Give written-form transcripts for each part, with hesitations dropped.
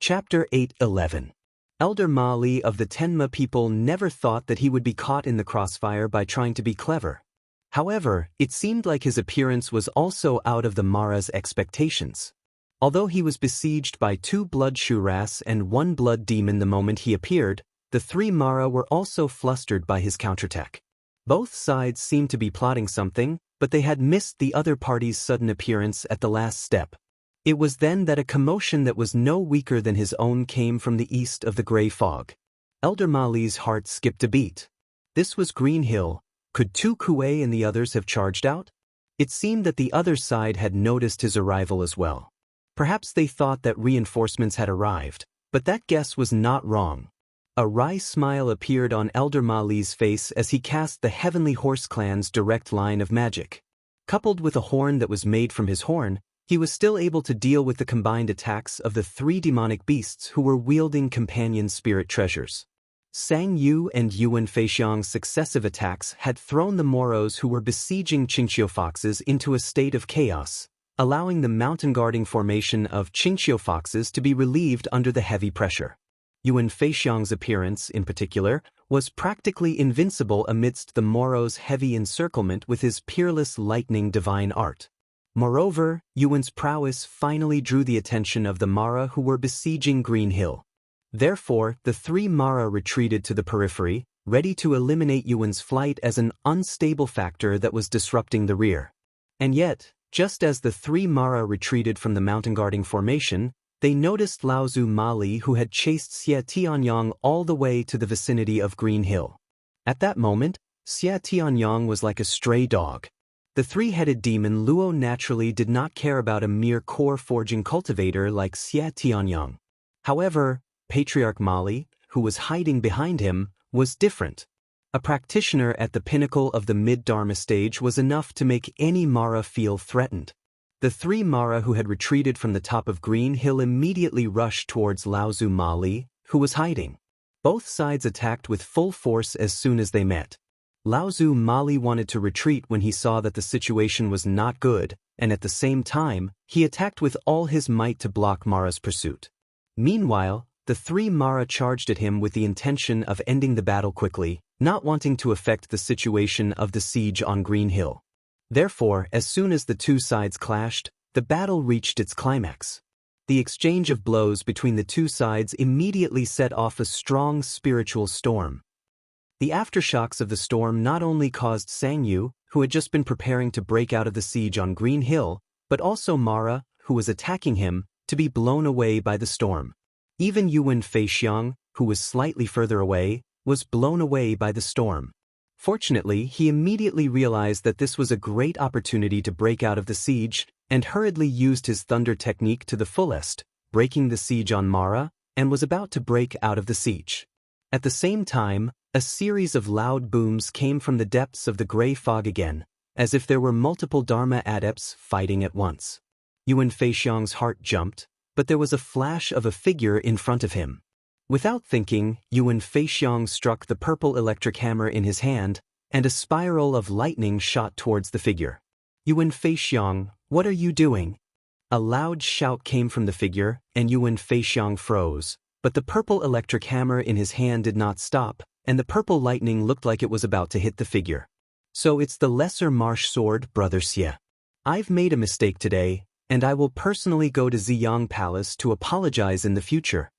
Chapter 8:11. Elder Ma Li of the Tenma people never thought that he would be caught in the crossfire by trying to be clever. However, it seemed like his appearance was also out of the Mara's expectations. Although he was besieged by 2 blood Shuras and 1 blood demon the moment he appeared, the 3 Mara were also flustered by his counterattack. Both sides seemed to be plotting something, but they had missed the other party's sudden appearance at the last step. It was then that a commotion that was no weaker than his own came from the east of the gray fog. Elder Ma Li's heart skipped a beat. This was Green Hill. Could Tu Kuei and the others have charged out? It seemed that the other side had noticed his arrival as well. Perhaps they thought that reinforcements had arrived, but that guess was not wrong. A wry smile appeared on Elder Ma Li's face as he cast the Heavenly Horse Clan's direct line of magic. Coupled with a horn that was made from his horn, he was still able to deal with the combined attacks of the 3 demonic beasts who were wielding companion spirit treasures. Sang Yu and Yuan Feixiang's successive attacks had thrown the Moros who were besieging Qingqiu foxes into a state of chaos, allowing the mountain guarding formation of Qingqiu foxes to be relieved under the heavy pressure. Yuan Feixiang's appearance, in particular, was practically invincible amidst the Moros' heavy encirclement with his peerless lightning divine art. Moreover, Yuan's prowess finally drew the attention of the Mara who were besieging Green Hill. Therefore, the 3 Mara retreated to the periphery, ready to eliminate Yuan's flight as an unstable factor that was disrupting the rear. And yet, just as the 3 Mara retreated from the mountain guarding formation, they noticed Laozu Ma Li who had chased Xie Tianyang all the way to the vicinity of Green Hill. At that moment, Xie Tianyang was like a stray dog. The 3-headed demon Luo naturally did not care about a mere core-forging cultivator like Xie Tianyang. However, Patriarch Ma Li, who was hiding behind him, was different. A practitioner at the pinnacle of the mid-Dharma stage was enough to make any Mara feel threatened. The 3 Mara who had retreated from the top of Green Hill immediately rushed towards Laozu Ma Li, who was hiding. Both sides attacked with full force as soon as they met. Laozu Ma Li wanted to retreat when he saw that the situation was not good, and at the same time, he attacked with all his might to block Mara's pursuit. Meanwhile, the 3 Mara charged at him with the intention of ending the battle quickly, not wanting to affect the situation of the siege on Green Hill. Therefore, as soon as the 2 sides clashed, the battle reached its climax. The exchange of blows between the 2 sides immediately set off a strong spiritual storm. The aftershocks of the storm not only caused Sang Yu, who had just been preparing to break out of the siege on Green Hill, but also Mara, who was attacking him, to be blown away by the storm. Even Yuan Feixiang, who was slightly further away, was blown away by the storm. Fortunately, he immediately realized that this was a great opportunity to break out of the siege, and hurriedly used his thunder technique to the fullest, breaking the siege on Mara, and was about to break out of the siege. At the same time, a series of loud booms came from the depths of the gray fog again, as if there were multiple Dharma adepts fighting at once. Yuan Feixiang's heart jumped, but there was a flash of a figure in front of him. Without thinking, Yuan Feixiang struck the purple electric hammer in his hand, and a spiral of lightning shot towards the figure. Yuan Feixiang, what are you doing? A loud shout came from the figure, and Yuan Feixiang froze, but the purple electric hammer in his hand did not stop, and the purple lightning looked like it was about to hit the figure. So it's the lesser marsh sword, Brother Xie. I've made a mistake today, and I will personally go to Ziyang Palace to apologize in the future.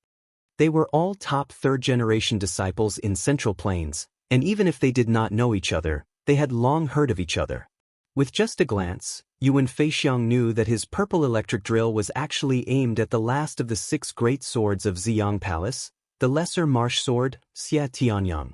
They were all top 3rd-generation disciples in Central Plains, and even if they did not know each other, they had long heard of each other. With just a glance, Yuan Feixiang knew that his purple electric drill was actually aimed at the last of the 6 great swords of Ziyang Palace, the lesser marsh sword, Xie Tianyang.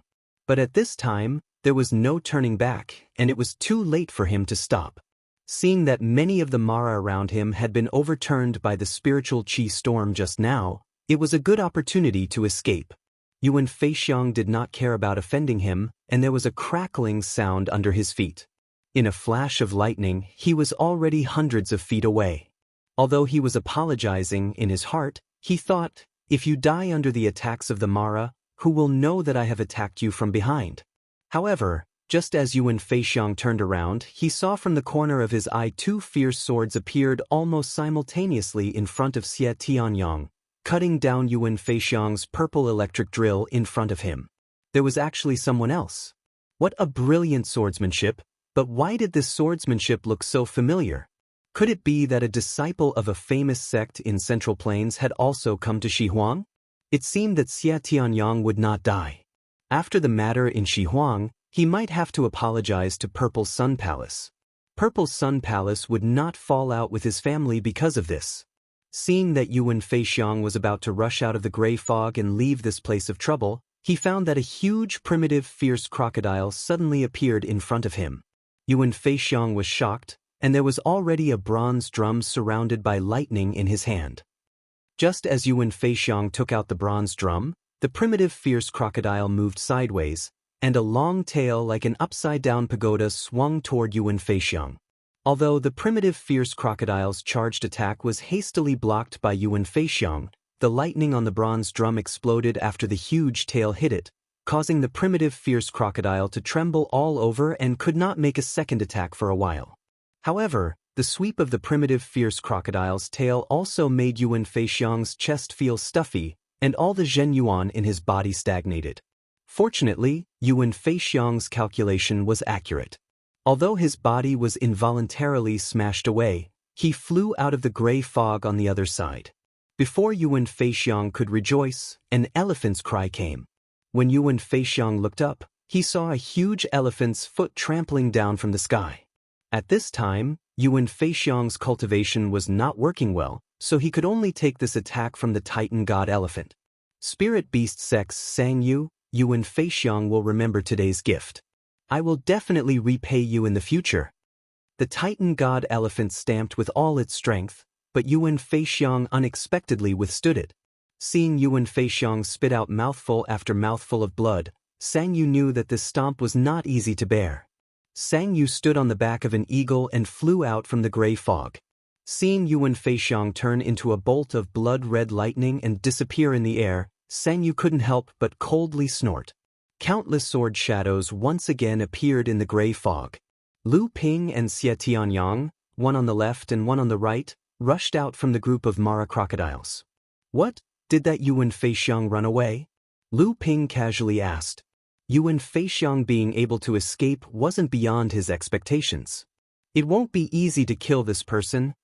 But at this time, there was no turning back, and it was too late for him to stop. Seeing that many of the Mara around him had been overturned by the spiritual qi storm just now, it was a good opportunity to escape. Yuan Feixiang did not care about offending him, and there was a crackling sound under his feet. In a flash of lightning, he was already hundreds of feet away. Although he was apologizing in his heart, he thought, if you die under the attacks of the Mara, who will know that I have attacked you from behind? However, just as Yuan Feixiang turned around, he saw from the corner of his eye 2 fierce swords appeared almost simultaneously in front of Xie Tianyang, cutting down Yuan Feixiang's purple electric drill in front of him. There was actually someone else. What a brilliant swordsmanship, but why did this swordsmanship look so familiar? Could it be that a disciple of a famous sect in Central Plains had also come to Shihuang? It seemed that Xie Tianyang would not die. After the matter in Shihuang, he might have to apologize to Purple Sun Palace. Purple Sun Palace would not fall out with his family because of this. Seeing that Yuan Feixiang was about to rush out of the gray fog and leave this place of trouble, he found that a huge, primitive, fierce crocodile suddenly appeared in front of him. Yuan Feixiang was shocked, and there was already a bronze drum surrounded by lightning in his hand. Just as Yuan Feixiang took out the bronze drum, the primitive, fierce crocodile moved sideways, and a long tail like an upside-down pagoda swung toward Yuan Feixiang. Although the primitive, fierce crocodile's charged attack was hastily blocked by Yuan Feixiang, the lightning on the bronze drum exploded after the huge tail hit it, causing the primitive, fierce crocodile to tremble all over and could not make a second attack for a while. However, the sweep of the primitive, fierce crocodile's tail also made Yuan Feixiang's chest feel stuffy, and all the zhenyuan in his body stagnated. Fortunately, Yuan Feixiang's calculation was accurate. Although his body was involuntarily smashed away, he flew out of the gray fog on the other side. Before Yuan Feixiang could rejoice, an elephant's cry came. When Yuan Feixiang looked up, he saw a huge elephant's foot trampling down from the sky. At this time, Yuan Feixiang's cultivation was not working well, so he could only take this attack from the Titan God Elephant. Spirit Beast Sex sang Yuan Feixiang will remember today's gift. I will definitely repay you in the future. The Titan God Elephant stamped with all its strength, but Yuan Feixiang unexpectedly withstood it. Seeing Yuan Feixiang spit out mouthful after mouthful of blood, Sang Yu knew that this stomp was not easy to bear. Sang Yu stood on the back of an eagle and flew out from the gray fog. Seeing Yuan Feixiang turn into a bolt of blood-red lightning and disappear in the air, Sang Yu couldn't help but coldly snort. Countless sword shadows once again appeared in the gray fog. Lu Ping and Xie Tianyang, one on the left and one on the right, rushed out from the group of Mara crocodiles. What? Did that Yuan Feixiang run away? Lu Ping casually asked. Yuan Feixiang being able to escape wasn't beyond his expectations. It won't be easy to kill this person.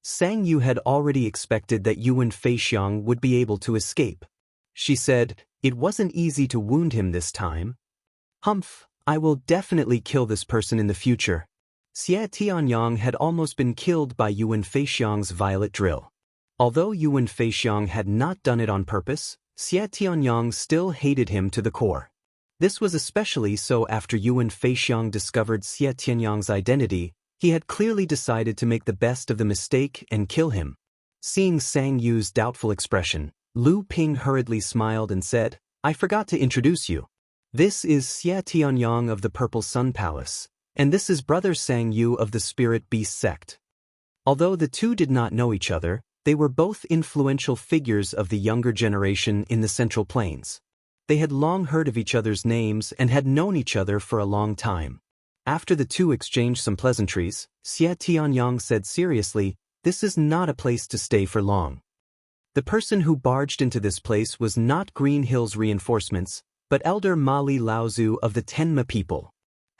Sang Yu had already expected that Yuan Feixiang would be able to escape. She said, it wasn't easy to wound him this time. Humph, I will definitely kill this person in the future. Xie Tianyang had almost been killed by Yuan Feixiang's violet drill. Although Yuan Feixiang had not done it on purpose, Xie Tianyang still hated him to the core. This was especially so after Yuan Feixiang discovered Xie Tianyang's identity. He had clearly decided to make the best of the mistake and kill him. Seeing Sang Yu's doubtful expression, Lu Ping hurriedly smiled and said, I forgot to introduce you. This is Xie Tianyang of the Purple Sun Palace, and this is Brother Sang Yu of the Spirit Beast Sect. Although the two did not know each other, they were both influential figures of the younger generation in the Central Plains. They had long heard of each other's names and had known each other for a long time. After the two exchanged some pleasantries, Xie Tianyang said seriously, this is not a place to stay for long. The person who barged into this place was not Green Hill's reinforcements, but Elder Mali Laozu of the Tenma people.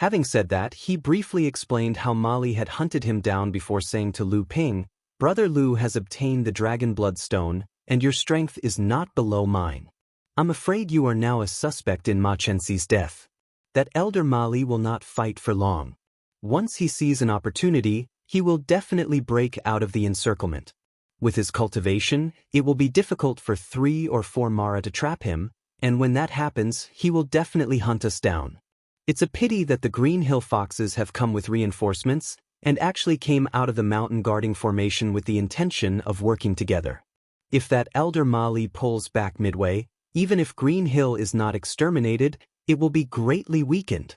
Having said that, he briefly explained how Mali had hunted him down before saying to Lu Ping, Brother Lu has obtained the Dragon Blood Stone, and your strength is not below mine. I'm afraid you are now a suspect in Ma Chenxi's death. That Elder Mali will not fight for long. Once he sees an opportunity, he will definitely break out of the encirclement. With his cultivation, it will be difficult for 3 or 4 Mara to trap him, and when that happens, he will definitely hunt us down. It's a pity that the Green Hill Foxes have come with reinforcements, and actually came out of the mountain guarding formation with the intention of working together. If that Elder Mali pulls back midway, even if Green Hill is not exterminated, it will be greatly weakened.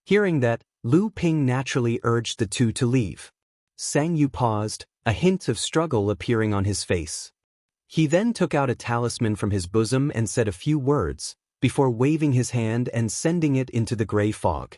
Hearing that, Lu Ping naturally urged the two to leave. Sang Yu paused, a hint of struggle appearing on his face. He then took out a talisman from his bosom and said a few words, before waving his hand and sending it into the gray fog.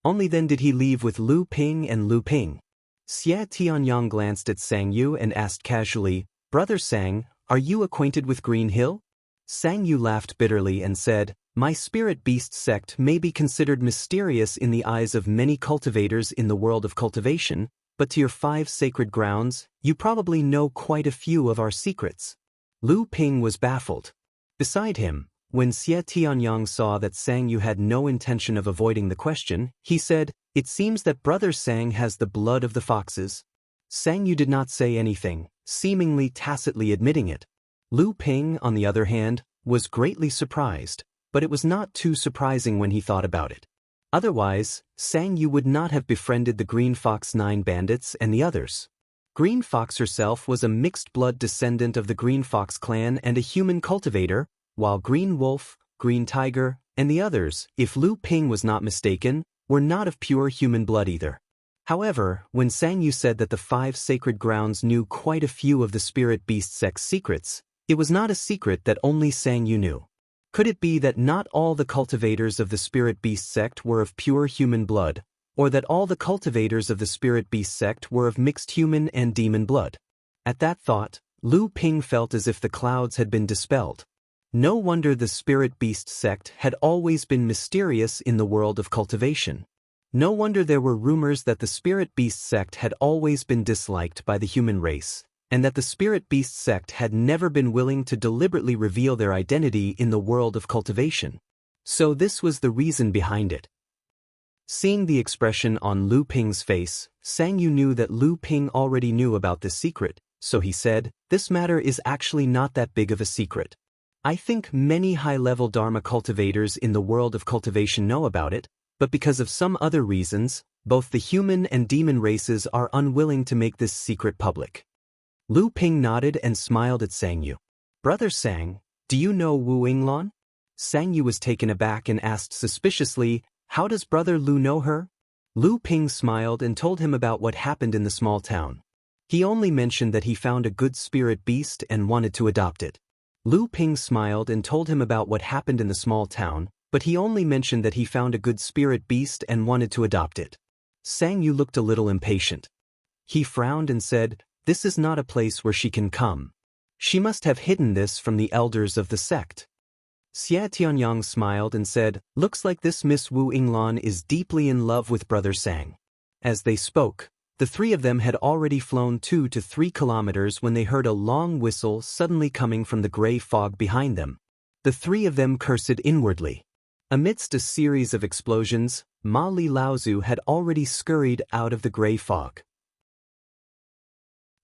Only then did he leave with Lu Ping and Lu Ping. Xie Tianyang glanced at Sang Yu and asked casually, Brother Sang, Are you acquainted with Green Hill? Sang Yu laughed bitterly and said, My spirit beast sect may be considered mysterious in the eyes of many cultivators in the world of cultivation, but to your 5 sacred grounds, you probably know quite a few of our secrets. Lu Ping was baffled. Beside him, when Xie Tianyang saw that Sang Yu had no intention of avoiding the question, he said, It seems that Brother Sang has the blood of the foxes. Sang Yu did not say anything, seemingly tacitly admitting it. Lu Ping, on the other hand, was greatly surprised, but it was not too surprising when he thought about it. Otherwise, Sang Yu would not have befriended the Green Fox 9 bandits and the others. Green Fox herself was a mixed-blood descendant of the Green Fox clan and a human cultivator, while Green Wolf, Green Tiger, and the others, if Lu Ping was not mistaken, were not of pure human blood either. However, when Sang Yu said that the 5 sacred grounds knew quite a few of the spirit beast sect's secrets, it was not a secret that only Sang Yu knew. Could it be that not all the cultivators of the spirit beast sect were of pure human blood, or that all the cultivators of the spirit beast sect were of mixed human and demon blood? At that thought, Lu Ping felt as if the clouds had been dispelled. No wonder the spirit beast sect had always been mysterious in the world of cultivation. No wonder there were rumors that the spirit beast sect had always been disliked by the human race, and that the spirit beast sect had never been willing to deliberately reveal their identity in the world of cultivation. So this was the reason behind it. Seeing the expression on Lu Ping's face, Sang Yu knew that Lu Ping already knew about this secret, so he said, This matter is actually not that big of a secret. I think many high-level Dharma cultivators in the world of cultivation know about it, but because of some other reasons, both the human and demon races are unwilling to make this secret public. Lu Ping nodded and smiled at Sang Yu. Brother Sang, do you know Wu Yinglan? Sang Yu was taken aback and asked suspiciously, How does Brother Lu know her? Lu Ping smiled and told him about what happened in the small town. He only mentioned that he found a good spirit beast and wanted to adopt it. Lu Ping smiled and told him about what happened in the small town, but he only mentioned that he found a good spirit beast and wanted to adopt it. Sang Yu looked a little impatient. He frowned and said, This is not a place where she can come. She must have hidden this from the elders of the sect. Xie Tianyang smiled and said, Looks like this Miss Wu Yinglan is deeply in love with Brother Sang. As they spoke, the 3 of them had already flown 2 to 3 kilometers when they heard a long whistle suddenly coming from the gray fog behind them. The 3 of them cursed inwardly. Amidst a series of explosions, Ma Li Laozu had already scurried out of the gray fog.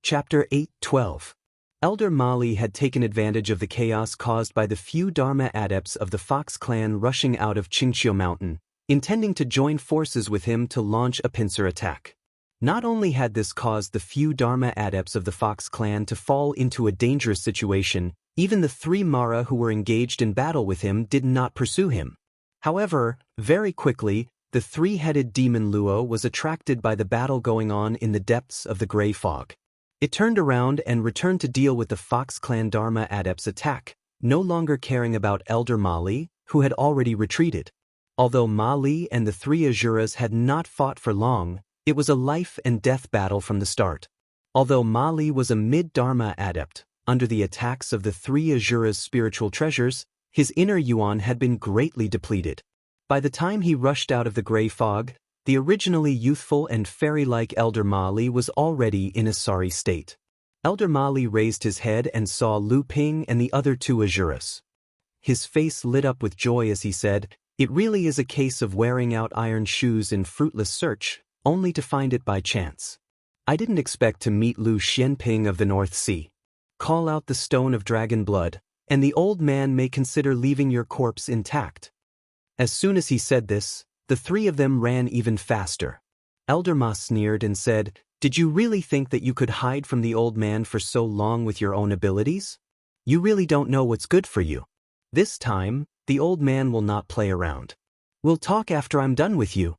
Chapter 8:12. Elder Mali had taken advantage of the chaos caused by the few Dharma adepts of the Fox clan rushing out of Qingqiu Mountain, intending to join forces with him to launch a pincer attack. Not only had this caused the few Dharma adepts of the Fox clan to fall into a dangerous situation, even the 3 Mara who were engaged in battle with him did not pursue him. However, very quickly, the 3-headed demon Luo was attracted by the battle going on in the depths of the gray fog. It turned around and returned to deal with the Fox clan Dharma adepts' attack, no longer caring about Elder Mali, who had already retreated. Although Mali and the 3 Azuras had not fought for long, it was a life-and-death battle from the start. Although Mali was a mid-Dharma adept, under the attacks of the 3 Azuras' spiritual treasures, his inner yuan had been greatly depleted. By the time he rushed out of the gray fog, the originally youthful and fairy-like Elder Mali was already in a sorry state. Elder Mali raised his head and saw Lu Ping and the other 2 Azuras. His face lit up with joy as he said, It really is a case of wearing out iron shoes in fruitless search, only to find it by chance. I didn't expect to meet Lu Xianping of the North Sea. Call out the stone of dragon blood, and the old man may consider leaving your corpse intact. As soon as he said this, the 3 of them ran even faster. Elder Ma sneered and said, Did you really think that you could hide from the old man for so long with your own abilities? You really don't know what's good for you. This time, the old man will not play around. We'll talk after I'm done with you.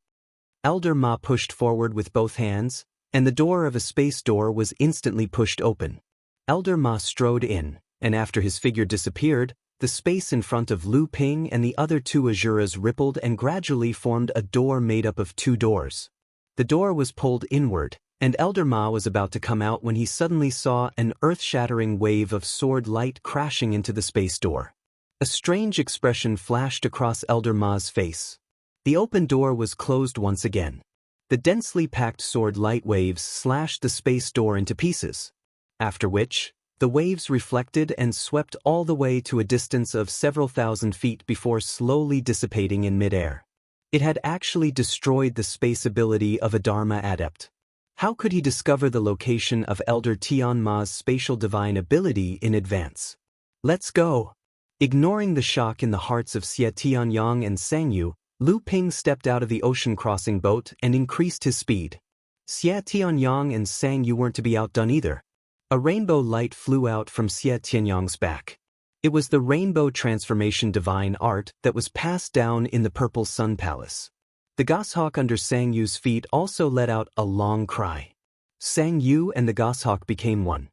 Elder Ma pushed forward with both hands, and the door of a space door was instantly pushed open. Elder Ma strode in, and after his figure disappeared, the space in front of Lu Ping and the other 2 Azuras rippled and gradually formed a door made up of 2 doors. The door was pulled inward, and Elder Ma was about to come out when he suddenly saw an earth-shattering wave of sword light crashing into the space door. A strange expression flashed across Elder Ma's face. The open door was closed once again. The densely packed sword light waves slashed the space door into pieces. After which, the waves reflected and swept all the way to a distance of several thousand feet before slowly dissipating in midair. It had actually destroyed the space ability of a Dharma adept. How could he discover the location of Elder Tian Ma's spatial divine ability in advance? Let's go! Ignoring the shock in the hearts of Xie Tianyang and Sang Yu, Lu Ping stepped out of the ocean-crossing boat and increased his speed. Xie Tianyang and Sang Yu weren't to be outdone either. A rainbow light flew out from Xie Tianyang's back. It was the rainbow transformation divine art that was passed down in the Purple Sun Palace. The goshawk under Sang Yu's feet also let out a long cry. Sang Yu and the goshawk became one.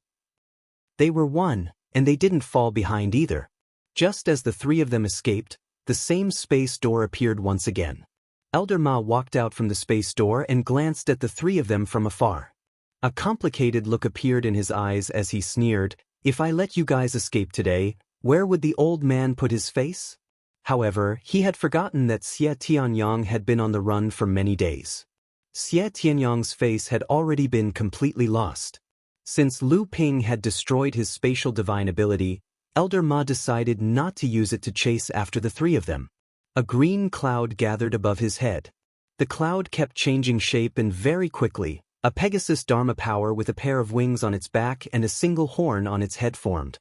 They were one, and they didn't fall behind either. Just as the three of them escaped, the same space door appeared once again. Elder Ma walked out from the space door and glanced at the three of them from afar. A complicated look appeared in his eyes as he sneered, "If I let you guys escape today, where would the old man put his face?" However, he had forgotten that Xie Tianyang had been on the run for many days. Xie Tianyang's face had already been completely lost. Since Lu Ping had destroyed his spatial divine ability, Elder Ma decided not to use it to chase after the three of them. A green cloud gathered above his head. The cloud kept changing shape and very quickly, a Pegasus Dharma power with a pair of wings on its back and a single horn on its head formed.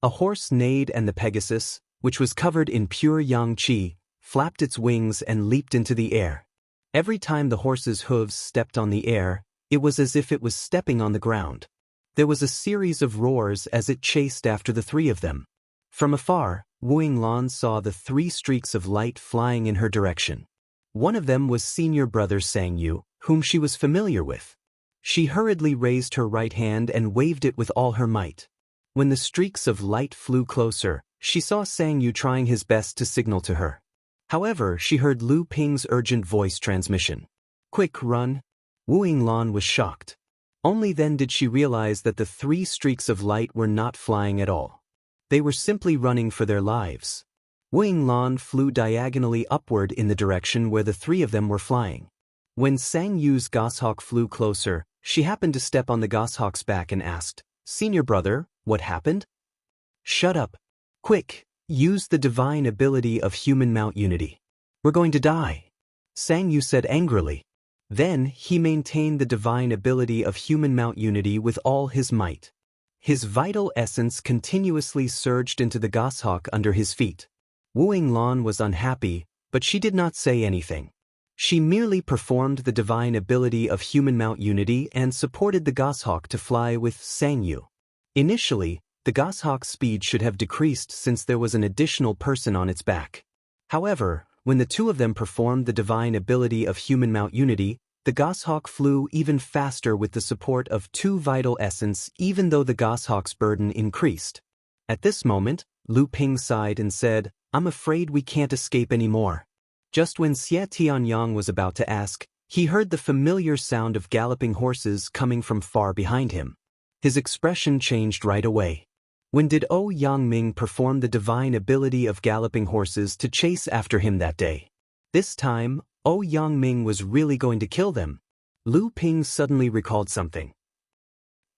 A horse neighed and the Pegasus, which was covered in pure yang qi, flapped its wings and leaped into the air. Every time the horse's hooves stepped on the air, it was as if it was stepping on the ground. There was a series of roars as it chased after the three of them. From afar, Wu Yinglan saw the three streaks of light flying in her direction. One of them was senior brother Sang Yu, whom she was familiar with. She hurriedly raised her right hand and waved it with all her might. When the streaks of light flew closer, she saw Sang Yu trying his best to signal to her. However, she heard Lu Ping's urgent voice transmission. "Quick, run!" Wu Yinglan was shocked. Only then did she realize that the three streaks of light were not flying at all. They were simply running for their lives. Wu Yinglan flew diagonally upward in the direction where the three of them were flying. When Sang Yu's goshawk flew closer, she happened to step on the goshawk's back and asked, "Senior brother, what happened?" "Shut up. Quick, use the divine ability of human Mount Unity. We're going to die," Sang Yu said angrily. Then he maintained the divine ability of human Mount Unity with all his might. His vital essence continuously surged into the goshawk under his feet. Wu Yinglan was unhappy, but she did not say anything. She merely performed the divine ability of human Mount Unity and supported the goshawk to fly with Sang Yu. Initially, the goshawk's speed should have decreased since there was an additional person on its back. However, when the two of them performed the divine ability of human Mount Unity, the goshawk flew even faster with the support of two vital essence even though the goshawk's burden increased. At this moment, Lu Ping sighed and said, "I'm afraid we can't escape anymore." Just when Xie Tianyang was about to ask, he heard the familiar sound of galloping horses coming from far behind him. His expression changed right away. When did O Yangming perform the divine ability of galloping horses to chase after him that day? This time, O Yangming was really going to kill them. Lu Ping suddenly recalled something.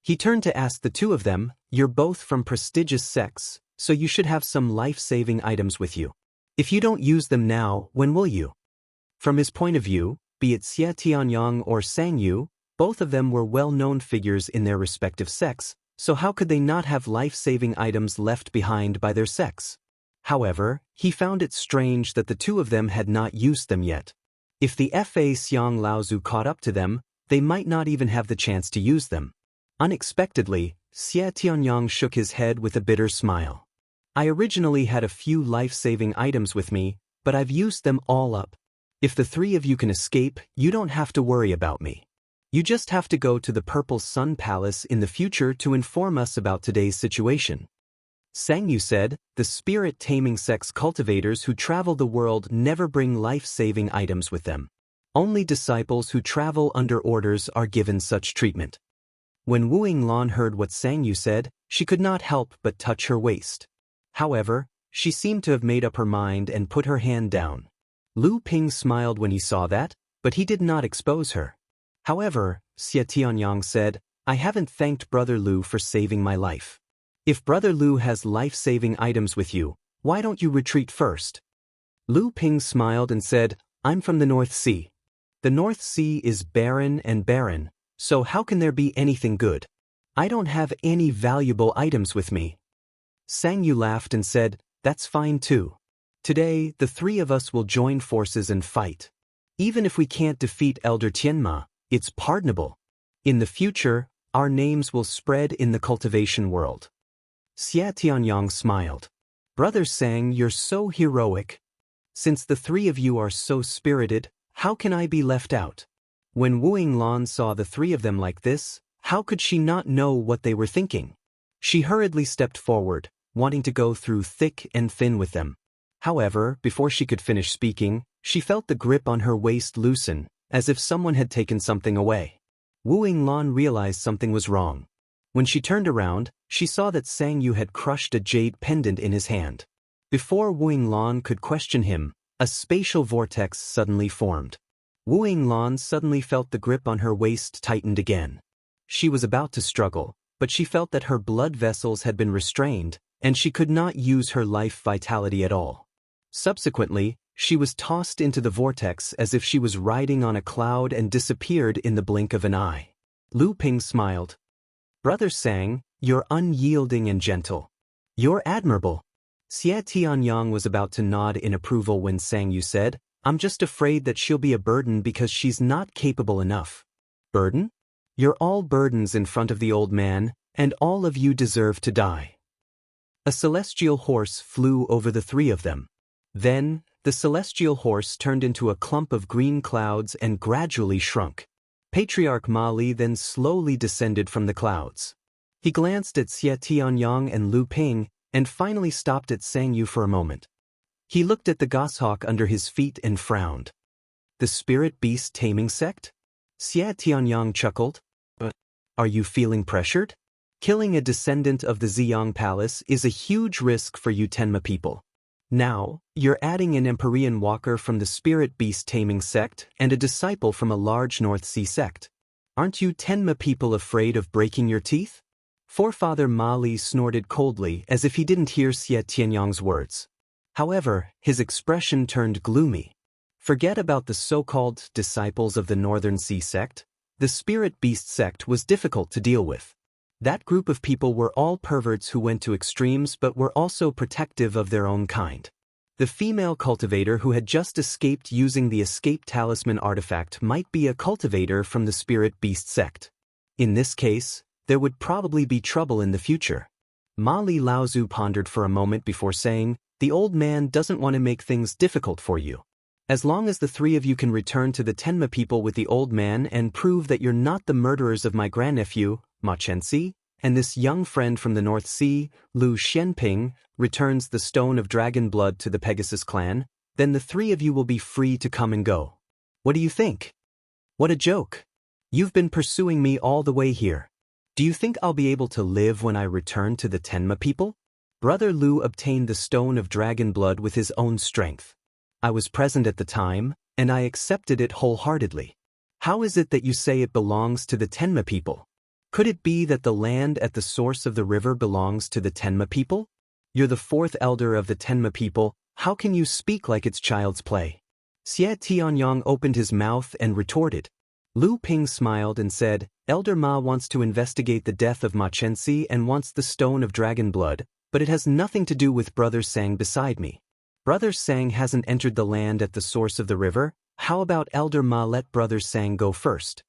He turned to ask the two of them, "You're both from prestigious sects, so you should have some life-saving items with you. If you don't use them now, when will you?" From his point of view, be it Xie Tianyang or Sang Yu, both of them were well-known figures in their respective sects, so how could they not have life-saving items left behind by their sects? However, he found it strange that the two of them had not used them yet. If the Fa Xiang Laozu caught up to them, they might not even have the chance to use them. Unexpectedly, Xie Tianyang shook his head with a bitter smile. "I originally had a few life-saving items with me, but I've used them all up. If the three of you can escape, you don't have to worry about me. You just have to go to the Purple Sun Palace in the future to inform us about today's situation." Sang Yu said, "The spirit-taming sex cultivators who travel the world never bring life-saving items with them. Only disciples who travel under orders are given such treatment. When Wu Yinglan heard what Sang Yu said, she could not help but touch her waist. However, she seemed to have made up her mind and put her hand down. Lu Ping smiled when he saw that, but he did not expose her. However, Xie Tianyang said, I haven't thanked Brother Lu for saving my life. If Brother Lu has life-saving items with you, why don't you retreat first? Lu Ping smiled and said, I'm from the North Sea. The North Sea is barren and barren, so how can there be anything good? I don't have any valuable items with me. Sang Yu laughed and said, that's fine too. Today, the three of us will join forces and fight. Even if we can't defeat Elder Tianma, it's pardonable. In the future, our names will spread in the cultivation world. Xie Tianyang smiled. Brother Sang, you're so heroic. Since the three of you are so spirited, how can I be left out? When Wu Yinglan saw the three of them like this, how could she not know what they were thinking? She hurriedly stepped forward, wanting to go through thick and thin with them. However, before she could finish speaking, she felt the grip on her waist loosen, as if someone had taken something away. Wu Yinglan realized something was wrong. When she turned around, she saw that Sang Yu had crushed a jade pendant in his hand. Before Wu Yinglan could question him, a spatial vortex suddenly formed. Wu Yinglan suddenly felt the grip on her waist tightened again. She was about to struggle, but she felt that her blood vessels had been restrained, and she could not use her life vitality at all. Subsequently, she was tossed into the vortex as if she was riding on a cloud and disappeared in the blink of an eye. Lu Ping smiled. Brother Sang, you're unyielding and gentle. You're admirable. Xie Tianyang was about to nod in approval when Sang Yu said, I'm just afraid that she'll be a burden because she's not capable enough. Burden? You're all burdens in front of the old man, and all of you deserve to die. A celestial horse flew over the three of them. Then, the celestial horse turned into a clump of green clouds and gradually shrunk. Patriarch Ma Li then slowly descended from the clouds. He glanced at Xie Tianyang and Lu Ping, and finally stopped at Sang Yu for a moment. He looked at the goshawk under his feet and frowned. The spirit beast taming sect? Xie Tianyang chuckled. But are you feeling pressured? Killing a descendant of the Ziyang Palace is a huge risk for you Tenma people. Now, you're adding an Empyrean walker from the spirit beast taming sect and a disciple from a large North Sea sect. Aren't you Tenma people afraid of breaking your teeth? Forefather Ma Li snorted coldly as if he didn't hear Xie Tianyang's words. However, his expression turned gloomy. Forget about the so-called disciples of the Northern Sea sect. The spirit beast sect was difficult to deal with. That group of people were all perverts who went to extremes but were also protective of their own kind. The female cultivator who had just escaped using the escape talisman artifact might be a cultivator from the spirit beast sect. In this case, there would probably be trouble in the future. Ma Li Laozu pondered for a moment before saying, the old man doesn't want to make things difficult for you. As long as the three of you can return to the Tenma people with the old man and prove that you're not the murderers of my grandnephew, Ma Chenxi, and this young friend from the North Sea, Lu Xianping, returns the stone of dragon blood to the Pegasus clan, then the three of you will be free to come and go. What do you think? What a joke. You've been pursuing me all the way here. Do you think I'll be able to live when I return to the Tenma people? Brother Lu obtained the stone of dragon blood with his own strength. I was present at the time, and I accepted it wholeheartedly. How is it that you say it belongs to the Tenma people? Could it be that the land at the source of the river belongs to the Tenma people? You're the fourth elder of the Tenma people, how can you speak like it's child's play? Xie Tianyang opened his mouth and retorted. Lu Ping smiled and said, Elder Ma wants to investigate the death of Ma Chenxi and wants the stone of dragon blood, but it has nothing to do with Brother Sang beside me. Brother Sang hasn't entered the land at the source of the river. How about Elder Ma let Brother Sang go first?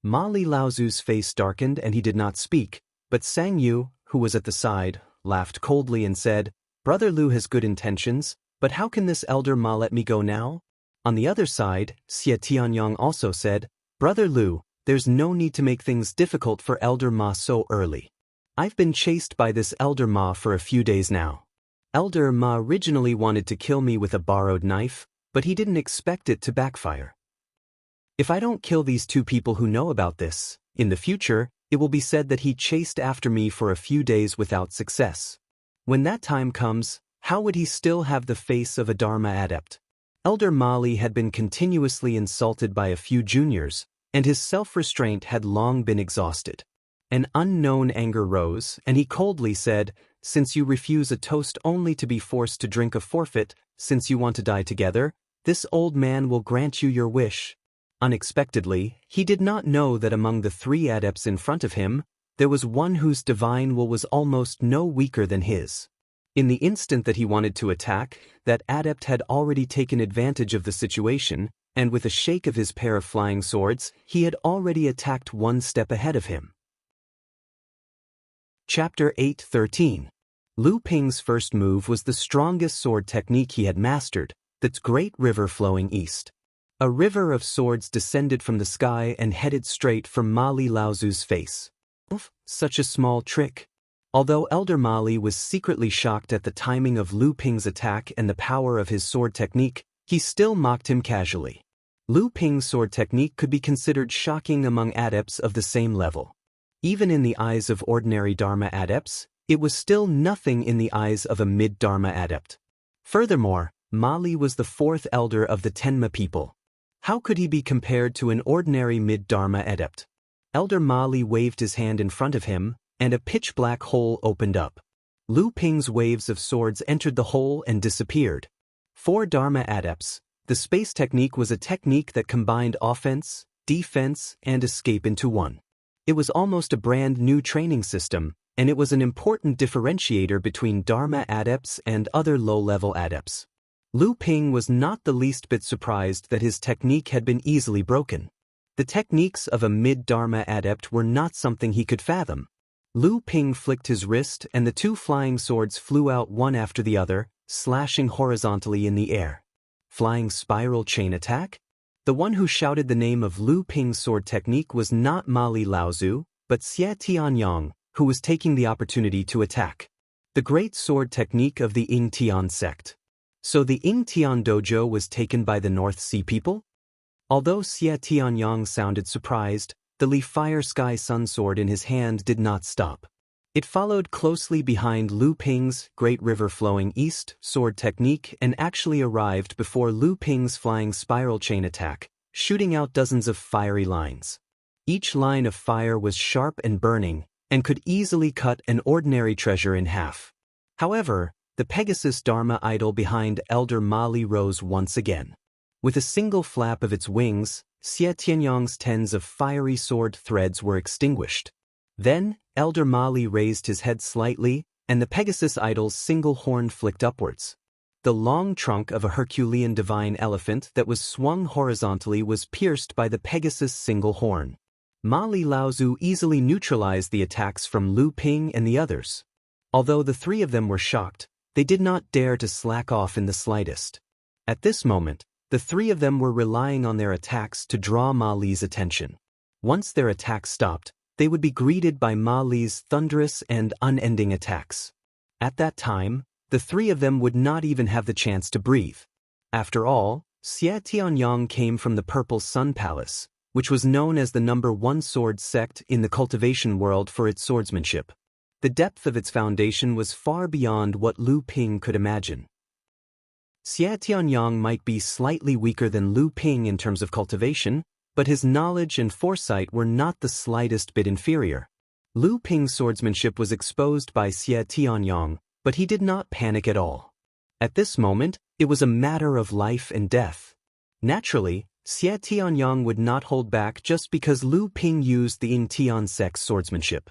Ma Li Laozu's face darkened and he did not speak, but Sang Yu, who was at the side, laughed coldly and said, Brother Lu has good intentions, but how can this Elder Ma let me go now? On the other side, Xie Tianyang also said, Brother Lu, there's no need to make things difficult for Elder Ma so early. I've been chased by this Elder Ma for a few days now. Elder Ma originally wanted to kill me with a borrowed knife, but he didn't expect it to backfire. If I don't kill these two people who know about this, in the future, it will be said that he chased after me for a few days without success. When that time comes, how would he still have the face of a Dharma adept? Elder Mali had been continuously insulted by a few juniors, and his self-restraint had long been exhausted. An unknown anger rose, and he coldly said, "Since you refuse a toast only to be forced to drink a forfeit, since you want to die together, this old man will grant you your wish." Unexpectedly, he did not know that among the three adepts in front of him, there was one whose divine will was almost no weaker than his. In the instant that he wanted to attack, that adept had already taken advantage of the situation, and with a shake of his pair of flying swords, he had already attacked one step ahead of him. Chapter 8:13. Lu Ping's first move was the strongest sword technique he had mastered, that great river flowing east. A river of swords descended from the sky and headed straight for Mali Laozu's face. Such a small trick. Although Elder Mali was secretly shocked at the timing of Lu Ping's attack and the power of his sword technique, he still mocked him casually. Lu Ping's sword technique could be considered shocking among adepts of the same level. Even in the eyes of ordinary Dharma adepts, it was still nothing in the eyes of a mid-Dharma adept. Furthermore, Mali was the fourth elder of the Tenma people. How could he be compared to an ordinary mid-Dharma adept? Elder Mali waved his hand in front of him, and a pitch-black hole opened up. Lu Ping's waves of swords entered the hole and disappeared. For Dharma adepts, the space technique was a technique that combined offense, defense, and escape into one. It was almost a brand new training system, and it was an important differentiator between Dharma adepts and other low-level adepts. Lu Ping was not the least bit surprised that his technique had been easily broken. The techniques of a mid-Dharma adept were not something he could fathom. Lu Ping flicked his wrist and the two flying swords flew out one after the other, slashing horizontally in the air. Flying spiral chain attack? The one who shouted the name of Lu Ping's sword technique was not Mali Laozu, but Xie Tianyang, who was taking the opportunity to attack. The great sword technique of the Ying Tian sect. So the Ying Tian dojo was taken by the North Sea people? Although Xie Tianyang sounded surprised, the Li Fire Sky Sun sword in his hand did not stop. It followed closely behind Lu Ping's Great River Flowing East sword technique and actually arrived before Lu Ping's flying spiral chain attack, shooting out dozens of fiery lines. Each line of fire was sharp and burning, and could easily cut an ordinary treasure in half. However, the Pegasus Dharma idol behind Elder Mali rose once again. With a single flap of its wings, Xie Tianyang's tens of fiery sword threads were extinguished. Then, Elder Mali raised his head slightly, and the Pegasus idol's single horn flicked upwards. The long trunk of a Herculean divine elephant that was swung horizontally was pierced by the Pegasus' single horn. Mali Laozu easily neutralized the attacks from Lu Ping and the others. Although the three of them were shocked, they did not dare to slack off in the slightest. At this moment, the three of them were relying on their attacks to draw Mali's attention. Once their attacks stopped, they would be greeted by Mali's thunderous and unending attacks. At that time, the three of them would not even have the chance to breathe. After all, Xie Tianyang came from the Purple Sun Palace, which was known as the #1 sword sect in the cultivation world for its swordsmanship. The depth of its foundation was far beyond what Lu Ping could imagine. Xie Tianyang might be slightly weaker than Lu Ping in terms of cultivation, but his knowledge and foresight were not the slightest bit inferior. Lu Ping's swordsmanship was exposed by Xie Tianyang, but he did not panic at all. At this moment, it was a matter of life and death. Naturally, Xie Tianyang would not hold back just because Lu Ping used the Ying Tian sect's swordsmanship.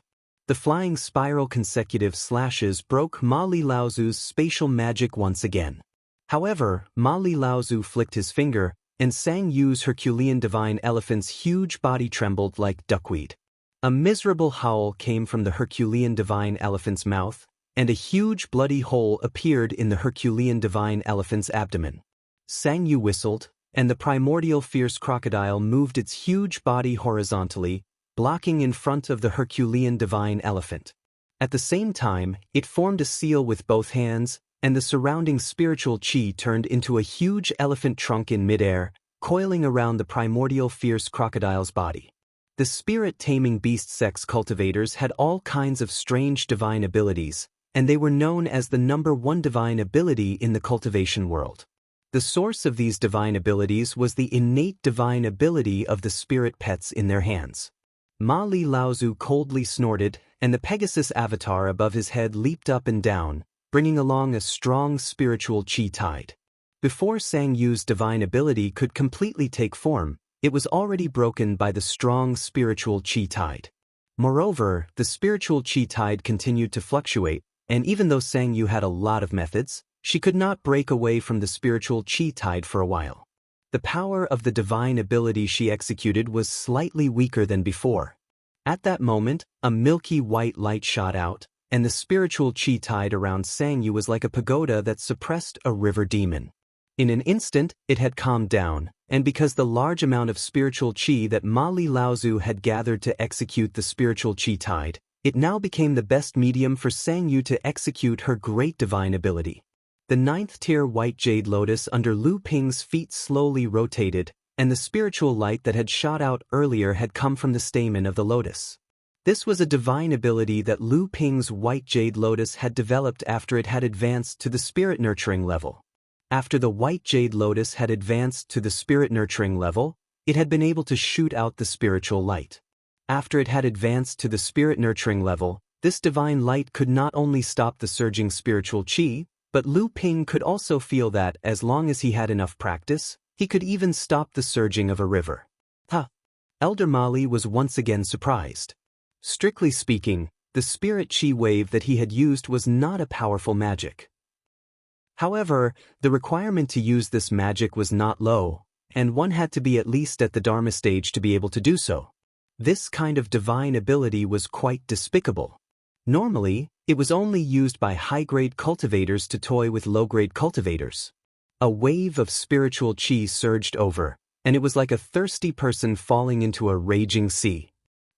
The flying spiral consecutive slashes broke Mali Laozu's spatial magic once again. However, Mali Laozu flicked his finger, and Sang Yu's Herculean divine elephant's huge body trembled like duckweed. A miserable howl came from the Herculean divine elephant's mouth, and a huge bloody hole appeared in the Herculean divine elephant's abdomen. Sang Yu whistled, and the primordial fierce crocodile moved its huge body horizontally, blocking in front of the Herculean divine elephant. At the same time, it formed a seal with both hands, and the surrounding spiritual chi turned into a huge elephant trunk in midair, coiling around the primordial fierce crocodile's body. The spirit-taming beast sex cultivators had all kinds of strange divine abilities, and they were known as the #1 divine ability in the cultivation world. The source of these divine abilities was the innate divine ability of the spirit pets in their hands. Ma Li Laozu coldly snorted, and the Pegasus avatar above his head leaped up and down, bringing along a strong spiritual qi tide. Before Sang Yu's divine ability could completely take form, it was already broken by the strong spiritual qi tide. Moreover, the spiritual qi tide continued to fluctuate, and even though Sang Yu had a lot of methods, she could not break away from the spiritual qi tide for a while. The power of the divine ability she executed was slightly weaker than before. At that moment, a milky white light shot out, and the spiritual qi tide around Sang Yu was like a pagoda that suppressed a river demon. In an instant, it had calmed down, and because the large amount of spiritual qi that Ma Li Laozu had gathered to execute the spiritual qi tide, it now became the best medium for Sang Yu to execute her great divine ability. The 9th-tier white jade lotus under Lu Ping's feet slowly rotated, and the spiritual light that had shot out earlier had come from the stamen of the lotus. This was a divine ability that Lu Ping's white jade lotus had developed after it had advanced to the spirit nurturing level. After the white jade lotus had advanced to the spirit nurturing level, it had been able to shoot out the spiritual light. After it had advanced to the spirit nurturing level, this divine light could not only stop the surging spiritual qi, but Lu Ping could also feel that, as long as he had enough practice, he could even stop the surging of a river. Elder Ma Li was once again surprised. Strictly speaking, the spirit qi wave that he had used was not a powerful magic. However, the requirement to use this magic was not low, and one had to be at least at the Dharma stage to be able to do so. This kind of divine ability was quite despicable. Normally, it was only used by high-grade cultivators to toy with low-grade cultivators. A wave of spiritual qi surged over, and it was like a thirsty person falling into a raging sea.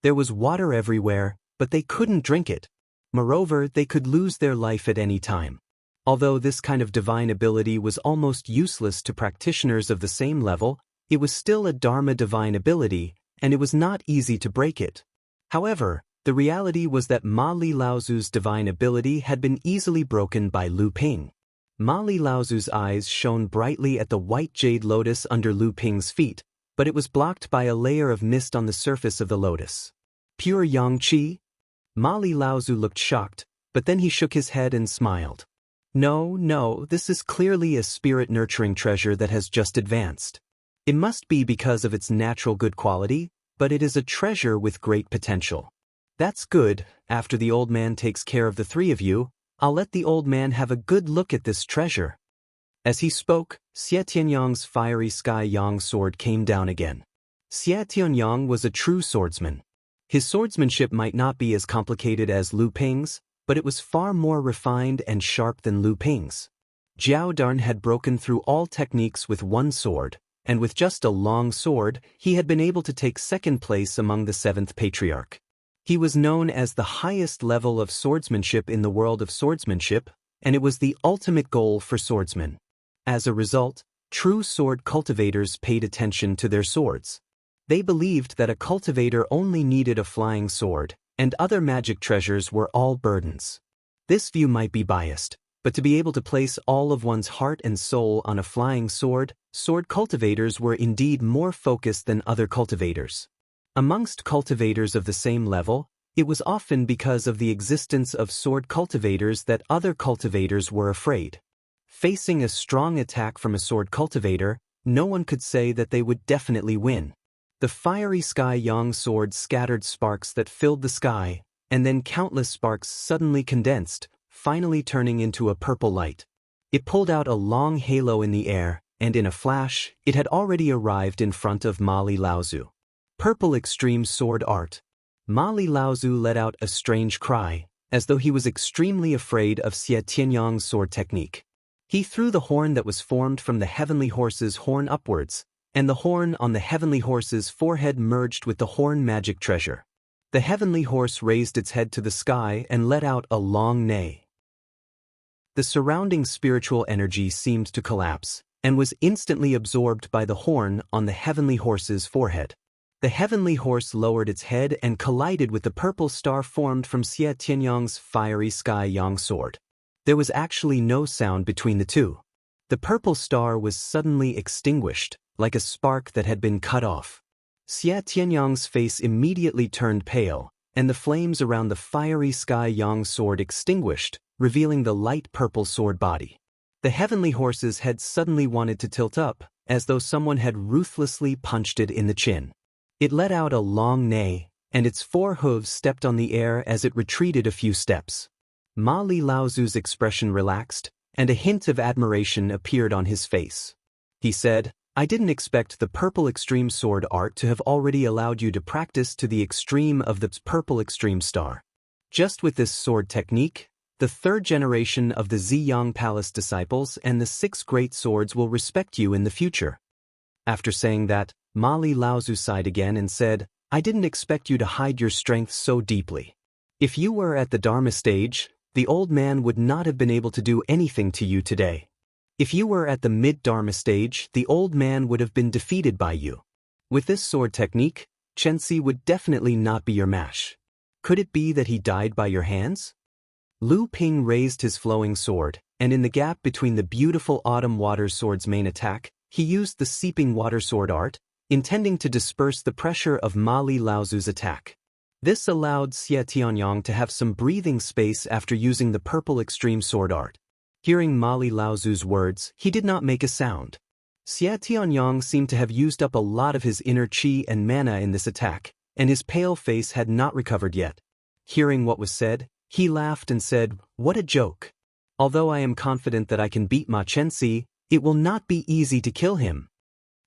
There was water everywhere, but they couldn't drink it. Moreover, they could lose their life at any time. Although this kind of divine ability was almost useless to practitioners of the same level, it was still a Dharma divine ability, and it was not easy to break it. However, the reality was that Ma Li Laozu's divine ability had been easily broken by Lu Ping. Ma Li Laozu's eyes shone brightly at the white jade lotus under Lu Ping's feet, but it was blocked by a layer of mist on the surface of the lotus. Pure yang qi? Ma Li Laozu looked shocked, but then he shook his head and smiled. No, this is clearly a spirit-nurturing treasure that has just advanced. It must be because of its natural good quality, but it is a treasure with great potential. That's good. After the old man takes care of the three of you, I'll let the old man have a good look at this treasure. As he spoke, Xie Tianyang's fiery sky yang sword came down again. Xie Tianyang was a true swordsman. His swordsmanship might not be as complicated as Lu Ping's, but it was far more refined and sharp than Lu Ping's. Jiao Darn had broken through all techniques with one sword, and with just a long sword, he had been able to take second place among the 7th patriarch. He was known as the highest level of swordsmanship in the world of swordsmanship, and it was the ultimate goal for swordsmen. As a result, true sword cultivators paid attention to their swords. They believed that a cultivator only needed a flying sword, and other magic treasures were all burdens. This view might be biased, but to be able to place all of one's heart and soul on a flying sword, sword cultivators were indeed more focused than other cultivators. Amongst cultivators of the same level, it was often because of the existence of sword cultivators that other cultivators were afraid. Facing a strong attack from a sword cultivator, no one could say that they would definitely win. The fiery sky yang sword scattered sparks that filled the sky, and then countless sparks suddenly condensed, finally turning into a purple light. It pulled out a long halo in the air, and in a flash, it had already arrived in front of Ma Li Laozu. Purple extreme sword art. Ma Li Laozu let out a strange cry, as though he was extremely afraid of Xie Tianyang's sword technique. He threw the horn that was formed from the heavenly horse's horn upwards, and the horn on the heavenly horse's forehead merged with the horn magic treasure. The heavenly horse raised its head to the sky and let out a long neigh. The surrounding spiritual energy seemed to collapse, and was instantly absorbed by the horn on the heavenly horse's forehead. The heavenly horse lowered its head and collided with the purple star formed from Xie Tianyang's fiery sky yang sword. There was actually no sound between the two. The purple star was suddenly extinguished, like a spark that had been cut off. Xie Tianyang's face immediately turned pale, and the flames around the fiery sky yang sword extinguished, revealing the light purple sword body. The heavenly horse's head suddenly wanted to tilt up, as though someone had ruthlessly punched it in the chin. It let out a long neigh, and its 4 hooves stepped on the air as it retreated a few steps. Ma Li Laozu's expression relaxed, and a hint of admiration appeared on his face. He said, "I didn't expect the purple extreme sword art to have already allowed you to practice to the extreme of the purple extreme star. Just with this sword technique, the 3rd generation of the Ziyang Palace disciples and the 6 great swords will respect you in the future." After saying that, Ma Li Laozu sighed again and said, "I didn't expect you to hide your strength so deeply. If you were at the Dharma stage, the old man would not have been able to do anything to you today. If you were at the mid-Dharma stage, the old man would have been defeated by you. With this sword technique, Chenxi would definitely not be your match. Could it be that he died by your hands?" Lu Ping raised his flowing sword, and in the gap between the beautiful autumn water sword's main attack, he used the seeping water sword art, intending to disperse the pressure of Ma Li Laozu's attack. This allowed Xie Tianyang to have some breathing space after using the purple extreme sword art. Hearing Ma Li Laozu's words, he did not make a sound. Xie Tianyang seemed to have used up a lot of his inner qi and mana in this attack, and his pale face had not recovered yet. Hearing what was said, he laughed and said, "What a joke. Although I am confident that I can beat Ma Chenxi, it will not be easy to kill him."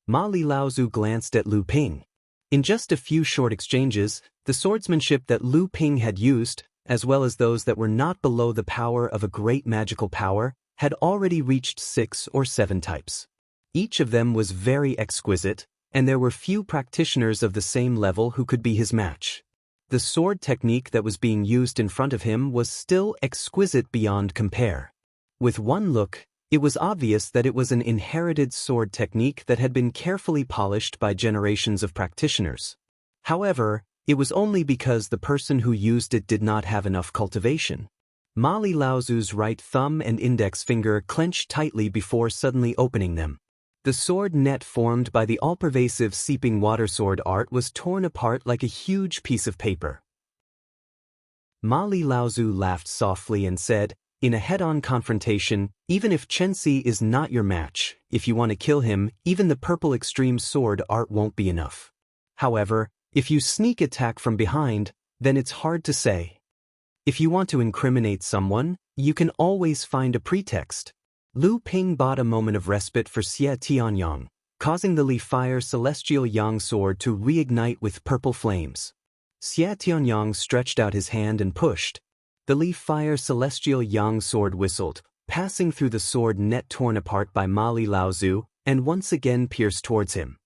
Ma Li Laozu glanced at Lu Ping. In just a few short exchanges, the swordsmanship that Lu Ping had used, as well as those that were not below the power of a great magical power, had already reached 6 or 7 types. Each of them was very exquisite, and there were few practitioners of the same level who could be his match. The sword technique that was being used in front of him was still exquisite beyond compare. With one look, it was obvious that it was an inherited sword technique that had been carefully polished by generations of practitioners. However, it was only because the person who used it did not have enough cultivation. Ma Li Laozu's right thumb and index finger clenched tightly before suddenly opening them. The sword net formed by the all-pervasive seeping water sword art was torn apart like a huge piece of paper. Ma Li Laozu laughed softly and said, "In a head-on confrontation, even if Chenxi is not your match, if you want to kill him, even the purple extreme sword art won't be enough. However, if you sneak attack from behind, then it's hard to say. If you want to incriminate someone, you can always find a pretext." Lu Ping bought a moment of respite for Xie Tianyang, causing the Li Fire Celestial Yang sword to reignite with purple flames. Xie Tianyang stretched out his hand and pushed. The Li Fire Celestial Yang sword whistled, passing through the sword net torn apart by Ma Li Laozu, and once again pierced towards him.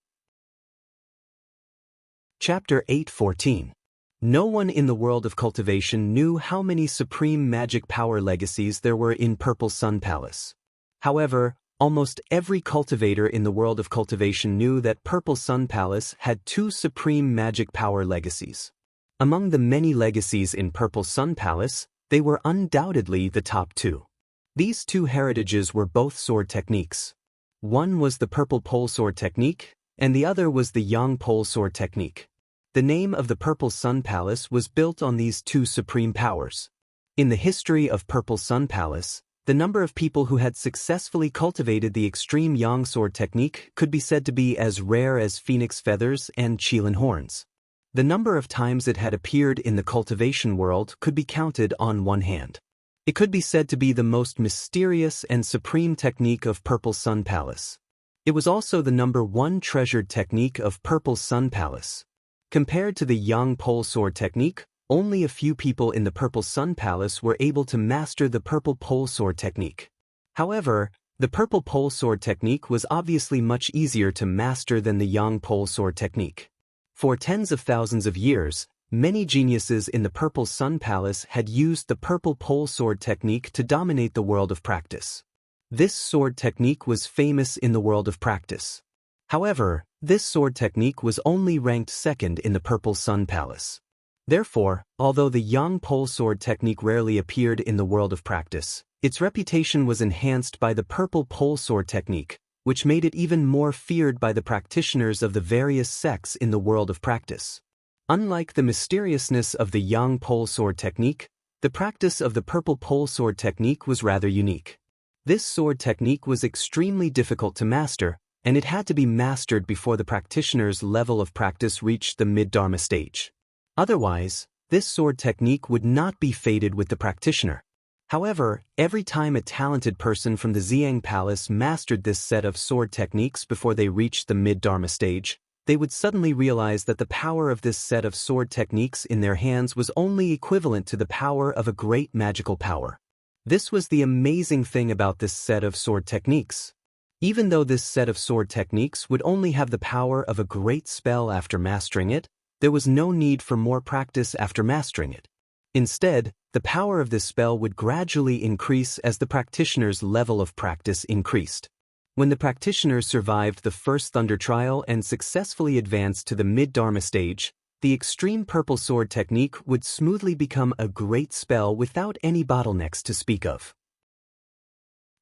Chapter 8:14. No one in the world of cultivation knew how many supreme magic power legacies there were in Purple Sun Palace. However, almost every cultivator in the world of cultivation knew that Purple Sun Palace had 2 supreme magic power legacies. Among the many legacies in Purple Sun Palace, they were undoubtedly the top 2. These 2 heritages were both sword techniques. One was the Purple Pole Sword technique, and the other was the Yang Pole Sword technique. The name of the Purple Sun Palace was built on these 2 supreme powers. In the history of Purple Sun Palace, the number of people who had successfully cultivated the extreme Yang sword technique could be said to be as rare as phoenix feathers and qilin horns. The number of times it had appeared in the cultivation world could be counted on one hand. It could be said to be the most mysterious and supreme technique of Purple Sun Palace. It was also the number 1 treasured technique of Purple Sun Palace. Compared to the Yang Pole Sword technique, only a few people in the Purple Sun Palace were able to master the Purple Pole Sword technique. However, the Purple Pole Sword technique was obviously much easier to master than the Yang Pole Sword technique. For tens of thousands of years, many geniuses in the Purple Sun Palace had used the Purple Pole Sword technique to dominate the world of practice. This sword technique was famous in the world of practice. However, this sword technique was only ranked second in the Purple Sun Palace. Therefore, although the Yang pole sword technique rarely appeared in the world of practice, its reputation was enhanced by the Purple pole sword technique, which made it even more feared by the practitioners of the various sects in the world of practice. Unlike the mysteriousness of the Yang pole sword technique, the practice of the Purple pole sword technique was rather unique. This sword technique was extremely difficult to master, and it had to be mastered before the practitioner's level of practice reached the mid-dharma stage. Otherwise, this sword technique would not be fated with the practitioner. However, every time a talented person from the Xiang Palace mastered this set of sword techniques before they reached the mid-dharma stage, they would suddenly realize that the power of this set of sword techniques in their hands was only equivalent to the power of a great magical power. This was the amazing thing about this set of sword techniques. Even though this set of sword techniques would only have the power of a great spell after mastering it, there was no need for more practice after mastering it. Instead, the power of this spell would gradually increase as the practitioner's level of practice increased. When the practitioner survived the first thunder trial and successfully advanced to the mid-dharma stage, the extreme purple sword technique would smoothly become a great spell without any bottlenecks to speak of.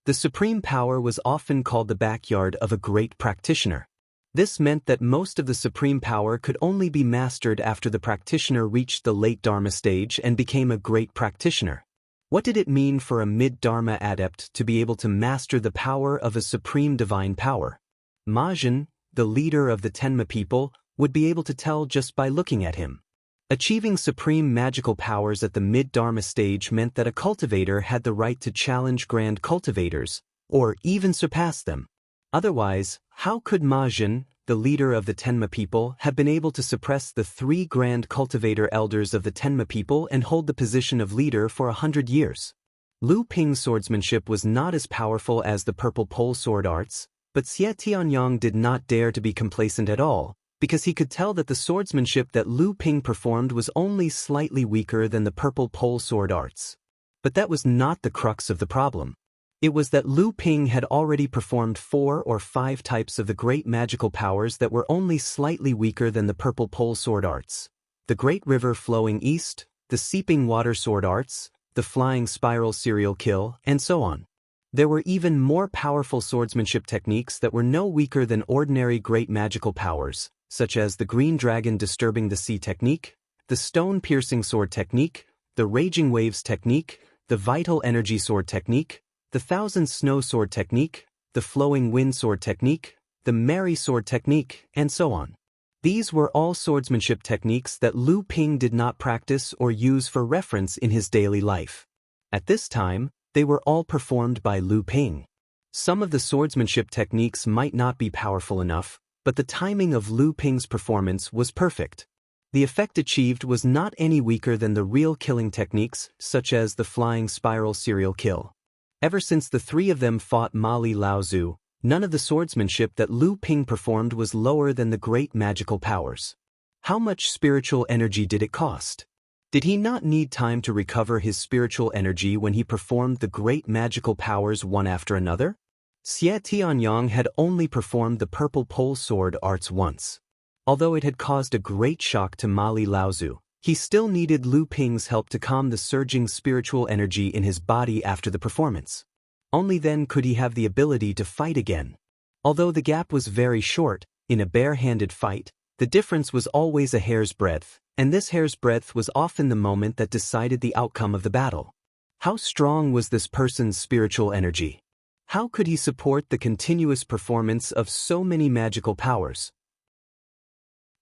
The supreme power was often called the backyard of a great practitioner. This meant that most of the supreme power could only be mastered after the practitioner reached the late Dharma stage and became a great practitioner. What did it mean for a mid-Dharma adept to be able to master the power of a supreme divine power? Ma Jin, the leader of the Tenma people, would be able to tell just by looking at him. Achieving supreme magical powers at the mid-Dharma stage meant that a cultivator had the right to challenge grand cultivators, or even surpass them. Otherwise, how could Ma Jin, the leader of the Tenma people, have been able to suppress the 3 grand cultivator elders of the Tenma people and hold the position of leader for 100 years? Lu Ping's swordsmanship was not as powerful as the purple pole sword arts, but Xie Tianyang did not dare to be complacent at all, because he could tell that the swordsmanship that Lu Ping performed was only slightly weaker than the purple pole sword arts. But that was not the crux of the problem. It was that Lu Ping had already performed 4 or 5 types of the great magical powers that were only slightly weaker than the purple pole sword arts. The great river flowing east, the seeping water sword arts, the flying spiral serial kill, and so on. There were even more powerful swordsmanship techniques that were no weaker than ordinary great magical powers, such as the green dragon disturbing the sea technique, the stone piercing sword technique, the raging waves technique, the vital energy sword technique, the thousand snow sword technique, the flowing wind sword technique, the merry sword technique, and so on. These were all swordsmanship techniques that Lu Ping did not practice or use for reference in his daily life. At this time, they were all performed by Lu Ping. Some of the swordsmanship techniques might not be powerful enough, but the timing of Lu Ping's performance was perfect. The effect achieved was not any weaker than the real killing techniques, such as the flying spiral serial kill. Ever since the 3 of them fought Ma Li Laozu, none of the swordsmanship that Lu Ping performed was lower than the great magical powers. How much spiritual energy did it cost? Did he not need time to recover his spiritual energy when he performed the great magical powers one after another? Xie Tianyang had only performed the purple pole sword arts once. Although it had caused a great shock to Ma Li Laozu, he still needed Lu Ping's help to calm the surging spiritual energy in his body after the performance. Only then could he have the ability to fight again. Although the gap was very short, in a bare-handed fight, the difference was always a hair's breadth, and this hair's breadth was often the moment that decided the outcome of the battle. How strong was this person's spiritual energy? How could he support the continuous performance of so many magical powers?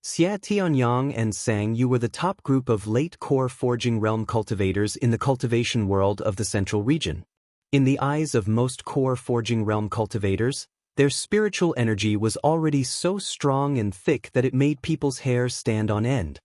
Xie Tianyang and Sang Yu were the top group of late core forging realm cultivators in the cultivation world of the central region. In the eyes of most core forging realm cultivators, their spiritual energy was already so strong and thick that it made people's hair stand on end.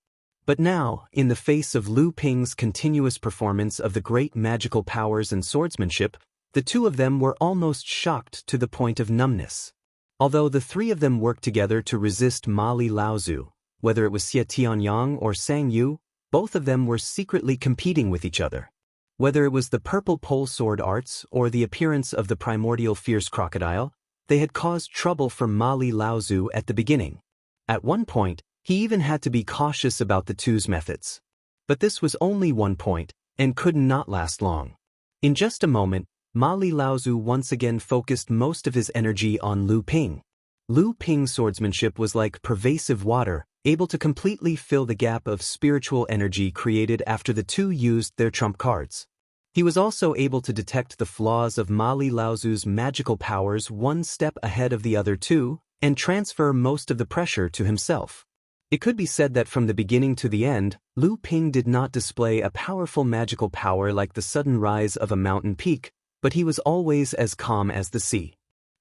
But now, in the face of Lu Ping's continuous performance of the great magical powers and swordsmanship, the 2 of them were almost shocked to the point of numbness. Although the 3 of them worked together to resist Ma Li Laozu, whether it was Xie Tianyang or Sang Yu, both of them were secretly competing with each other. Whether it was the purple pole sword arts or the appearance of the primordial fierce crocodile, they had caused trouble for Ma Li Laozu at the beginning. At one point, he even had to be cautious about the two's methods. But this was only one point, and could not last long. In just a moment, Ma Li Laozu once again focused most of his energy on Lu Ping. Lu Ping's swordsmanship was like pervasive water, able to completely fill the gap of spiritual energy created after the two used their trump cards. He was also able to detect the flaws of Ma Li Laozu's magical powers one step ahead of the other two, and transfer most of the pressure to himself. It could be said that from the beginning to the end, Lu Ping did not display a powerful magical power like the sudden rise of a mountain peak, but he was always as calm as the sea.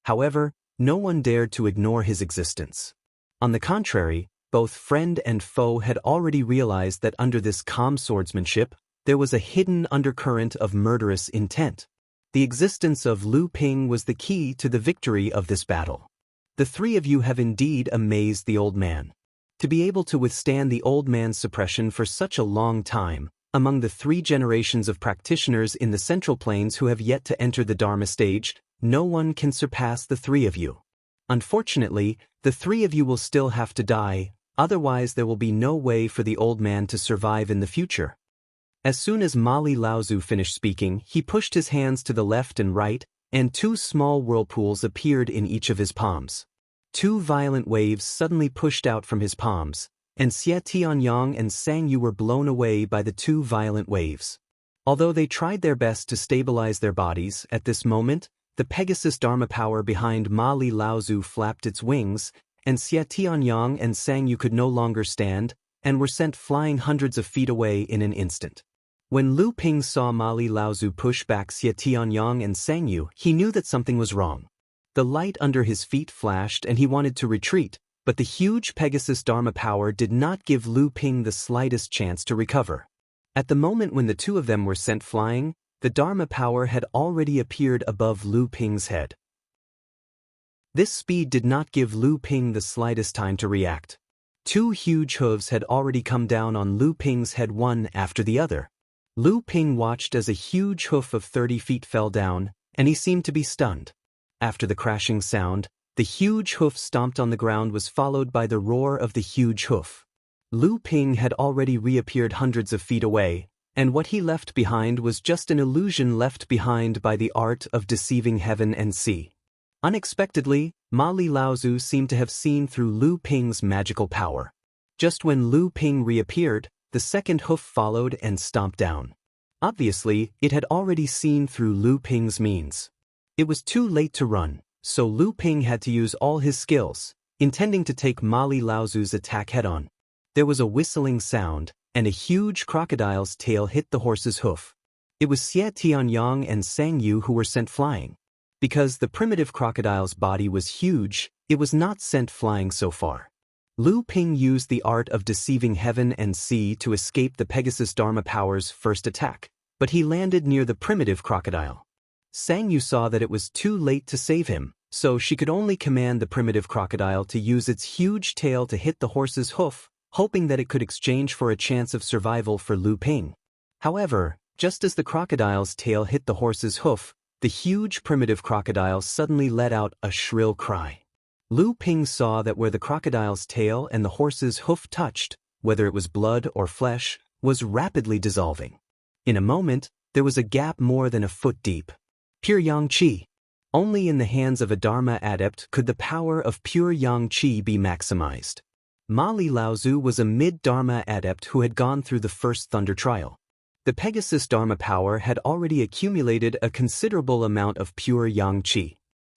However, no one dared to ignore his existence. On the contrary, both friend and foe had already realized that under this calm swordsmanship, there was a hidden undercurrent of murderous intent. The existence of Lu Ping was the key to the victory of this battle. The three of you have indeed amazed the old man. To be able to withstand the old man's suppression for such a long time, among the 3 generations of practitioners in the Central Plains who have yet to enter the Dharma stage, no one can surpass the 3 of you. Unfortunately, the 3 of you will still have to die, otherwise there will be no way for the old man to survive in the future. As soon as Ma Li Laozu finished speaking, he pushed his hands to the left and right, and 2 small whirlpools appeared in each of his palms. 2 violent waves suddenly pushed out from his palms, and Xie Tianyang and Sang Yu were blown away by the 2 violent waves. Although they tried their best to stabilize their bodies, at this moment, the Pegasus Dharma power behind Ma Li Laozu flapped its wings, and Xie Tianyang and Sang Yu could no longer stand, and were sent flying hundreds of feet away in an instant. When Lu Ping saw Ma Li Laozu push back Xie Tianyang and Sang Yu, he knew that something was wrong. The light under his feet flashed and he wanted to retreat, but the huge Pegasus Dharma power did not give Lu Ping the slightest chance to recover. At the moment when the 2 of them were sent flying, the Dharma power had already appeared above Lu Ping's head. This speed did not give Lu Ping the slightest time to react. 2 huge hooves had already come down on Lu Ping's head one after the other. Lu Ping watched as a huge hoof of 30 feet fell down, and he seemed to be stunned. After the crashing sound, the huge hoof stomped on the ground was followed by the roar of the huge hoof. Lu Ping had already reappeared hundreds of feet away, and what he left behind was just an illusion left behind by the art of deceiving heaven and sea. Unexpectedly, Ma Li Laozu seemed to have seen through Lu Ping's magical power. Just when Lu Ping reappeared, the second hoof followed and stomped down. Obviously, it had already seen through Lu Ping's means. It was too late to run, so Lu Ping had to use all his skills, intending to take Ma Li Laozu's attack head-on. There was a whistling sound, and a huge crocodile's tail hit the horse's hoof. It was Xie Tianyang and Sang Yu who were sent flying. Because the primitive crocodile's body was huge, it was not sent flying so far. Lu Ping used the art of deceiving heaven and sea to escape the Pegasus Dharma power's first attack, but he landed near the primitive crocodile. Sang Yu saw that it was too late to save him, so she could only command the primitive crocodile to use its huge tail to hit the horse's hoof, hoping that it could exchange for a chance of survival for Lu Ping. However, just as the crocodile's tail hit the horse's hoof, the huge primitive crocodile suddenly let out a shrill cry. Lu Ping saw that where the crocodile's tail and the horse's hoof touched, whether it was blood or flesh, was rapidly dissolving. In a moment, there was a gap more than a foot deep. Pure Yang Qi. Only in the hands of a Dharma adept could the power of pure Yang Qi be maximized. Ma Li Laozu was a mid-Dharma adept who had gone through the first Thunder Trial. The Pegasus Dharma power had already accumulated a considerable amount of pure Yang Qi.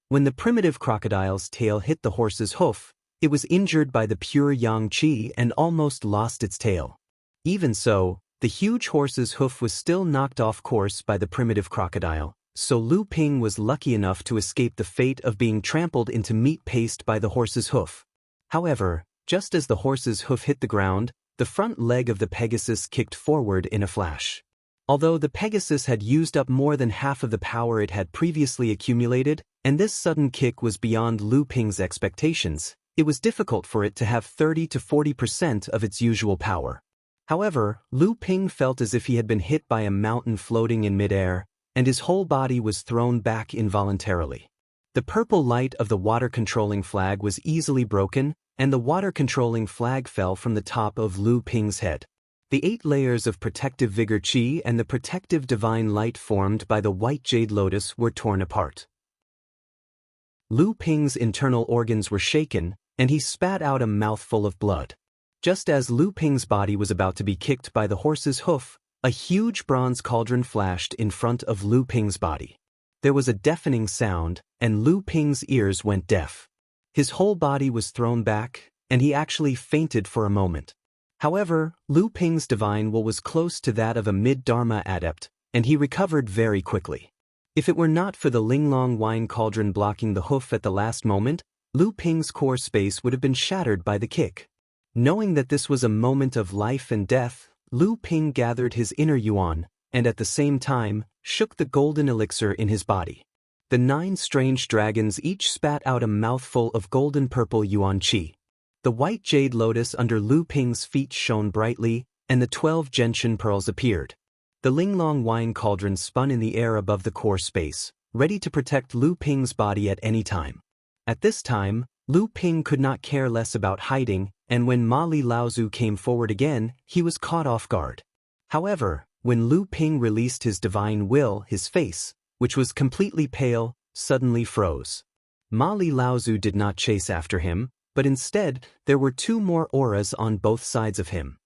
When the primitive crocodile's tail hit the horse's hoof, it was injured by the pure Yang Qi and almost lost its tail. Even so, the huge horse's hoof was still knocked off course by the primitive crocodile, so Lu Ping was lucky enough to escape the fate of being trampled into meat paste by the horse's hoof. However, just as the horse's hoof hit the ground, the front leg of the Pegasus kicked forward in a flash. Although the Pegasus had used up more than half of the power it had previously accumulated, and this sudden kick was beyond Lu Ping's expectations, it was difficult for it to have 30 to 40% of its usual power. However, Lu Ping felt as if he had been hit by a mountain floating in midair, and his whole body was thrown back involuntarily. The purple light of the water-controlling flag was easily broken, and the water-controlling flag fell from the top of Lu Ping's head. The 8 layers of protective vigor qi and the protective divine light formed by the white jade lotus were torn apart. Lu Ping's internal organs were shaken, and he spat out a mouthful of blood. Just as Lu Ping's body was about to be kicked by the horse's hoof, a huge bronze cauldron flashed in front of Lu Ping's body. There was a deafening sound, and Lu Ping's ears went deaf. His whole body was thrown back, and he actually fainted for a moment. However, Lu Ping's divine will was close to that of a mid-dharma adept, and he recovered very quickly. If it were not for the Linglong wine cauldron blocking the hoof at the last moment, Lu Ping's core space would have been shattered by the kick. Knowing that this was a moment of life and death, Lu Ping gathered his inner yuan, and at the same time, shook the golden elixir in his body. The 9 strange dragons each spat out a mouthful of golden purple yuan qi. The white jade lotus under Lu Ping's feet shone brightly, and the 12 gentian pearls appeared. The Linglong wine cauldron spun in the air above the core space, ready to protect Lu Ping's body at any time. At this time, Lu Ping could not care less about hiding, and when Ma Li Laozu came forward again, he was caught off guard. However, when Lu Ping released his divine will, his face, which was completely pale, suddenly froze. Ma Li Laozu did not chase after him, but instead, there were 2 more auras on both sides of him.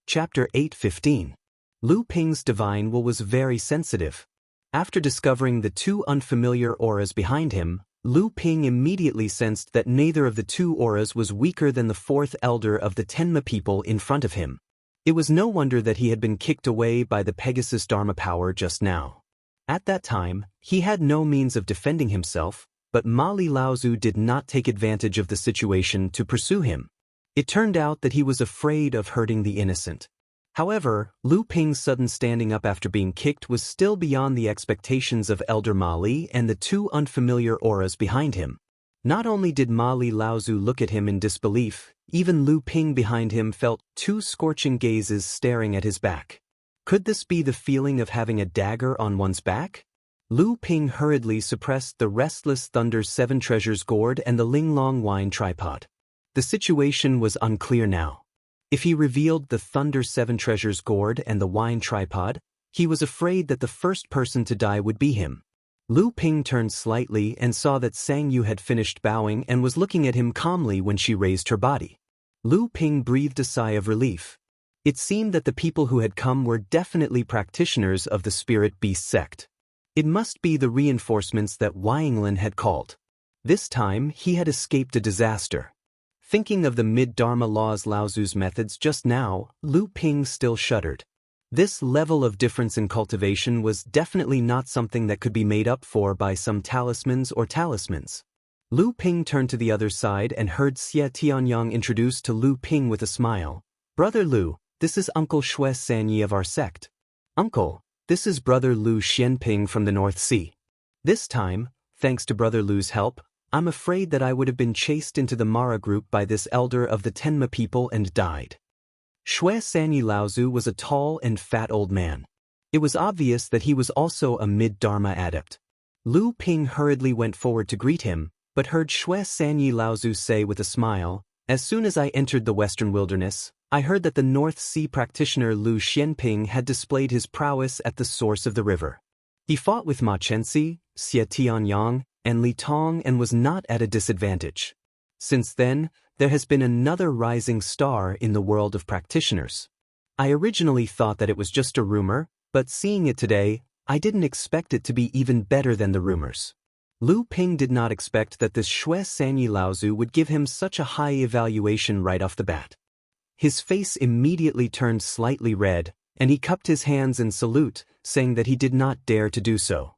Chapter 8:15. Lu Ping's divine will was very sensitive. After discovering the 2 unfamiliar auras behind him, Lu Ping immediately sensed that neither of the 2 auras was weaker than the 4th elder of the Tenma people in front of him. It was no wonder that he had been kicked away by the Pegasus Dharma power just now. At that time, he had no means of defending himself, but Ma Li Laozu did not take advantage of the situation to pursue him. It turned out that he was afraid of hurting the innocent. However, Lu Ping's sudden standing up after being kicked was still beyond the expectations of Elder Ma Li and the 2 unfamiliar auras behind him. Not only did Ma Li Laozu look at him in disbelief, even Lu Ping behind him felt 2 scorching gazes staring at his back. Could this be the feeling of having a dagger on one's back? Lu Ping hurriedly suppressed the restless Thunder 7 Treasures gourd and the Linglong wine tripod. The situation was unclear now. If he revealed the Thunder 7 Treasures gourd and the wine tripod, he was afraid that the first person to die would be him. Lu Ping turned slightly and saw that Sang Yu had finished bowing and was looking at him calmly when she raised her body. Lu Ping breathed a sigh of relief. It seemed that the people who had come were definitely practitioners of the Spirit Beast sect. It must be the reinforcements that Wanglan had called. This time, he had escaped a disaster. Thinking of the mid-Dharma laws Laozu's methods just now, Lu Ping still shuddered. This level of difference in cultivation was definitely not something that could be made up for by some talismans or talismans. Lu Ping turned to the other side and heard Xie Tianyang introduce to Lu Ping with a smile. "Brother Lu, this is Uncle Shui Sanyi of our sect. Uncle, this is Brother Lu Xianping from the North Sea. This time, thanks to Brother Lu's help, I'm afraid that I would have been chased into the Mara group by this elder of the Tenma people and died." Shui Sanyi Laozu was a tall and fat old man. It was obvious that he was also a mid-Dharma adept. Lu Ping hurriedly went forward to greet him, but heard Shui Sanyi Laozu say with a smile, "As soon as I entered the Western Wilderness, I heard that the North Sea practitioner Lu Xianping had displayed his prowess at the source of the river. He fought with Ma Chenxi, Xie Tianyang, and Li Tong and was not at a disadvantage. Since then, there has been another rising star in the world of practitioners. I originally thought that it was just a rumor, but seeing it today, I didn't expect it to be even better than the rumors." Lu Ping did not expect that this Shui Sanyi Laozu would give him such a high evaluation right off the bat. His face immediately turned slightly red, and he cupped his hands in salute, saying that he did not dare to do so.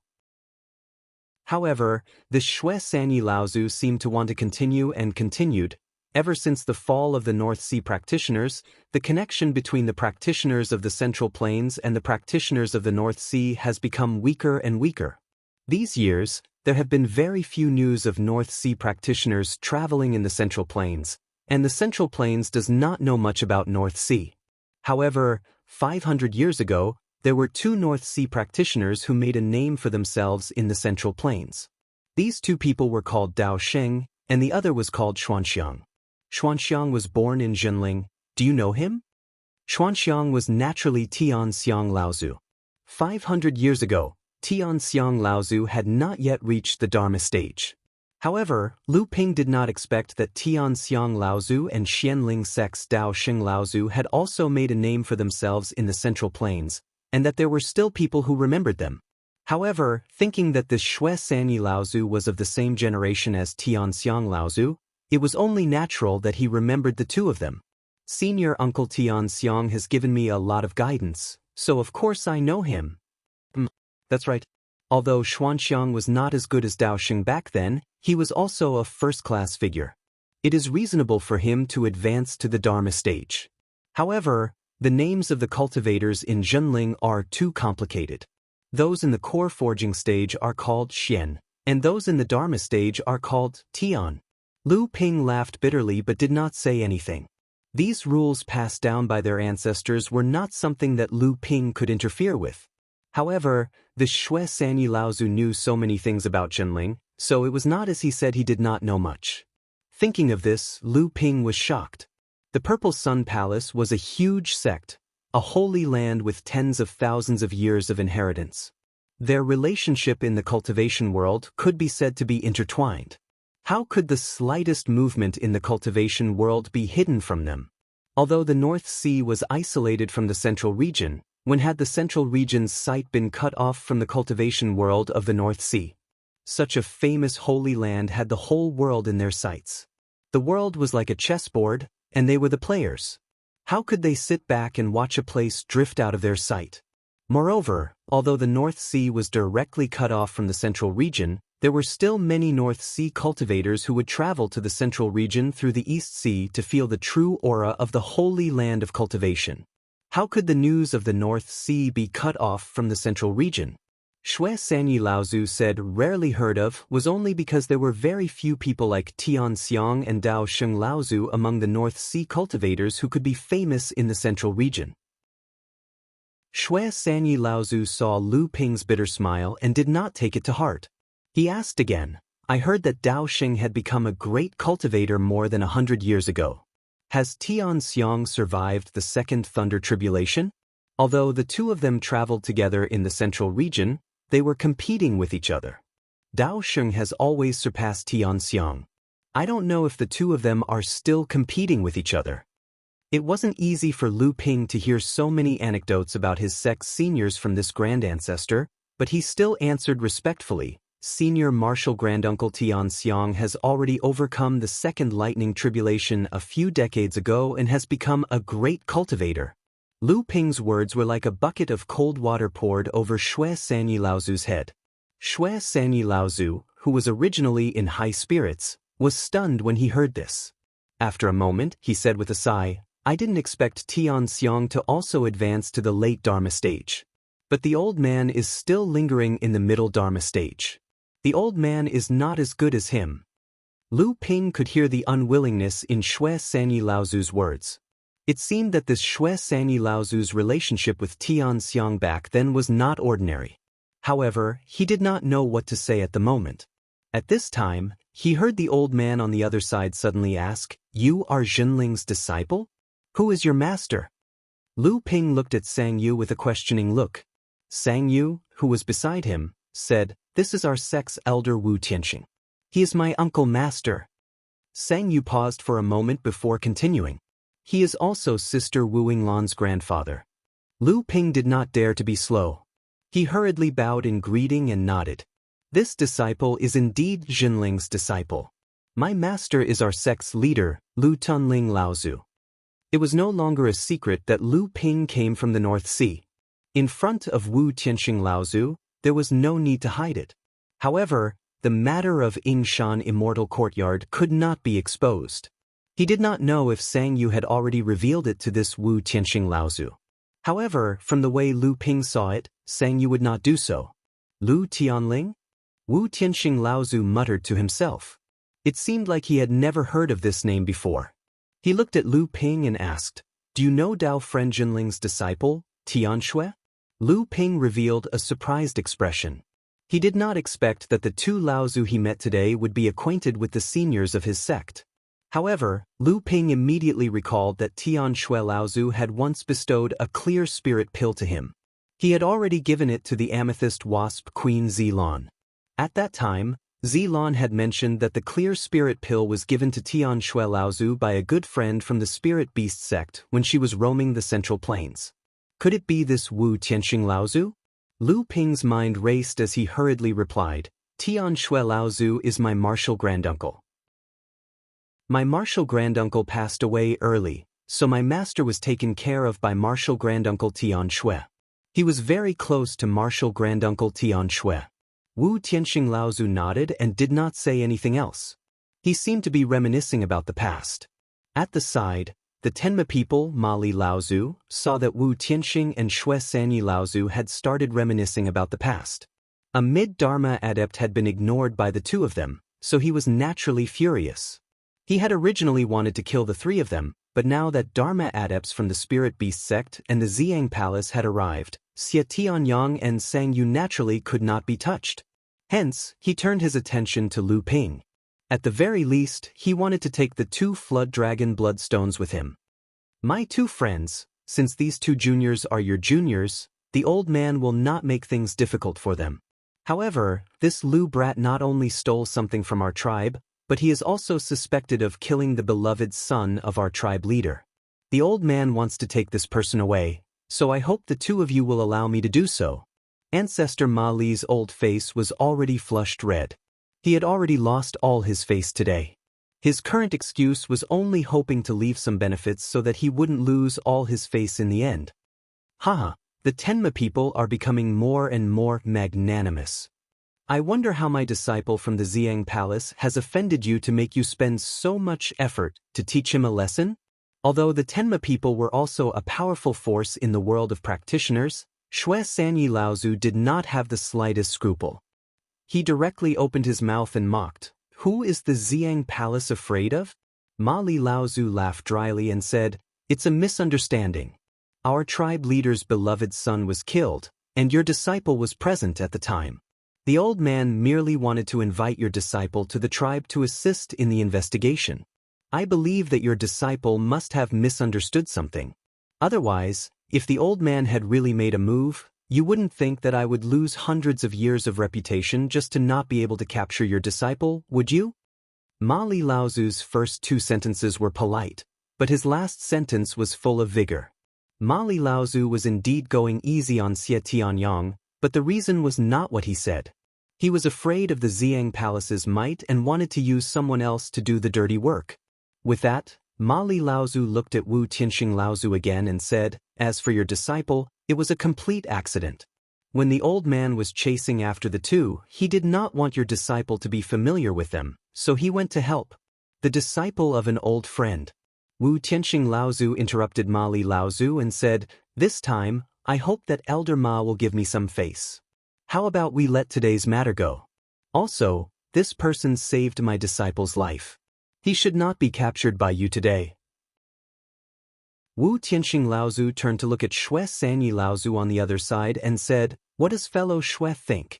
However, this Shui Sanyi Laozu seemed to want to continue and continued. Ever since the fall of the North Sea practitioners, the connection between the practitioners of the Central Plains and the practitioners of the North Sea has become weaker and weaker. These years, there have been very few news of North Sea practitioners traveling in the Central Plains, and the Central Plains does not know much about North Sea. However, 500 years ago, there were two North Sea practitioners who made a name for themselves in the Central Plains. These two people were called Dao Sheng, and the other was called Xuanxiang. Xuanxiang was born in Zhenling. Do you know him? Xuanxiang was naturally Tianxiang Laozu. 500 years ago, Tianxiang Laozu had not yet reached the Dharma stage. However, Lu Ping did not expect that Tianxiang Laozu and Xianling sect's Dao Sheng Laozu had also made a name for themselves in the Central Plains, and that there were still people who remembered them. However, thinking that this Xue Sanyi Laozu was of the same generation as Tianxiang Laozu, it was only natural that he remembered the two of them. Senior Uncle Tianxiang has given me a lot of guidance, so of course I know him. That's right. Although Xuanxiang was not as good as Dao Sheng back then, he was also a first-class figure. It is reasonable for him to advance to the Dharma stage. However, the names of the cultivators in Zhenling are too complicated. Those in the core forging stage are called Xian, and those in the Dharma stage are called Tian. Lu Ping laughed bitterly but did not say anything. These rules passed down by their ancestors were not something that Lu Ping could interfere with. However, the Xue Sanyi Laozu knew so many things about Zhenling, so it was not as he said he did not know much. Thinking of this, Lu Ping was shocked. The Purple Sun Palace was a huge sect, a holy land with tens of thousands of years of inheritance. Their relationship in the cultivation world could be said to be intertwined. How could the slightest movement in the cultivation world be hidden from them? Although the North Sea was isolated from the central region, when had the central region's sight been cut off from the cultivation world of the North Sea? Such a famous holy land had the whole world in their sights. The world was like a chessboard, and they were the players. How could they sit back and watch a place drift out of their sight? Moreover, although the North Sea was directly cut off from the central region, there were still many North Sea cultivators who would travel to the central region through the East Sea to feel the true aura of the holy land of cultivation. How could the news of the North Sea be cut off from the central region? Xue Sanyi Laozu said rarely heard of was only because there were very few people like Tianxiang and Dao Sheng Laozu among the North Sea cultivators who could be famous in the central region. Xue Sanyi Laozu saw Lu Ping's bitter smile and did not take it to heart. He asked again, I heard that Dao Sheng had become a great cultivator more than 100 years ago. Has Tianxiang survived the Second Thunder Tribulation? Although the two of them traveled together in the central region, they were competing with each other. Dao Sheng has always surpassed Tianxiang. I don't know if the two of them are still competing with each other. It wasn't easy for Lu Ping to hear so many anecdotes about his sect's seniors from this grand ancestor, but he still answered respectfully. Senior Martial Granduncle Tianxiang has already overcome the Second Lightning Tribulation a few decades ago and has become a great cultivator. Lu Ping's words were like a bucket of cold water poured over Xue Sanyi Laozu's head. Xue Sanyi Laozu, who was originally in high spirits, was stunned when he heard this. After a moment, he said with a sigh, I didn't expect Tianxiang to also advance to the late Dharma stage. But the old man is still lingering in the middle Dharma stage. The old man is not as good as him. Lu Ping could hear the unwillingness in Xue Sanyi Laozu's words. It seemed that this Xue Sanyi Laozu's relationship with Tianxiang back then was not ordinary. However, he did not know what to say at the moment. At this time, he heard the old man on the other side suddenly ask, You are Zhenling's disciple? Who is your master? Lu Ping looked at Sang Yu with a questioning look. Sang Yu, who was beside him, said, This is our sect's elder Wu Tianxing. He is my uncle master. Sang Yu paused for a moment before continuing. He is also Sister Wu Yinglan's grandfather. Lu Ping did not dare to be slow. He hurriedly bowed in greeting and nodded. This disciple is indeed Zhenling's disciple. My master is our sect's leader, Lu Tunling Laozu. It was no longer a secret that Lu Ping came from the North Sea. In front of Wu Tianxing Laozu, there was no need to hide it. However, the matter of Yingshan Immortal Courtyard could not be exposed. He did not know if Sang Yu had already revealed it to this Wu Tianxing Laozu. However, from the way Lu Ping saw it, Sang Yu would not do so. Lu Tianling? Wu Tianxing Laozu muttered to himself. It seemed like he had never heard of this name before. He looked at Lu Ping and asked, "Do you know Dao Frenjinling's disciple, Tian Shui?" Lu Ping revealed a surprised expression. He did not expect that the two Laozu he met today would be acquainted with the seniors of his sect. However, Lu Ping immediately recalled that Tian Shui Laozu had once bestowed a clear spirit pill to him. He had already given it to the amethyst wasp Queen Zilon. At that time, Zilon had mentioned that the clear spirit pill was given to Tian Shui Laozu by a good friend from the spirit beast sect when she was roaming the Central Plains. Could it be this Wu Tianxing Laozu? Lu Ping's mind raced as he hurriedly replied, "Tian Shui Laozu is my martial granduncle. My martial granduncle passed away early, so my master was taken care of by martial granduncle Tian Shui. He was very close to martial granduncle Tian Shui." Wu Tianxing Laozu nodded and did not say anything else. He seemed to be reminiscing about the past. At the side, the Tenma people, Mali Laozu, saw that Wu Tianxing and Shui Sanyi Laozu had started reminiscing about the past. A mid-Dharma adept had been ignored by the two of them, so he was naturally furious. He had originally wanted to kill the three of them, but now that Dharma adepts from the Spirit Beast sect and the Xiang Palace had arrived, Xie Tianyang and Sang Yu naturally could not be touched. Hence, he turned his attention to Lu Ping. At the very least, he wanted to take the two Flood Dragon Bloodstones with him. "My two friends, since these two juniors are your juniors, the old man will not make things difficult for them. However, this Lu brat not only stole something from our tribe, but he is also suspected of killing the beloved son of our tribe leader. The old man wants to take this person away, so I hope the two of you will allow me to do so." Ancestor Ma Li's old face was already flushed red. He had already lost all his face today. His current excuse was only hoping to leave some benefits so that he wouldn't lose all his face in the end. Haha, the Tenma people are becoming more and more magnanimous. I wonder how my disciple from the Xiang Palace has offended you to make you spend so much effort to teach him a lesson? Although the Tenma people were also a powerful force in the world of practitioners, Shui Sanyi Laozu did not have the slightest scruple. He directly opened his mouth and mocked, "Who is the Xiang Palace afraid of?" Mali Laozu laughed dryly and said, "It's a misunderstanding. Our tribe leader's beloved son was killed, and your disciple was present at the time. The old man merely wanted to invite your disciple to the tribe to assist in the investigation. I believe that your disciple must have misunderstood something. Otherwise, if the old man had really made a move, you wouldn't think that I would lose hundreds of years of reputation just to not be able to capture your disciple, would you?" Mali Laozu's first two sentences were polite, but his last sentence was full of vigor. Mali Laozu was indeed going easy on Xie Tianyang, but the reason was not what he said. He was afraid of the Xiang Palace's might and wanted to use someone else to do the dirty work. With that, Mali Laozu looked at Wu Tianxing Laozu again and said, "As for your disciple, it was a complete accident. When the old man was chasing after the two, he did not want your disciple to be familiar with them, so he went to help. The disciple of an old friend." Wu Tianxing Laozu interrupted Mali Laozu and said, "This time, I hope that Elder Ma will give me some face. How about we let today's matter go? Also, this person saved my disciple's life. He should not be captured by you today." Wu Tianxing Laozu turned to look at Shui Sanyi Laozu on the other side and said, "What does fellow Shui think?"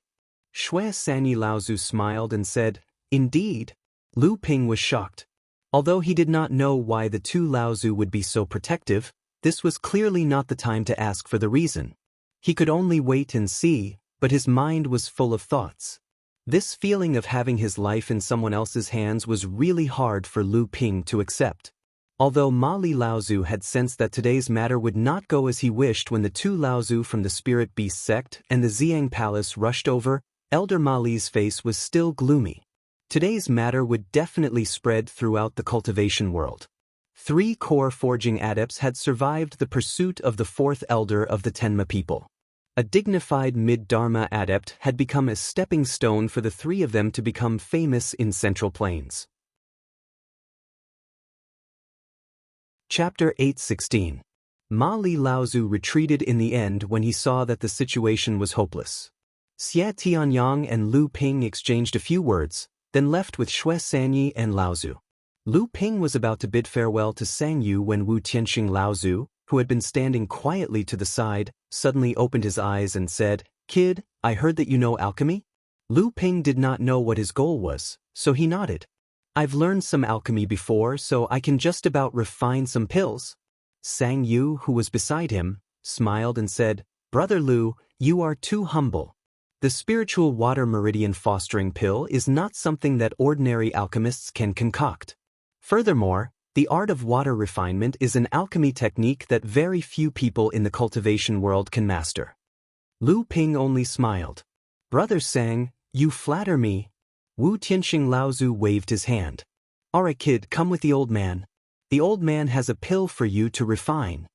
Shui Sanyi Laozu smiled and said, "Indeed." Lu Ping was shocked. Although he did not know why the two Laozu would be so protective, this was clearly not the time to ask for the reason. He could only wait and see, but his mind was full of thoughts. This feeling of having his life in someone else's hands was really hard for Lu Ping to accept. Although Mali Laozu had sensed that today's matter would not go as he wished when the two Laozu from the Spirit Beast sect and the Xiang Palace rushed over, Elder Mali's face was still gloomy. Today's matter would definitely spread throughout the cultivation world. 3 core forging adepts had survived the pursuit of the 4th elder of the Tenma people. A dignified mid-Dharma adept had become a stepping stone for the 3 of them to become famous in Central Plains. Chapter 8:16. Mali Laozu retreated in the end when he saw that the situation was hopeless. Xie Tianyang and Lu Ping exchanged a few words, then left with Shui Sanyi and Laozu. Lu Ping was about to bid farewell to Sang Yu when Wu Tianxing Laozu, who had been standing quietly to the side, suddenly opened his eyes and said, "Kid, I heard that you know alchemy?" Lu Ping did not know what his goal was, so he nodded. "I've learned some alchemy before, so I can just about refine some pills." Sang Yu, who was beside him, smiled and said, "Brother Lu, you are too humble. The spiritual water meridian fostering pill is not something that ordinary alchemists can concoct. Furthermore, the art of water refinement is an alchemy technique that very few people in the cultivation world can master." Lu Ping only smiled. "Brother Sang, you flatter me." Wu Tianxing Laozu waved his hand. "Alright kid, come with the old man. The old man has a pill for you to refine."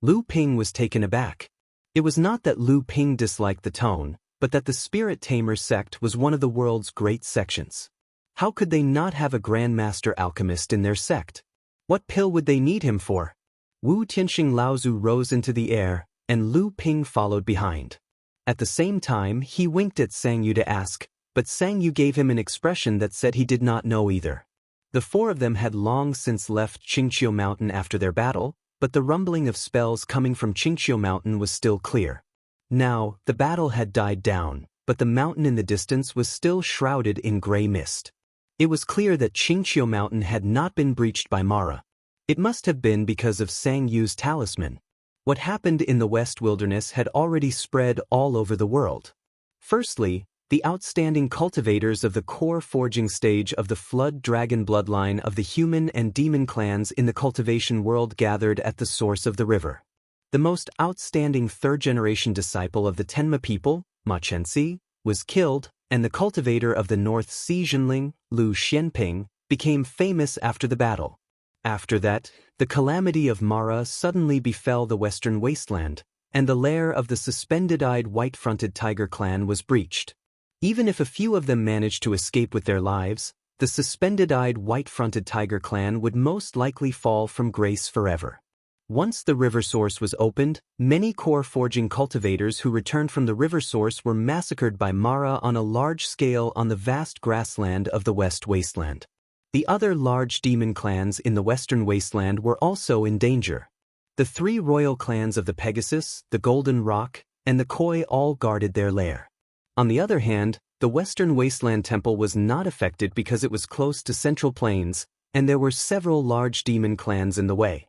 Lu Ping was taken aback. It was not that Lu Ping disliked the tone, but that the Spirit Tamer sect was one of the world's great sections. How could they not have a Grandmaster Alchemist in their sect? What pill would they need him for? Wu Tianxing Laozu rose into the air, and Lu Ping followed behind. At the same time, he winked at Sang Yu to ask, but Sang Yu gave him an expression that said he did not know either. The four of them had long since left Qingqiu Mountain after their battle, but the rumbling of spells coming from Qingqiu Mountain was still clear. Now, the battle had died down, but the mountain in the distance was still shrouded in gray mist. It was clear that Qingqiu Mountain had not been breached by Mara. It must have been because of Sang Yu's talisman. What happened in the West Wilderness had already spread all over the world. Firstly, the outstanding cultivators of the core forging stage of the Flood Dragon bloodline of the human and demon clans in the cultivation world gathered at the source of the river. The most outstanding third-generation disciple of the Tenma people, Ma Chenxi, was killed, and the cultivator of the North Sea Zhenling, Lu Xianping, became famous after the battle. After that, the calamity of Mara suddenly befell the Western Wasteland, and the lair of the suspended-eyed white-fronted tiger clan was breached. Even if a few of them managed to escape with their lives, the suspended-eyed white-fronted tiger clan would most likely fall from grace forever. Once the river source was opened, many core forging cultivators who returned from the river source were massacred by Mara on a large scale on the vast grassland of the West Wasteland. The other large demon clans in the Western Wasteland were also in danger. The three royal clans of the Pegasus, the Golden Rock, and the Koi all guarded their lair. On the other hand, the Western Wasteland Temple was not affected because it was close to Central Plains, and there were several large demon clans in the way.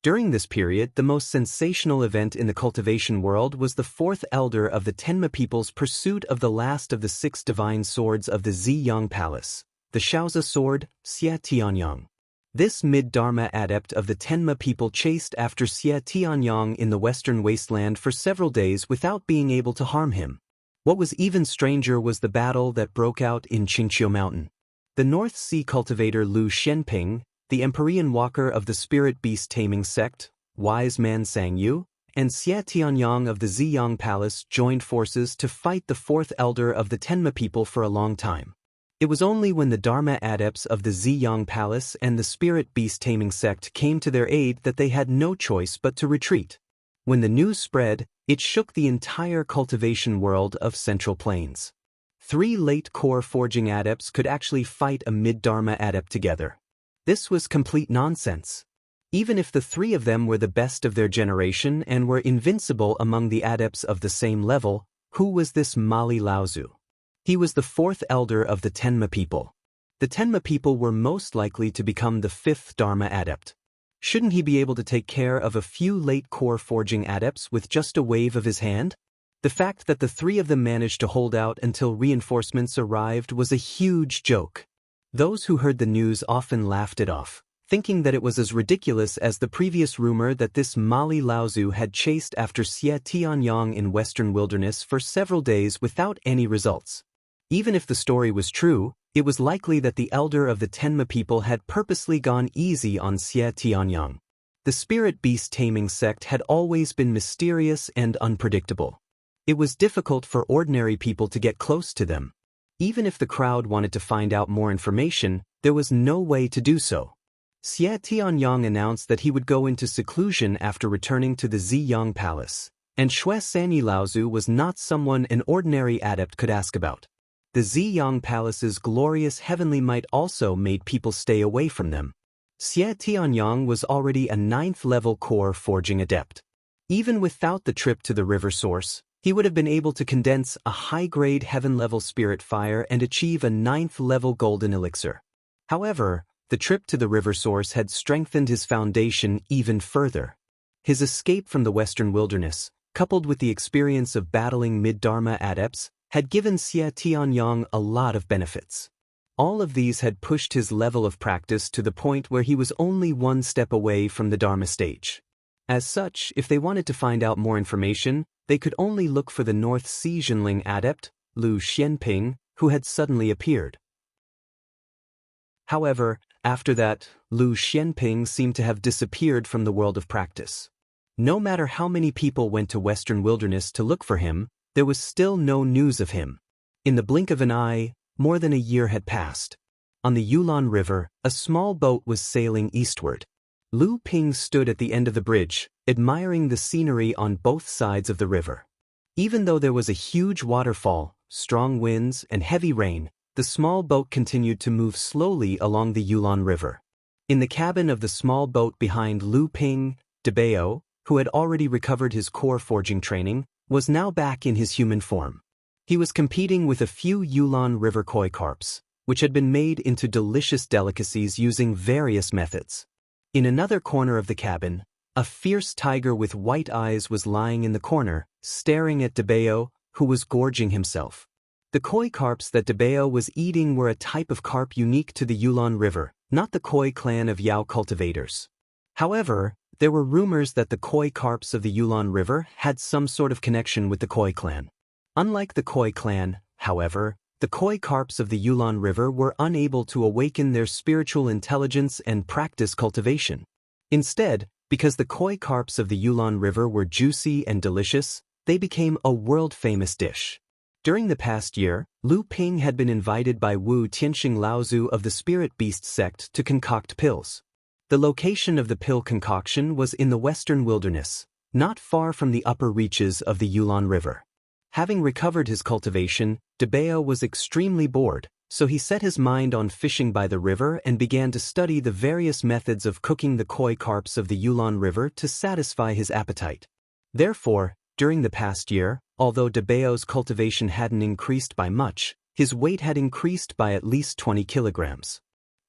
During this period, the most sensational event in the cultivation world was the fourth elder of the Tenma people's pursuit of the last of the 6 divine swords of the Ziyang Palace, the Shaozi sword, Xie Tianyang. This mid-Dharma adept of the Tenma people chased after Xie Tianyang in the Western Wasteland for several days without being able to harm him. What was even stranger was the battle that broke out in Qingqiu Mountain. The North Sea cultivator Lu Xianping, the Empyrean walker of the spirit beast taming sect, wise man Sang Yu, and Xie Tianyang of the Ziyang Palace joined forces to fight the fourth elder of the Tenma people for a long time. It was only when the Dharma adepts of the Ziyang Palace and the spirit beast taming sect came to their aid that they had no choice but to retreat. When the news spread, it shook the entire cultivation world of Central Plains. 3 late core forging adepts could actually fight a mid-Dharma adept together. This was complete nonsense. Even if the 3 of them were the best of their generation and were invincible among the adepts of the same level, who was this Mali Laozu? He was the 4th elder of the Tenma people. The Tenma people were most likely to become the 5th Dharma adept. Shouldn't he be able to take care of a few late core forging adepts with just a wave of his hand? The fact that the 3 of them managed to hold out until reinforcements arrived was a huge joke. Those who heard the news often laughed it off, thinking that it was as ridiculous as the previous rumor that this Mali Laozu had chased after Xie Tianyang in Western Wilderness for several days without any results. Even if the story was true, it was likely that the elder of the Tenma people had purposely gone easy on Xie Tianyang. The spirit beast taming sect had always been mysterious and unpredictable. It was difficult for ordinary people to get close to them. Even if the crowd wanted to find out more information, there was no way to do so. Xie Tianyang announced that he would go into seclusion after returning to the Ziyang Palace, and Shui Sanyi Laozu was not someone an ordinary adept could ask about. The Ziyang Palace's glorious heavenly might also made people stay away from them. Xie Tianyang was already a 9th-level core forging adept. Even without the trip to the river source, he would have been able to condense a high-grade heaven-level spirit fire and achieve a 9th-level golden elixir. However, the trip to the river source had strengthened his foundation even further. His escape from the western wilderness, coupled with the experience of battling mid-dharma adepts, had given Xie Tianyang a lot of benefits. All of these had pushed his level of practice to the point where he was only one step away from the Dharma stage. As such, if they wanted to find out more information, they could only look for the North Sea Zhenling adept, Lu Xianping, who had suddenly appeared. However, after that, Lu Xianping seemed to have disappeared from the world of practice. No matter how many people went to Western Wilderness to look for him, there was still no news of him. In the blink of an eye, more than a year had passed. On the Yulon River, a small boat was sailing eastward. Lu Ping stood at the end of the bridge, admiring the scenery on both sides of the river. Even though there was a huge waterfall, strong winds, and heavy rain, the small boat continued to move slowly along the Yulon River. In the cabin of the small boat behind Lu Ping, Debao, who had already recovered his core forging training, was now back in his human form. He was competing with a few Yulon River koi carps, which had been made into delicious delicacies using various methods. In another corner of the cabin, a fierce tiger with white eyes was lying in the corner, staring at Debao, who was gorging himself. The koi carps that Debao was eating were a type of carp unique to the Yulon River, not the koi clan of Yao cultivators. However, there were rumors that the koi carps of the Yulon River had some sort of connection with the koi clan. Unlike the koi clan, however, the koi carps of the Yulon River were unable to awaken their spiritual intelligence and practice cultivation. Instead, because the koi carps of the Yulon River were juicy and delicious, they became a world-famous dish. During the past year, Lu Ping had been invited by Wu Tianxing Laozu of the Spirit Beast sect to concoct pills. The location of the pill concoction was in the western wilderness, not far from the upper reaches of the Yulon River. Having recovered his cultivation, Debao was extremely bored, so he set his mind on fishing by the river and began to study the various methods of cooking the koi carps of the Yulon River to satisfy his appetite. Therefore, during the past year, although Debao's cultivation hadn't increased by much, his weight had increased by at least 20 kilograms.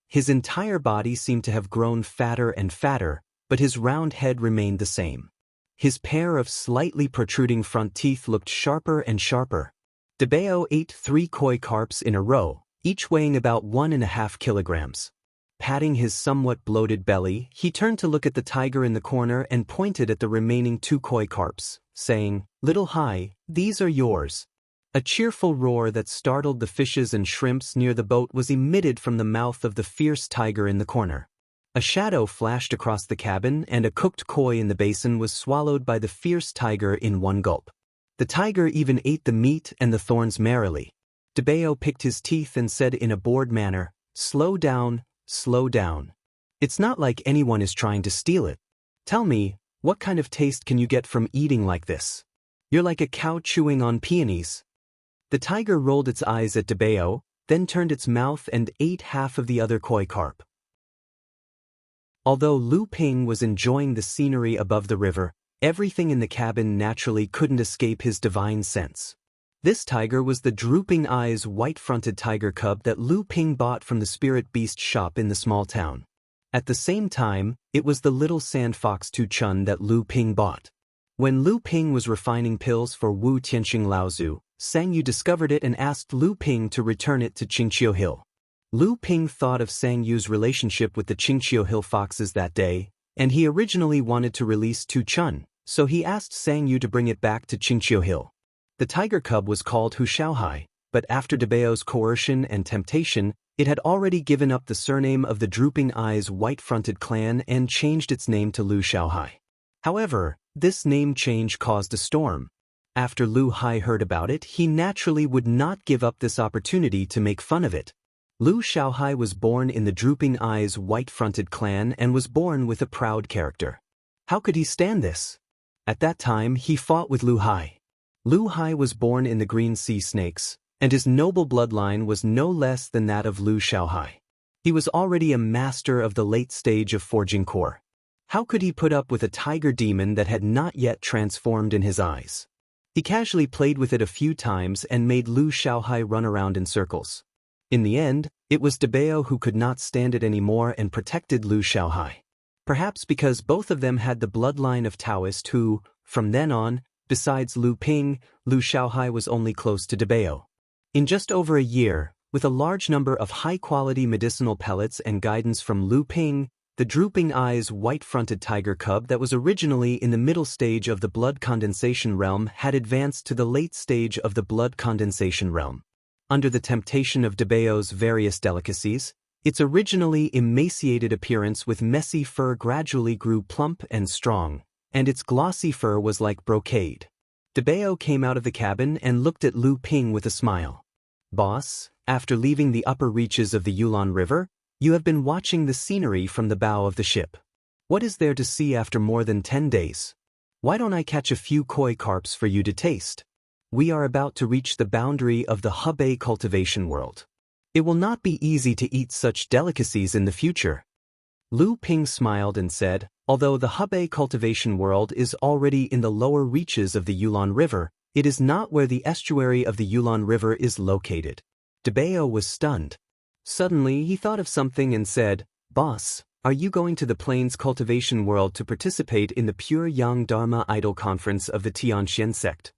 His entire body seemed to have grown fatter and fatter, but his round head remained the same. His pair of slightly protruding front teeth looked sharper and sharper. Debao ate 3 koi carps in a row, each weighing about 1.5 kilograms. Patting his somewhat bloated belly, he turned to look at the tiger in the corner and pointed at the remaining 2 koi carps, saying, "Little Hai, these are yours." A cheerful roar that startled the fishes and shrimps near the boat was emitted from the mouth of the fierce tiger in the corner. A shadow flashed across the cabin and a cooked koi in the basin was swallowed by the fierce tiger in one gulp. The tiger even ate the meat and the thorns merrily. Debao picked his teeth and said in a bored manner, "Slow down, slow down. It's not like anyone is trying to steal it. Tell me, what kind of taste can you get from eating like this? You're like a cow chewing on peonies." The tiger rolled its eyes at Debao, then turned its mouth and ate half of the other koi carp. Although Lu Ping was enjoying the scenery above the river, everything in the cabin naturally couldn't escape his divine sense. This tiger was the drooping eyes white-fronted tiger cub that Lu Ping bought from the Spirit Beast shop in the small town. At the same time, it was the little sand fox Tu Chun that Lu Ping bought. When Lu Ping was refining pills for Wu Tianxing Laozu, Sang Yu discovered it and asked Lu Ping to return it to Qingqiu Hill. Lu Ping thought of Sang Yu's relationship with the Qingqiu Hill foxes that day, and he originally wanted to release Tu Chun, so he asked Sang Yu to bring it back to Qingqiu Hill. The tiger cub was called Hu Xiaohai, but after Debao's coercion and temptation, it had already given up the surname of the Drooping Eyes White-Fronted clan and changed its name to Lu Xiaohai. However, this name change caused a storm. After Lu Hai heard about it, he naturally would not give up this opportunity to make fun of it. Lu Xiaohai was born in the Drooping Eyes White-Fronted clan and was born with a proud character. How could he stand this? At that time, he fought with Lu Hai. Lu Hai was born in the Green Sea Snakes, and his noble bloodline was no less than that of Lu Xiaohai. He was already a master of the late stage of forging core. How could he put up with a tiger demon that had not yet transformed in his eyes? He casually played with it a few times and made Lu Xiaohai run around in circles. In the end, it was Debao who could not stand it anymore and protected Lu Xiaohai. Perhaps because both of them had the bloodline of Taoist who, from then on, besides Lu Ping, Lu Xiaohai was only close to Debao. In just over a year, with a large number of high-quality medicinal pellets and guidance from Lu Ping, the drooping eyes white-fronted tiger cub that was originally in the middle stage of the blood condensation realm had advanced to the late stage of the blood condensation realm. Under the temptation of Debao's various delicacies, its originally emaciated appearance with messy fur gradually grew plump and strong, and its glossy fur was like brocade. Debao came out of the cabin and looked at Lu Ping with a smile. "Boss, after leaving the upper reaches of the Yulon River, you have been watching the scenery from the bow of the ship. What is there to see after more than 10 days? Why don't I catch a few koi carps for you to taste? We are about to reach the boundary of the Hebei cultivation world. It will not be easy to eat such delicacies in the future." Lu Ping smiled and said, "Although the Hebei cultivation world is already in the lower reaches of the Yulon River, it is not where the estuary of the Yulon River is located." Debao was stunned. Suddenly, he thought of something and said, "Boss, are you going to the Plains cultivation world to participate in the Pure Yang Dharma Idol Conference of the Tianxian sect?"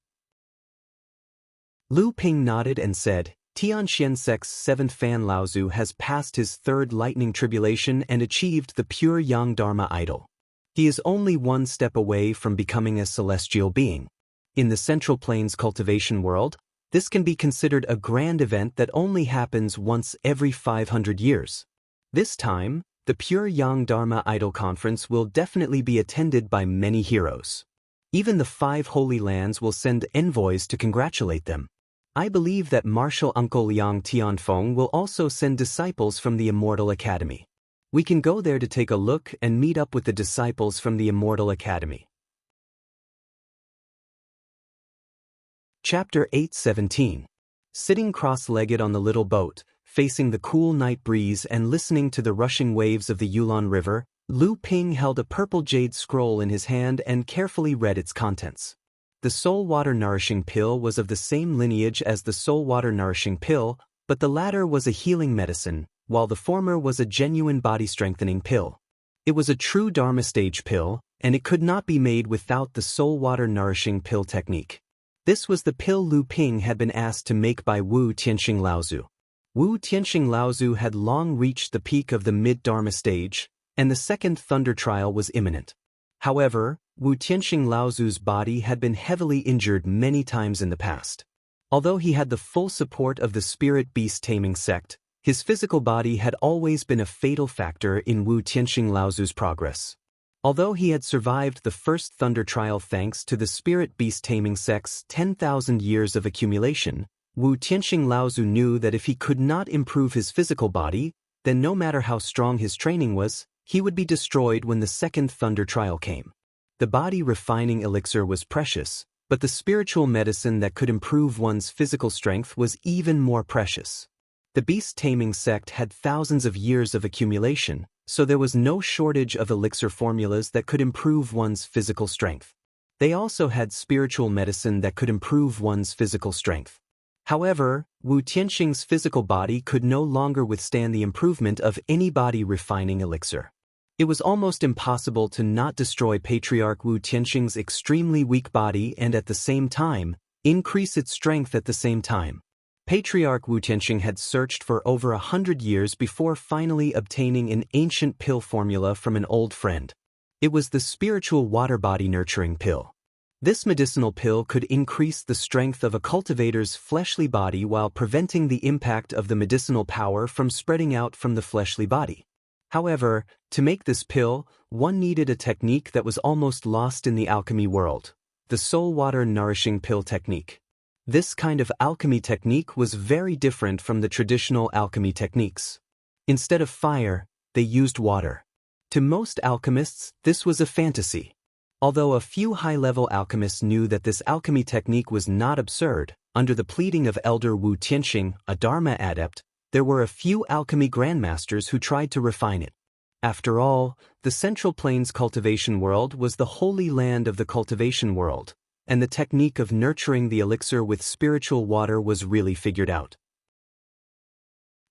Lu Ping nodded and said, "Tianxian sect's 7th Fan Laozu has passed his 3rd lightning tribulation and achieved the Pure Yang Dharma Idol. He is only one step away from becoming a celestial being. In the Central Plains cultivation world, this can be considered a grand event that only happens once every 500 years. This time, the Pure Yang Dharma Idol Conference will definitely be attended by many heroes. Even the 5 Holy Lands will send envoys to congratulate them. I believe that Martial Uncle Yang Tianfeng will also send disciples from the Immortal Academy. We can go there to take a look and meet up with the disciples from the Immortal Academy." Chapter 8:17. Sitting cross-legged on the little boat, facing the cool night breeze and listening to the rushing waves of the Yulon River, Lu Ping held a purple jade scroll in his hand and carefully read its contents. The soul water nourishing pill was of the same lineage as the soul water nourishing pill, but the latter was a healing medicine, while the former was a genuine body-strengthening pill. It was a true Dharma stage pill, and it could not be made without the soul water nourishing pill technique. This was the pill Lu Ping had been asked to make by Wu Tianxing Laozu. Wu Tianxing Laozu had long reached the peak of the mid-Dharma stage, and the 2nd Thunder Trial was imminent. However, Wu Tianxing Laozu's body had been heavily injured many times in the past. Although he had the full support of the Spirit Beast Taming sect, his physical body had always been a fatal factor in Wu Tianxing Laozu's progress. Although he had survived the 1st Thunder Trial thanks to the Spirit Beast Taming sect's 10,000 years of accumulation, Wu Tianxing Laozu knew that if he could not improve his physical body, then no matter how strong his training was, he would be destroyed when the 2nd Thunder Trial came. The body refining elixir was precious, but the spiritual medicine that could improve one's physical strength was even more precious. The Beast Taming sect had thousands of years of accumulation, so there was no shortage of elixir formulas that could improve one's physical strength. They also had spiritual medicine that could improve one's physical strength. However, Wu Tianxing's physical body could no longer withstand the improvement of any body refining elixir. It was almost impossible to not destroy Patriarch Wu Tianxing's extremely weak body and at the same time, increase its strength at the same time. Patriarch Wu Tianxing had searched for over 100 years before finally obtaining an ancient pill formula from an old friend. It was the spiritual water body nurturing pill. This medicinal pill could increase the strength of a cultivator's fleshly body while preventing the impact of the medicinal power from spreading out from the fleshly body. However, to make this pill, one needed a technique that was almost lost in the alchemy world: the soul water nourishing pill technique. This kind of alchemy technique was very different from the traditional alchemy techniques. Instead of fire, they used water. To most alchemists, this was a fantasy. Although a few high-level alchemists knew that this alchemy technique was not absurd, under the pleading of Elder Wu Tianxing, a Dharma adept, there were a few alchemy grandmasters who tried to refine it. After all, the Central Plains cultivation world was the holy land of the cultivation world, and the technique of nurturing the elixir with spiritual water was really figured out.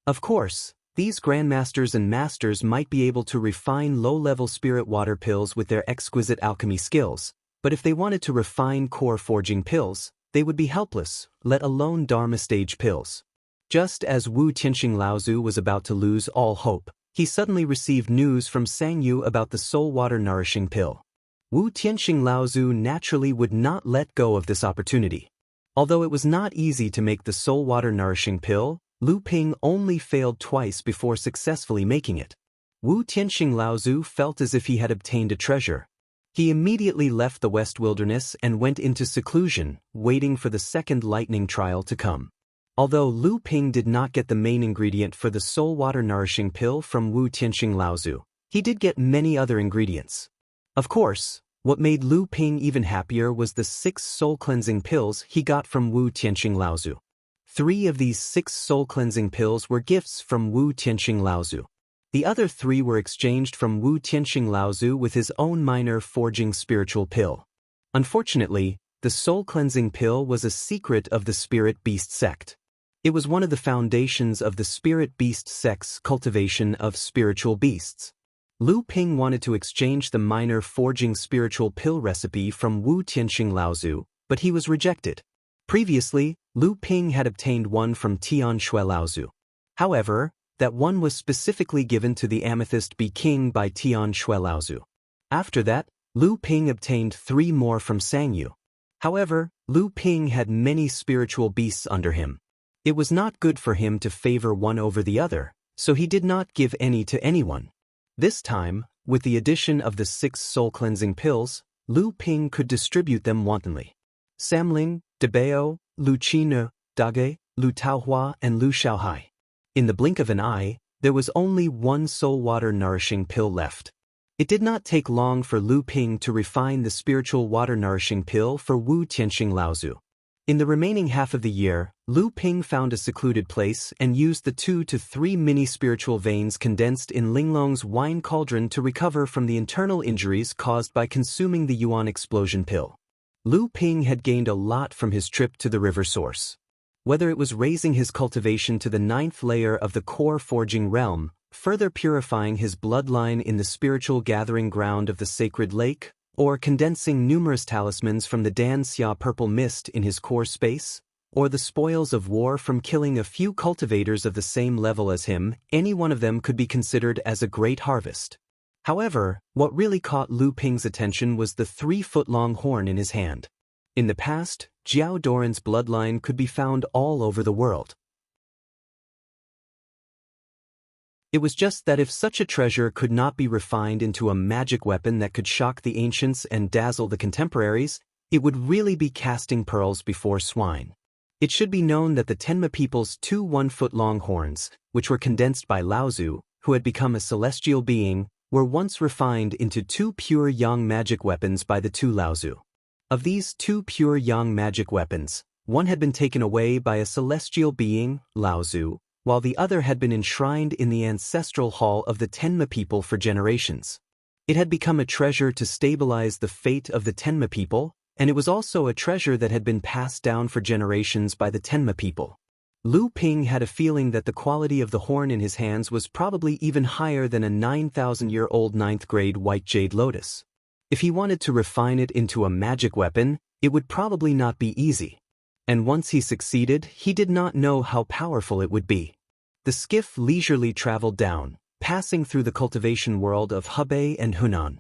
Of course, these grandmasters and masters might be able to refine low-level spirit water pills with their exquisite alchemy skills, but if they wanted to refine core forging pills, they would be helpless, let alone Dharma stage pills. Just as Wu Tianxing Laozu was about to lose all hope, he suddenly received news from Sang Yu about the soul water nourishing pill. Wu Tianxing Laozu naturally would not let go of this opportunity. Although it was not easy to make the soul water nourishing pill, Lu Ping only failed twice before successfully making it. Wu Tianxing Laozu felt as if he had obtained a treasure. He immediately left the West Wilderness and went into seclusion, waiting for the second lightning trial to come. Although Lu Ping did not get the main ingredient for the soul water nourishing pill from Wu Tianxing Laozu, he did get many other ingredients. Of course, what made Lu Ping even happier was the 6 soul-cleansing pills he got from Wu Tianxing Laozu. 3 of these 6 soul-cleansing pills were gifts from Wu Tianxing Laozu. The other 3 were exchanged from Wu Tianxing Laozu with his own minor forging spiritual pill. Unfortunately, the soul-cleansing pill was a secret of the Spirit Beast sect. It was one of the foundations of the Spirit Beast sect's cultivation of spiritual beasts. Lu Ping wanted to exchange the minor forging spiritual pill recipe from Wu Tianxing Laozu, but he was rejected. Previously, Lu Ping had obtained one from Tian Shui Laozu. However, that one was specifically given to the Amethyst Bee King by Tian Shui Laozu. After that, Lu Ping obtained 3 more from Sang Yu. However, Lu Ping had many spiritual beasts under him. It was not good for him to favor one over the other, so he did not give any to anyone. This time, with the addition of the 6 soul-cleansing pills, Lu Ping could distribute them wantonly. Samling, Debao, Lu Qinu, Dage, Lu Taohua, and Lu Shaohai. In the blink of an eye, there was only 1 soul water nourishing pill left. It did not take long for Lu Ping to refine the spiritual water nourishing pill for Wu Tianxing Laozu. In the remaining half of the year, Lu Ping found a secluded place and used the 2 to 3 mini-spiritual veins condensed in Linglong's wine cauldron to recover from the internal injuries caused by consuming the Yuan explosion pill. Lu Ping had gained a lot from his trip to the river source. Whether it was raising his cultivation to the 9th layer of the core forging realm, further purifying his bloodline in the spiritual gathering ground of the sacred lake, or condensing numerous talismans from the Dan Xia purple mist in his core space, or the spoils of war from killing a few cultivators of the same level as him, any one of them could be considered as a great harvest. However, what really caught Lu Ping's attention was the 3-foot-long horn in his hand. In the past, Jiao Doran's bloodline could be found all over the world. It was just that if such a treasure could not be refined into a magic weapon that could shock the ancients and dazzle the contemporaries, it would really be casting pearls before swine. It should be known that the Tenma people's 2 1-foot-long horns, which were condensed by Laozu, who had become a celestial being, were once refined into 2 pure yang magic weapons by the 2 Laozu. Of these 2 pure yang magic weapons, one had been taken away by a celestial being, Laozu, while the other had been enshrined in the ancestral hall of the Tenma people for generations. It had become a treasure to stabilize the fate of the Tenma people, and it was also a treasure that had been passed down for generations by the Tenma people. Lu Ping had a feeling that the quality of the horn in his hands was probably even higher than a 9,000-year-old 9th-grade white jade lotus. If he wanted to refine it into a magic weapon, it would probably not be easy. And once he succeeded, he did not know how powerful it would be. The skiff leisurely traveled down, passing through the cultivation world of Hebei and Hunan.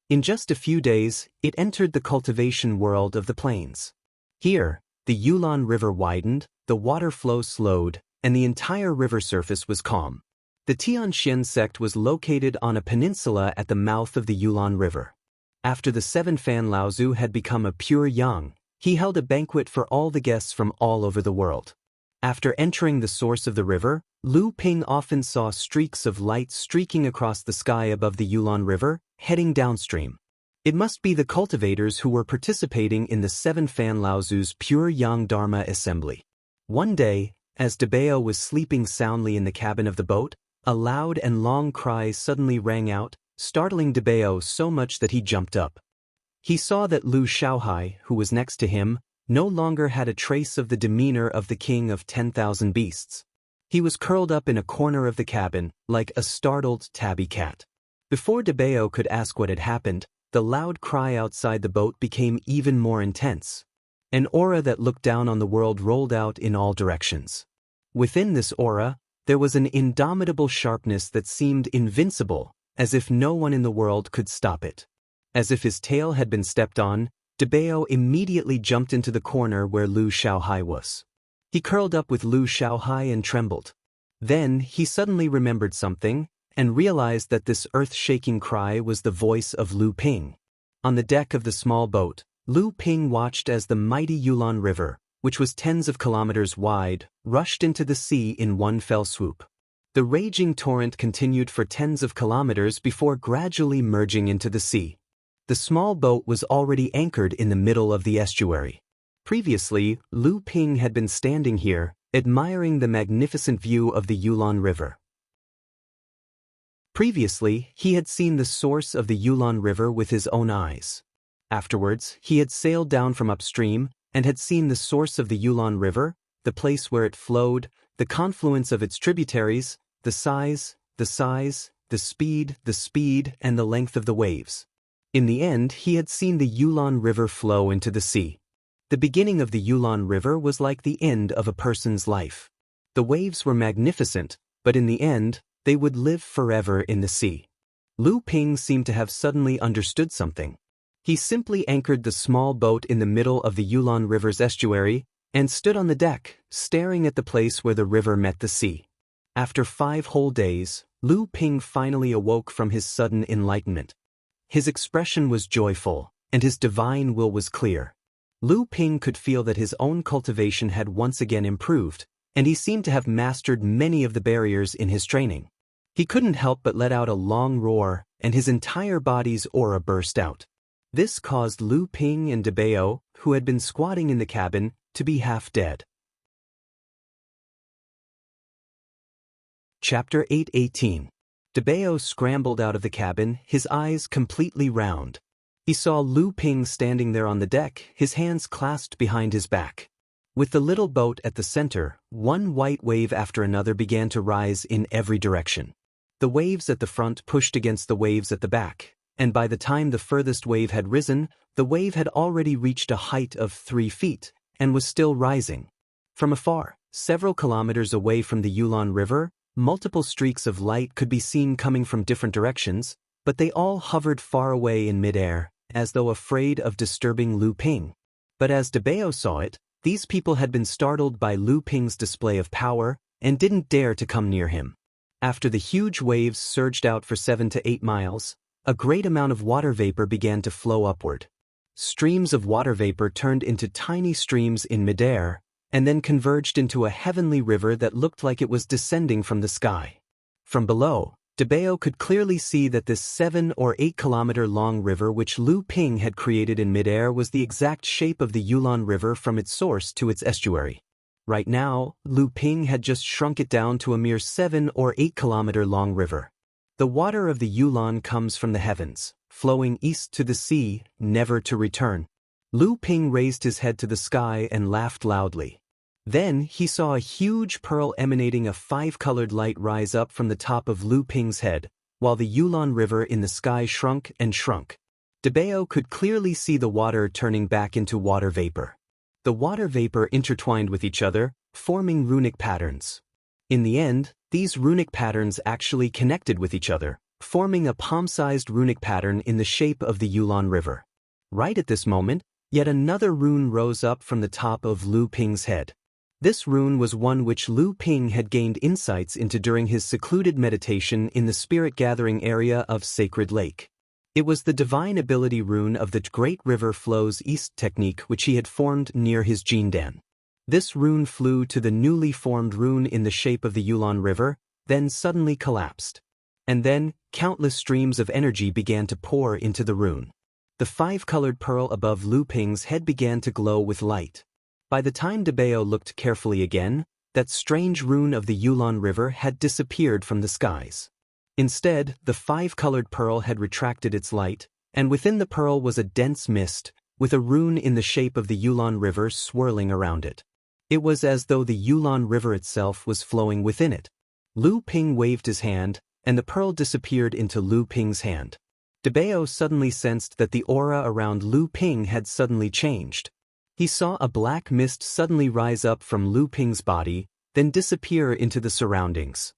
In just a few days, it entered the cultivation world of the plains. Here, the Yulon River widened, the water flow slowed, and the entire river surface was calm. The Tianxian sect was located on a peninsula at the mouth of the Yulon River. After the 7 Fan Laozu had become a pure yang, he held a banquet for all the guests from all over the world. After entering the source of the river, Lu Ping often saw streaks of light streaking across the sky above the Yulon River, heading downstream. It must be the cultivators who were participating in the 7 Laozu's Pure Yang Dharma assembly. One day, as Debao was sleeping soundly in the cabin of the boat, a loud and long cry suddenly rang out, startling Debao so much that he jumped up. He saw that Lu Shaohai, who was next to him, no longer had a trace of the demeanor of the king of 10,000 beasts. He was curled up in a corner of the cabin, like a startled tabby cat. Before Debao could ask what had happened, the loud cry outside the boat became even more intense. An aura that looked down on the world rolled out in all directions. Within this aura, there was an indomitable sharpness that seemed invincible, as if no one in the world could stop it. As if his tail had been stepped on, Debao immediately jumped into the corner where Lu Shaohai was. He curled up with Lu Shaohai and trembled. Then he suddenly remembered something, and realized that this earth-shaking cry was the voice of Lu Ping. On the deck of the small boat, Lu Ping watched as the mighty Yulon River, which was tens of kilometers wide, rushed into the sea in one fell swoop. The raging torrent continued for tens of kilometers before gradually merging into the sea. The small boat was already anchored in the middle of the estuary. Previously, Lu Ping had been standing here, admiring the magnificent view of the Yulon River. Previously, he had seen the source of the Yulon River with his own eyes. Afterwards, he had sailed down from upstream and had seen the source of the Yulon River, the place where it flowed, the confluence of its tributaries, the size, the speed, and the length of the waves. In the end, he had seen the Yulon River flow into the sea. The beginning of the Yulon River was like the end of a person's life. The waves were magnificent, but in the end, they would live forever in the sea. Lu Ping seemed to have suddenly understood something. He simply anchored the small boat in the middle of the Yulon River's estuary and stood on the deck, staring at the place where the river met the sea. After 5 whole days, Lu Ping finally awoke from his sudden enlightenment. His expression was joyful, and his divine will was clear. Lu Ping could feel that his own cultivation had once again improved, and he seemed to have mastered many of the barriers in his training. He couldn't help but let out a long roar, and his entire body's aura burst out. This caused Lu Ping and Debao, who had been squatting in the cabin, to be half dead. Chapter 8:18. Debao scrambled out of the cabin, his eyes completely round. He saw Lu Ping standing there on the deck, his hands clasped behind his back. With the little boat at the center, one white wave after another began to rise in every direction. The waves at the front pushed against the waves at the back, and by the time the furthest wave had risen, the wave had already reached a height of 3 feet, and was still rising. From afar, several kilometers away from the Yulon River, multiple streaks of light could be seen coming from different directions, but they all hovered far away in midair, as though afraid of disturbing Lu Ping. But as Debao saw it, these people had been startled by Lu Ping's display of power, and didn't dare to come near him. After the huge waves surged out for 7 to 8 miles, a great amount of water vapor began to flow upward. Streams of water vapor turned into tiny streams in midair, and then converged into a heavenly river that looked like it was descending from the sky. From below, Debao could clearly see that this 7 or 8 kilometer long river which Lu Ping had created in midair was the exact shape of the Yulon River from its source to its estuary. Right now, Lu Ping had just shrunk it down to a mere 7 or 8 kilometer long river. The water of the Yulon comes from the heavens, flowing east to the sea, never to return. Lu Ping raised his head to the sky and laughed loudly. Then he saw a huge pearl emanating a 5-colored light rise up from the top of Lu Ping's head, while the Yulon River in the sky shrunk and shrunk. Debao could clearly see the water turning back into water vapor. The water vapor intertwined with each other, forming runic patterns. In the end, these runic patterns actually connected with each other, forming a palm-sized runic pattern in the shape of the Yulon River. Right at this moment, yet another rune rose up from the top of Lu Ping's head. This rune was one which Lu Ping had gained insights into during his secluded meditation in the spirit-gathering area of Sacred Lake. It was the divine ability rune of the Great River Flows East technique which he had formed near his Jindan. This rune flew to the newly formed rune in the shape of the Yulon River, then suddenly collapsed. And then, countless streams of energy began to pour into the rune. The five-colored pearl above Lu Ping's head began to glow with light. By the time Debeo looked carefully again, that strange rune of the Yulon River had disappeared from the skies. Instead, the five-colored pearl had retracted its light, and within the pearl was a dense mist, with a rune in the shape of the Yulon River swirling around it. It was as though the Yulon River itself was flowing within it. Lu Ping waved his hand, and the pearl disappeared into Lu Ping's hand. Debeo suddenly sensed that the aura around Lu Ping had suddenly changed. He saw a black mist suddenly rise up from Lu Ping's body, then disappear into the surroundings.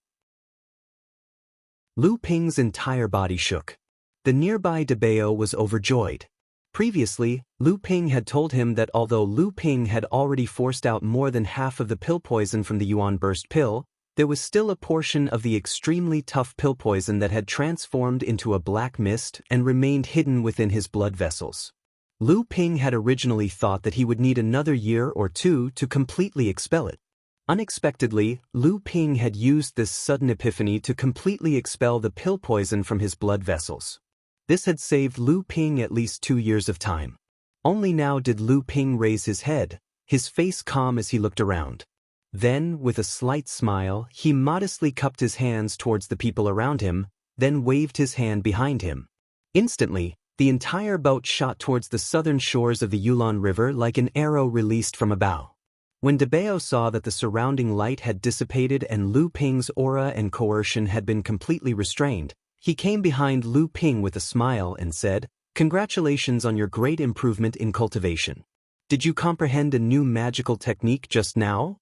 Lu Ping's entire body shook. The nearby Debeo was overjoyed. Previously, Lu Ping had told him that although Lu Ping had already forced out more than half of the pill poison from the Yuan Burst pill, there was still a portion of the extremely tough pill poison that had transformed into a black mist and remained hidden within his blood vessels. Lu Ping had originally thought that he would need another year or two to completely expel it. Unexpectedly, Lu Ping had used this sudden epiphany to completely expel the pill poison from his blood vessels. This had saved Lu Ping at least 2 years of time. Only now did Lu Ping raise his head, his face calm as he looked around. Then, with a slight smile, he modestly cupped his hands towards the people around him, then waved his hand behind him. Instantly, the entire boat shot towards the southern shores of the Yulon River like an arrow released from a bow. When Debeo saw that the surrounding light had dissipated and Lu Ping's aura and coercion had been completely restrained, he came behind Lu Ping with a smile and said, "Congratulations on your great improvement in cultivation. Did you comprehend a new magical technique just now?"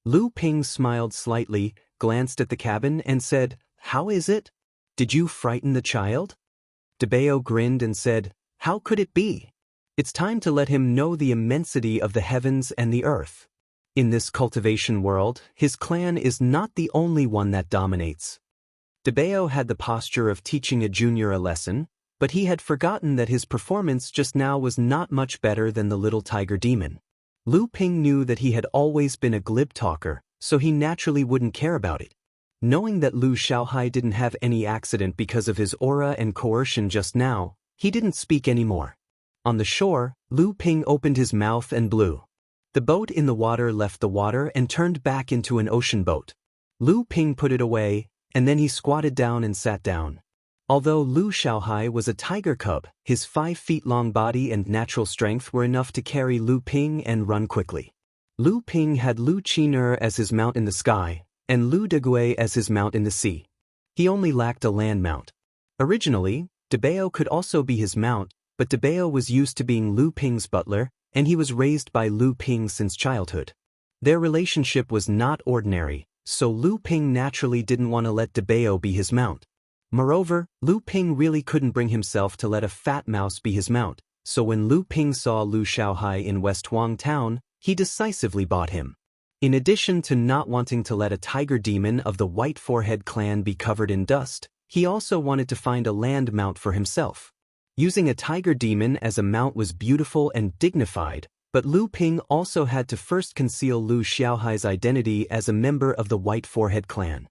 Lu Ping smiled slightly, glanced at the cabin, and said, "How is it? Did you frighten the child?" Debeo grinned and said, "How could it be? It's time to let him know the immensity of the heavens and the earth. In this cultivation world, his clan is not the only one that dominates." Debeo had the posture of teaching a junior a lesson, but he had forgotten that his performance just now was not much better than the little tiger demon. Lu Ping knew that he had always been a glib talker, so he naturally wouldn't care about it. Knowing that Lu Xiaohai didn't have any accident because of his aura and coercion just now, he didn't speak anymore. On the shore, Lu Ping opened his mouth and blew. The boat in the water left the water and turned back into an ocean boat. Lu Ping put it away, and then he squatted down and sat down. Although Lu Xiaohai was a tiger cub, his 5-feet-long body and natural strength were enough to carry Lu Ping and run quickly. Lu Ping had Lu Qiner as his mount in the sky, and Lu Degui as his mount in the sea. He only lacked a land mount. Originally, Debeo could also be his mount, but Debeo was used to being Lu Ping's butler, and he was raised by Lu Ping since childhood. Their relationship was not ordinary, so Lu Ping naturally didn't want to let Debeo be his mount. Moreover, Lu Ping really couldn't bring himself to let a fat mouse be his mount, so when Lu Ping saw Lu Xiaohai in West Huang Town, he decisively bought him. In addition to not wanting to let a tiger demon of the White Forehead clan be covered in dust, he also wanted to find a land mount for himself. Using a tiger demon as a mount was beautiful and dignified, but Lu Ping also had to first conceal Lu Xiaohai's identity as a member of the White Forehead clan.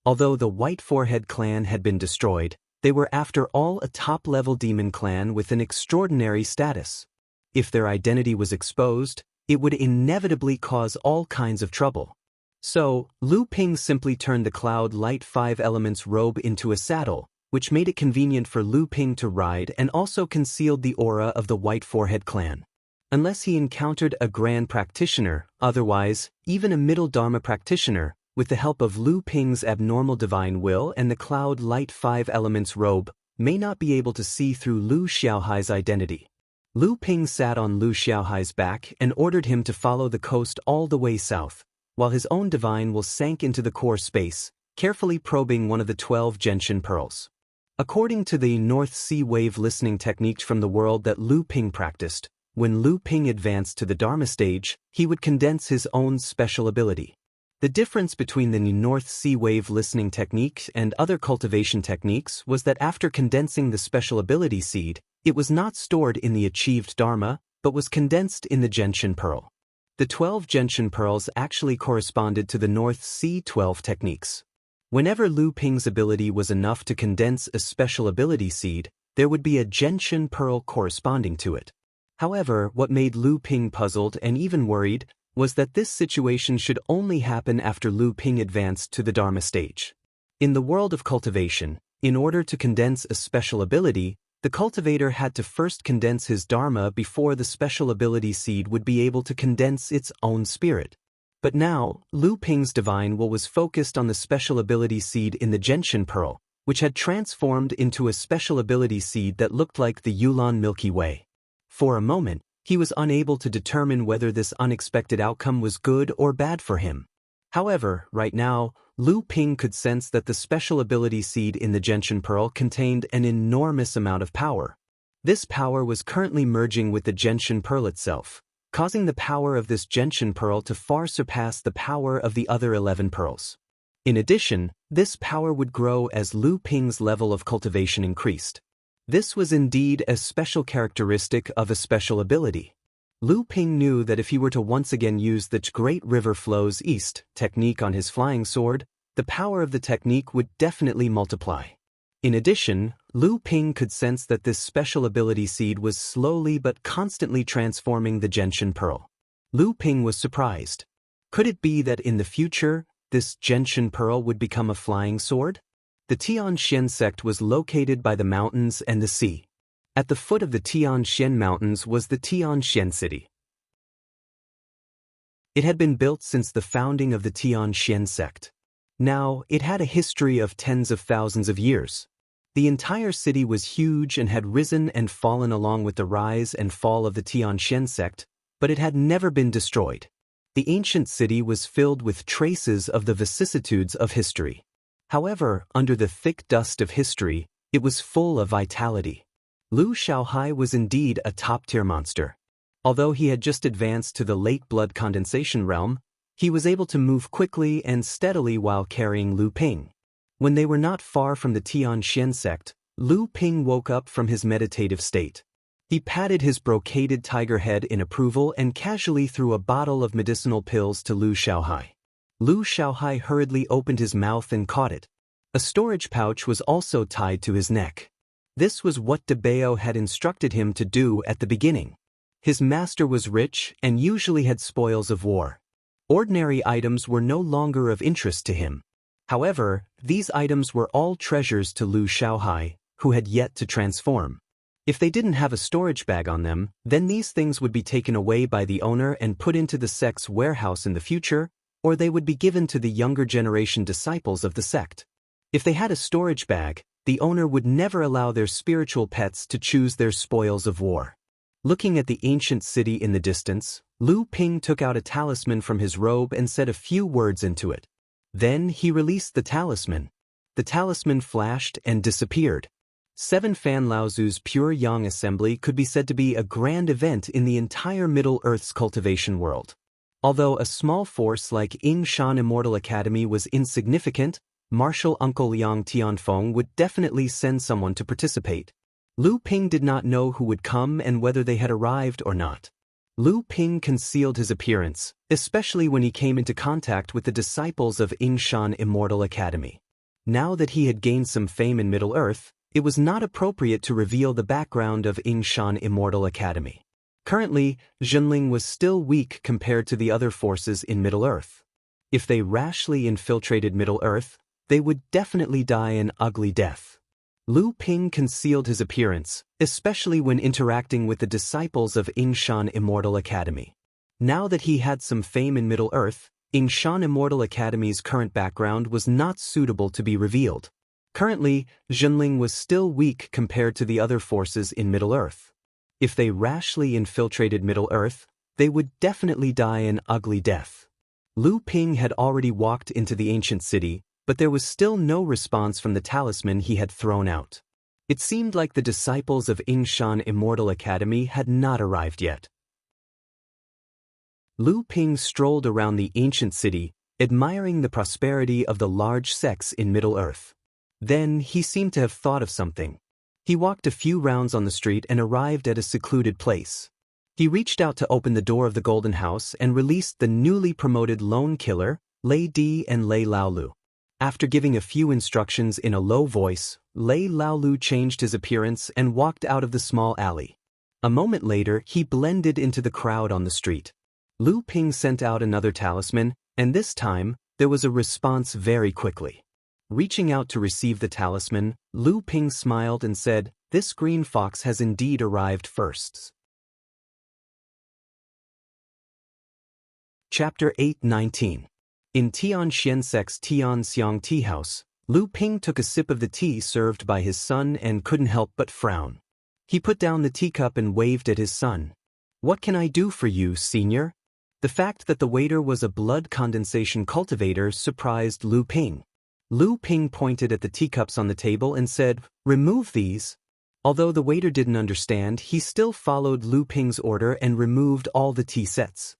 Although the White Forehead clan had been destroyed, they were after all a top-level demon clan with an extraordinary status. If their identity was exposed, it would inevitably cause all kinds of trouble. So, Lu Ping simply turned the Cloud Light 5 Elements robe into a saddle, which made it convenient for Lu Ping to ride and also concealed the aura of the White Forehead clan. Unless he encountered a Grand Practitioner, otherwise, even a Middle Dharma Practitioner, with the help of Lu Ping's abnormal divine will and the Cloud Light 5 Elements robe, may not be able to see through Lu Xiaohai's identity. Lu Ping sat on Lu Xiaohai's back and ordered him to follow the coast all the way south, while his own divine will sank into the core space, carefully probing one of the 12 gentian pearls. According to the North Sea wave listening technique from the world that Lu Ping practiced, when Lu Ping advanced to the Dharma stage, he would condense his own special ability. The difference between the North Sea wave listening technique and other cultivation techniques was that after condensing the special ability seed, it was not stored in the achieved Dharma, but was condensed in the gentian pearl. The 12 gentian pearls actually corresponded to the North Sea 12 techniques. Whenever Lu Ping's ability was enough to condense a special ability seed, there would be a gentian pearl corresponding to it. However, what made Lu Ping puzzled and even worried was that this situation should only happen after Lu Ping advanced to the Dharma stage. In the world of cultivation, in order to condense a special ability, the cultivator had to first condense his Dharma before the special ability seed would be able to condense its own spirit. But now, Lu Ping's divine will was focused on the special ability seed in the gentian pearl, which had transformed into a special ability seed that looked like the Yulon Milky Way. For a moment, he was unable to determine whether this unexpected outcome was good or bad for him. However, right now, Lu Ping could sense that the special ability seed in the gentian pearl contained an enormous amount of power. This power was currently merging with the gentian pearl itself, causing the power of this gentian pearl to far surpass the power of the other 11 pearls. In addition, this power would grow as Lu Ping's level of cultivation increased. This was indeed a special characteristic of a special ability. Lu Ping knew that if he were to once again use the Great River Flows East technique on his flying sword, the power of the technique would definitely multiply. In addition, Lu Ping could sense that this special ability seed was slowly but constantly transforming the gentian pearl. Lu Ping was surprised. Could it be that in the future, this gentian pearl would become a flying sword? The Tianxian sect was located by the mountains and the sea. At the foot of the Tianxian Mountains was the Tianxian city. It had been built since the founding of the Tianxian sect. Now, it had a history of tens of thousands of years. The entire city was huge and had risen and fallen along with the rise and fall of the Tianxian sect, but it had never been destroyed. The ancient city was filled with traces of the vicissitudes of history. However, under the thick dust of history, it was full of vitality. Lu Shaohai was indeed a top-tier monster. Although he had just advanced to the late blood condensation realm, he was able to move quickly and steadily while carrying Lu Ping. When they were not far from the Tianxian sect, Lu Ping woke up from his meditative state. He patted his brocaded tiger head in approval and casually threw a bottle of medicinal pills to Lu Shaohai. Lu Shaohai hurriedly opened his mouth and caught it. A storage pouch was also tied to his neck. This was what De Bao had instructed him to do at the beginning. His master was rich and usually had spoils of war. Ordinary items were no longer of interest to him. However, these items were all treasures to Lu Shaohai, who had yet to transform. If they didn't have a storage bag on them, then these things would be taken away by the owner and put into the sect's warehouse in the future, or they would be given to the younger generation disciples of the sect. If they had a storage bag, the owner would never allow their spiritual pets to choose their spoils of war. Looking at the ancient city in the distance, Lu Ping took out a talisman from his robe and said a few words into it. Then he released the talisman. The talisman flashed and disappeared. 7 Fan Laozu's Pure Yang Assembly could be said to be a grand event in the entire Middle Earth's cultivation world. Although a small force like Ying Shan Immortal Academy was insignificant, Marshal Uncle Liang Tianfeng would definitely send someone to participate. Lu Ping did not know who would come and whether they had arrived or not. Lu Ping concealed his appearance, especially when he came into contact with the disciples of Ying Shan Immortal Academy. Now that he had gained some fame in Middle-earth, it was not appropriate to reveal the background of Ying Shan Immortal Academy. Currently, Zhenling was still weak compared to the other forces in Middle-earth. If they rashly infiltrated Middle-earth, they would definitely die an ugly death. Lu Ping concealed his appearance, especially when interacting with the disciples of Ying Shan Immortal Academy. Now that he had some fame in Middle-earth, Ying Shan Immortal Academy's current background was not suitable to be revealed. Currently, Zhenling was still weak compared to the other forces in Middle-earth. If they rashly infiltrated Middle-earth, they would definitely die an ugly death. Lu Ping had already walked into the ancient city, but there was still no response from the talisman he had thrown out. It seemed like the disciples of Ying Shan Immortal Academy had not arrived yet. Lu Ping strolled around the ancient city, admiring the prosperity of the large sects in Middle-earth. Then he seemed to have thought of something. He walked a few rounds on the street and arrived at a secluded place. He reached out to open the door of the Golden House and released the newly promoted lone killer, Lei Di and Lei Laolu. After giving a few instructions in a low voice, Lei Laolu changed his appearance and walked out of the small alley. A moment later, he blended into the crowd on the street. Lu Ping sent out another talisman, and this time, there was a response very quickly. Reaching out to receive the talisman, Lu Ping smiled and said, "This green fox has indeed arrived first." Chapter 8:19. In Tian Xiansek's Tian Xiang tea house, Lu Ping took a sip of the tea served by his son and couldn't help but frown. He put down the teacup and waved at his son. "What can I do for you, senior?" The fact that the waiter was a blood condensation cultivator surprised Lu Ping. Lu Ping pointed at the teacups on the table and said, "Remove these." Although the waiter didn't understand, he still followed Lu Ping's order and removed all the tea sets.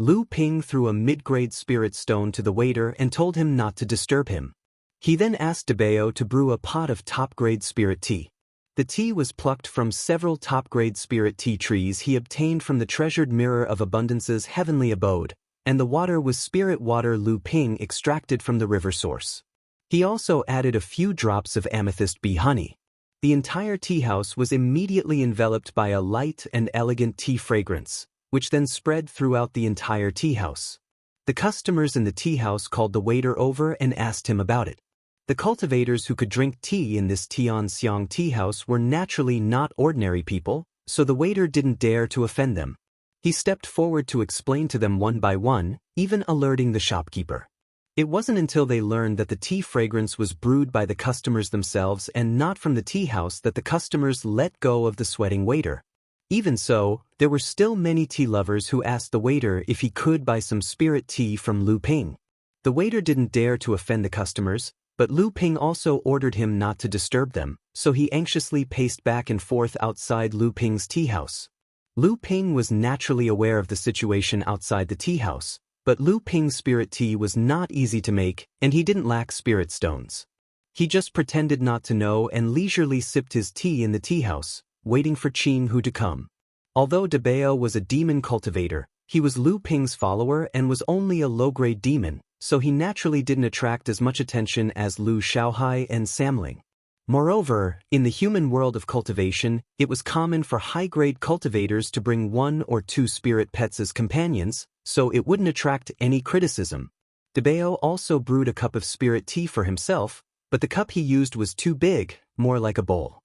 Lu Ping threw a mid-grade spirit stone to the waiter and told him not to disturb him. He then asked Debeo to brew a pot of top-grade spirit tea. The tea was plucked from several top-grade spirit tea trees he obtained from the treasured mirror of abundance's heavenly abode, and the water was spirit water Lu Ping extracted from the river source. He also added a few drops of amethyst bee honey. The entire tea house was immediately enveloped by a light and elegant tea fragrance, which then spread throughout the entire tea house. The customers in the tea house called the waiter over and asked him about it. The cultivators who could drink tea in this Tian Xiang tea house were naturally not ordinary people, so the waiter didn't dare to offend them. He stepped forward to explain to them one by one, even alerting the shopkeeper. It wasn't until they learned that the tea fragrance was brewed by the customers themselves and not from the tea house that the customers let go of the sweating waiter. Even so, there were still many tea lovers who asked the waiter if he could buy some spirit tea from Lu Ping. The waiter didn't dare to offend the customers, but Lu Ping also ordered him not to disturb them, so he anxiously paced back and forth outside Lu Ping's tea house. Lu Ping was naturally aware of the situation outside the tea house, but Lu Ping's spirit tea was not easy to make, and he didn't lack spirit stones. He just pretended not to know and leisurely sipped his tea in the tea house, waiting for Qing Hu to come. Although Debeo was a demon cultivator, he was Lu Ping's follower and was only a low-grade demon, so he naturally didn't attract as much attention as Lu Xiaohai and Samling. Moreover, in the human world of cultivation, it was common for high-grade cultivators to bring 1 or 2 spirit pets as companions, so it wouldn't attract any criticism. Debeo also brewed a cup of spirit tea for himself, but the cup he used was too big, more like a bowl.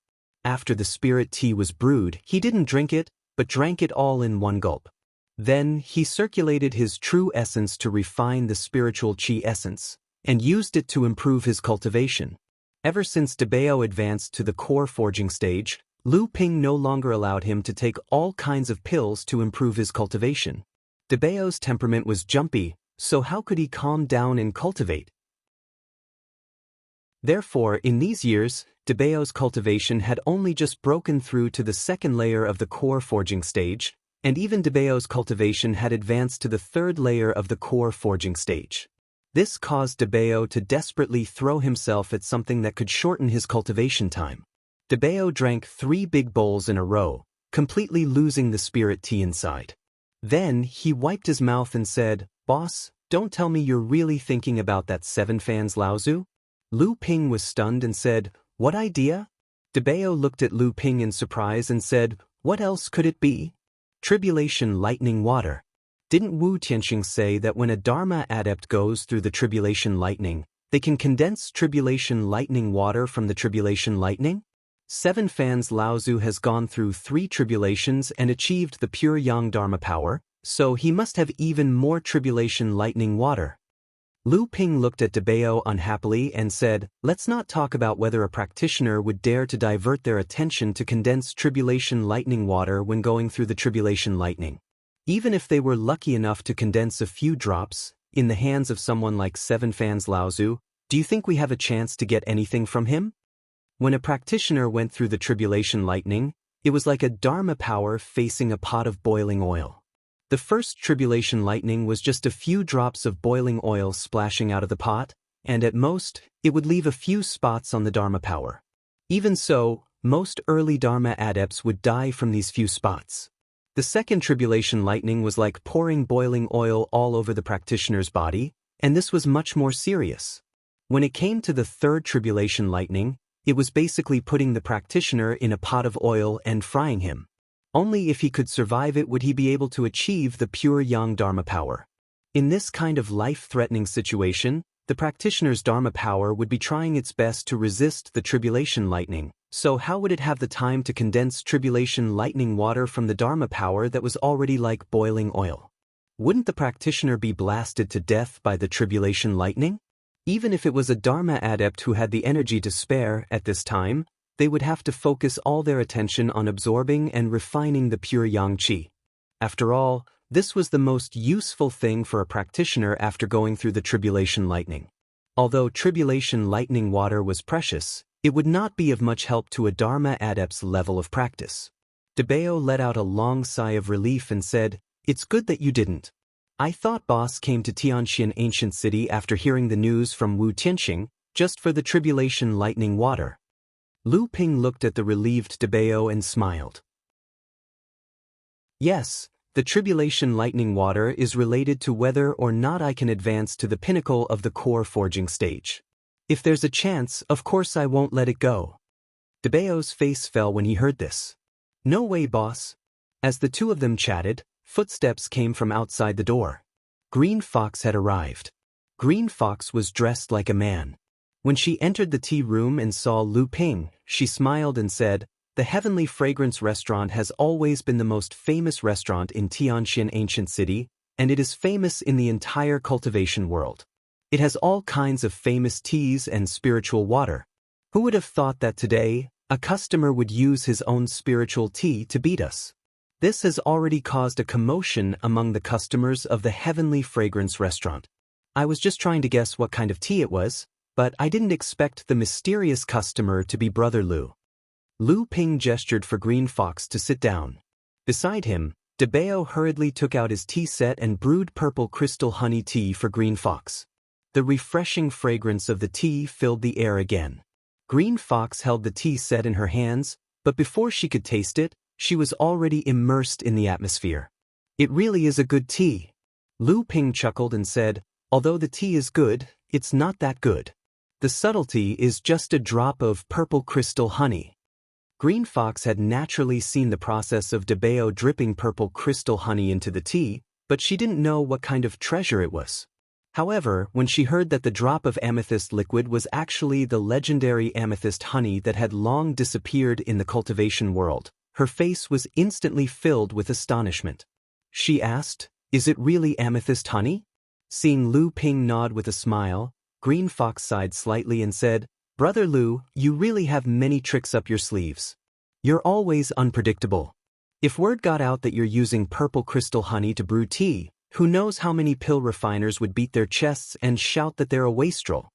After the spirit tea was brewed, he didn't drink it, but drank it all in one gulp. Then, he circulated his true essence to refine the spiritual qi essence, and used it to improve his cultivation. Ever since Debeo advanced to the core forging stage, Lu Ping no longer allowed him to take all kinds of pills to improve his cultivation. Debeo's temperament was jumpy, so how could he calm down and cultivate? Therefore, in these years, Debeo's cultivation had only just broken through to the second layer of the core forging stage, and even Debeo's cultivation had advanced to the third layer of the core forging stage. This caused Debeo to desperately throw himself at something that could shorten his cultivation time. Debeo drank 3 big bowls in a row, completely losing the spirit tea inside. Then, he wiped his mouth and said, "Boss, don't tell me you're really thinking about that 7 fans Laozu?" Lu Ping was stunned and said, "What idea?" Debeo looked at Lu Ping in surprise and said, "What else could it be?" Tribulation lightning water. Didn't Wu Tianxing say that when a Dharma adept goes through the tribulation lightning, they can condense tribulation lightning water from the tribulation lightning? 7 fans Laozu has gone through 3 tribulations and achieved the pure yang Dharma power, so he must have even more tribulation lightning water. Lu Ping looked at Debeo unhappily and said, "Let's not talk about whether a practitioner would dare to divert their attention to condense tribulation lightning water when going through the tribulation lightning. Even if they were lucky enough to condense a few drops, in the hands of someone like 7 fans Laozu, do you think we have a chance to get anything from him?" When a practitioner went through the tribulation lightning, it was like a Dharma power facing a pot of boiling oil. The first tribulation lightning was just a few drops of boiling oil splashing out of the pot, and at most, it would leave a few spots on the Dharma power. Even so, most early Dharma adepts would die from these few spots. The second tribulation lightning was like pouring boiling oil all over the practitioner's body, and this was much more serious. When it came to the third tribulation lightning, it was basically putting the practitioner in a pot of oil and frying him. Only if he could survive it would he be able to achieve the pure yang dharma power. In this kind of life-threatening situation, the practitioner's dharma power would be trying its best to resist the tribulation lightning. So how would it have the time to condense tribulation lightning water from the dharma power that was already like boiling oil? Wouldn't the practitioner be blasted to death by the tribulation lightning? Even if it was a dharma adept who had the energy to spare at this time, they would have to focus all their attention on absorbing and refining the pure yang qi. After all, this was the most useful thing for a practitioner after going through the tribulation lightning. Although tribulation lightning water was precious, it would not be of much help to a dharma adept's level of practice. Debeo let out a long sigh of relief and said, "It's good that you didn't. I thought boss came to Tianxian Ancient City after hearing the news from Wu Tianxing, just for the tribulation lightning water." Lu Ping looked at the relieved Debeo and smiled. "Yes, the tribulation lightning water is related to whether or not I can advance to the pinnacle of the core forging stage. If there's a chance, of course I won't let it go." Debeo's face fell when he heard this. "No way, boss." As the two of them chatted, footsteps came from outside the door. Green Fox had arrived. Green Fox was dressed like a man. When she entered the tea room and saw Lu Ping, she smiled and said, "The Heavenly Fragrance Restaurant has always been the most famous restaurant in Tianxian Ancient City, and it is famous in the entire cultivation world. It has all kinds of famous teas and spiritual water. Who would have thought that today, a customer would use his own spiritual tea to beat us? This has already caused a commotion among the customers of the Heavenly Fragrance Restaurant. I was just trying to guess what kind of tea it was, but I didn't expect the mysterious customer to be Brother Lu." Lu Ping gestured for Green Fox to sit down. Beside him, Debeo hurriedly took out his tea set and brewed purple crystal honey tea for Green Fox. The refreshing fragrance of the tea filled the air again. Green Fox held the tea set in her hands, but before she could taste it, she was already immersed in the atmosphere. "It really is a good tea." Lu Ping chuckled and said, "Although the tea is good, it's not that good. The subtlety is just a drop of purple crystal honey." Green Fox had naturally seen the process of Debeo dripping purple crystal honey into the tea, but she didn't know what kind of treasure it was. However, when she heard that the drop of amethyst liquid was actually the legendary amethyst honey that had long disappeared in the cultivation world, her face was instantly filled with astonishment. She asked, "Is it really amethyst honey?" Seeing Lu Ping nod with a smile, Green Fox sighed slightly and said, "Brother Lu, you really have many tricks up your sleeves. You're always unpredictable. If word got out that you're using purple crystal honey to brew tea, who knows how many pill refiners would beat their chests and shout that they're a wastrel."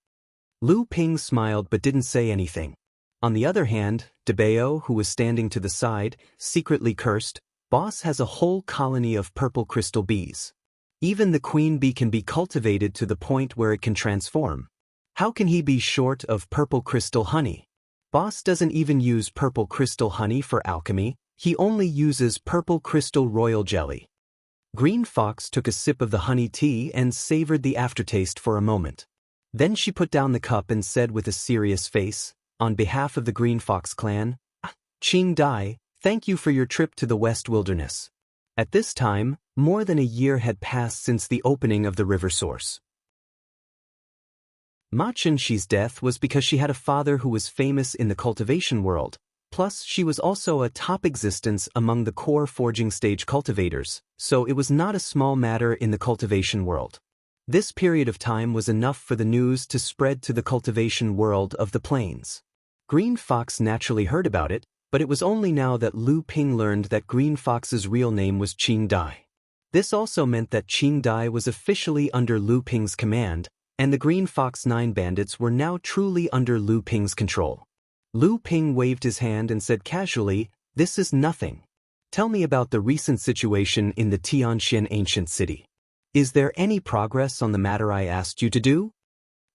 Lu Ping smiled but didn't say anything. On the other hand, Debeo, who was standing to the side, secretly cursed, "Boss has a whole colony of purple crystal bees. Even the queen bee can be cultivated to the point where it can transform. How can he be short of purple crystal honey? Boss doesn't even use purple crystal honey for alchemy, he only uses purple crystal royal jelly." Green Fox took a sip of the honey tea and savored the aftertaste for a moment. Then she put down the cup and said with a serious face, "On behalf of the Green Fox clan, Qing Dai, thank you for your trip to the West Wilderness." At this time, more than a year had passed since the opening of the river source. Ma Chen-Shi's death was because she had a father who was famous in the cultivation world, plus she was also a top existence among the core forging stage cultivators, so it was not a small matter in the cultivation world. This period of time was enough for the news to spread to the cultivation world of the plains. Green Fox naturally heard about it, but it was only now that Lu Ping learned that Green Fox's real name was Qing Dai. This also meant that Qing Dai was officially under Lu Ping's command, and the Green Fox 9 bandits were now truly under Lu Ping's control. Lu Ping waved his hand and said casually, "This is nothing. Tell me about the recent situation in the Tianxian Ancient City. Is there any progress on the matter I asked you to do?"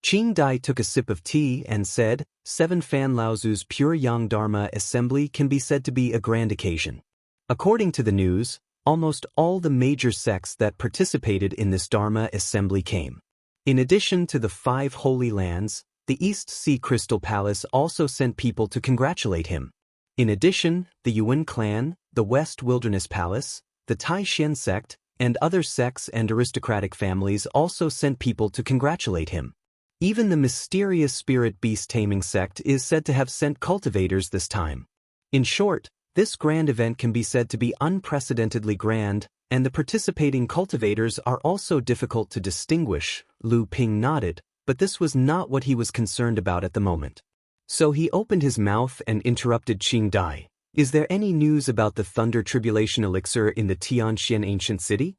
Qing Dai took a sip of tea and said, 7 Fan Laozu's Pure Yang Dharma assembly can be said to be a grand occasion. According to the news, almost all the major sects that participated in this Dharma assembly came. In addition to the 5 Holy Lands, the East Sea Crystal Palace also sent people to congratulate him. In addition, the Yuan clan, the West Wilderness Palace, the Tai Xian sect, and other sects and aristocratic families also sent people to congratulate him. Even the mysterious spirit beast taming sect is said to have sent cultivators this time. In short, this grand event can be said to be unprecedentedly grand, and the participating cultivators are also difficult to distinguish. Lu Ping nodded, but this was not what he was concerned about at the moment. So he opened his mouth and interrupted Qing Dai. Is there any news about the Thunder Tribulation Elixir in the Tianxian ancient city?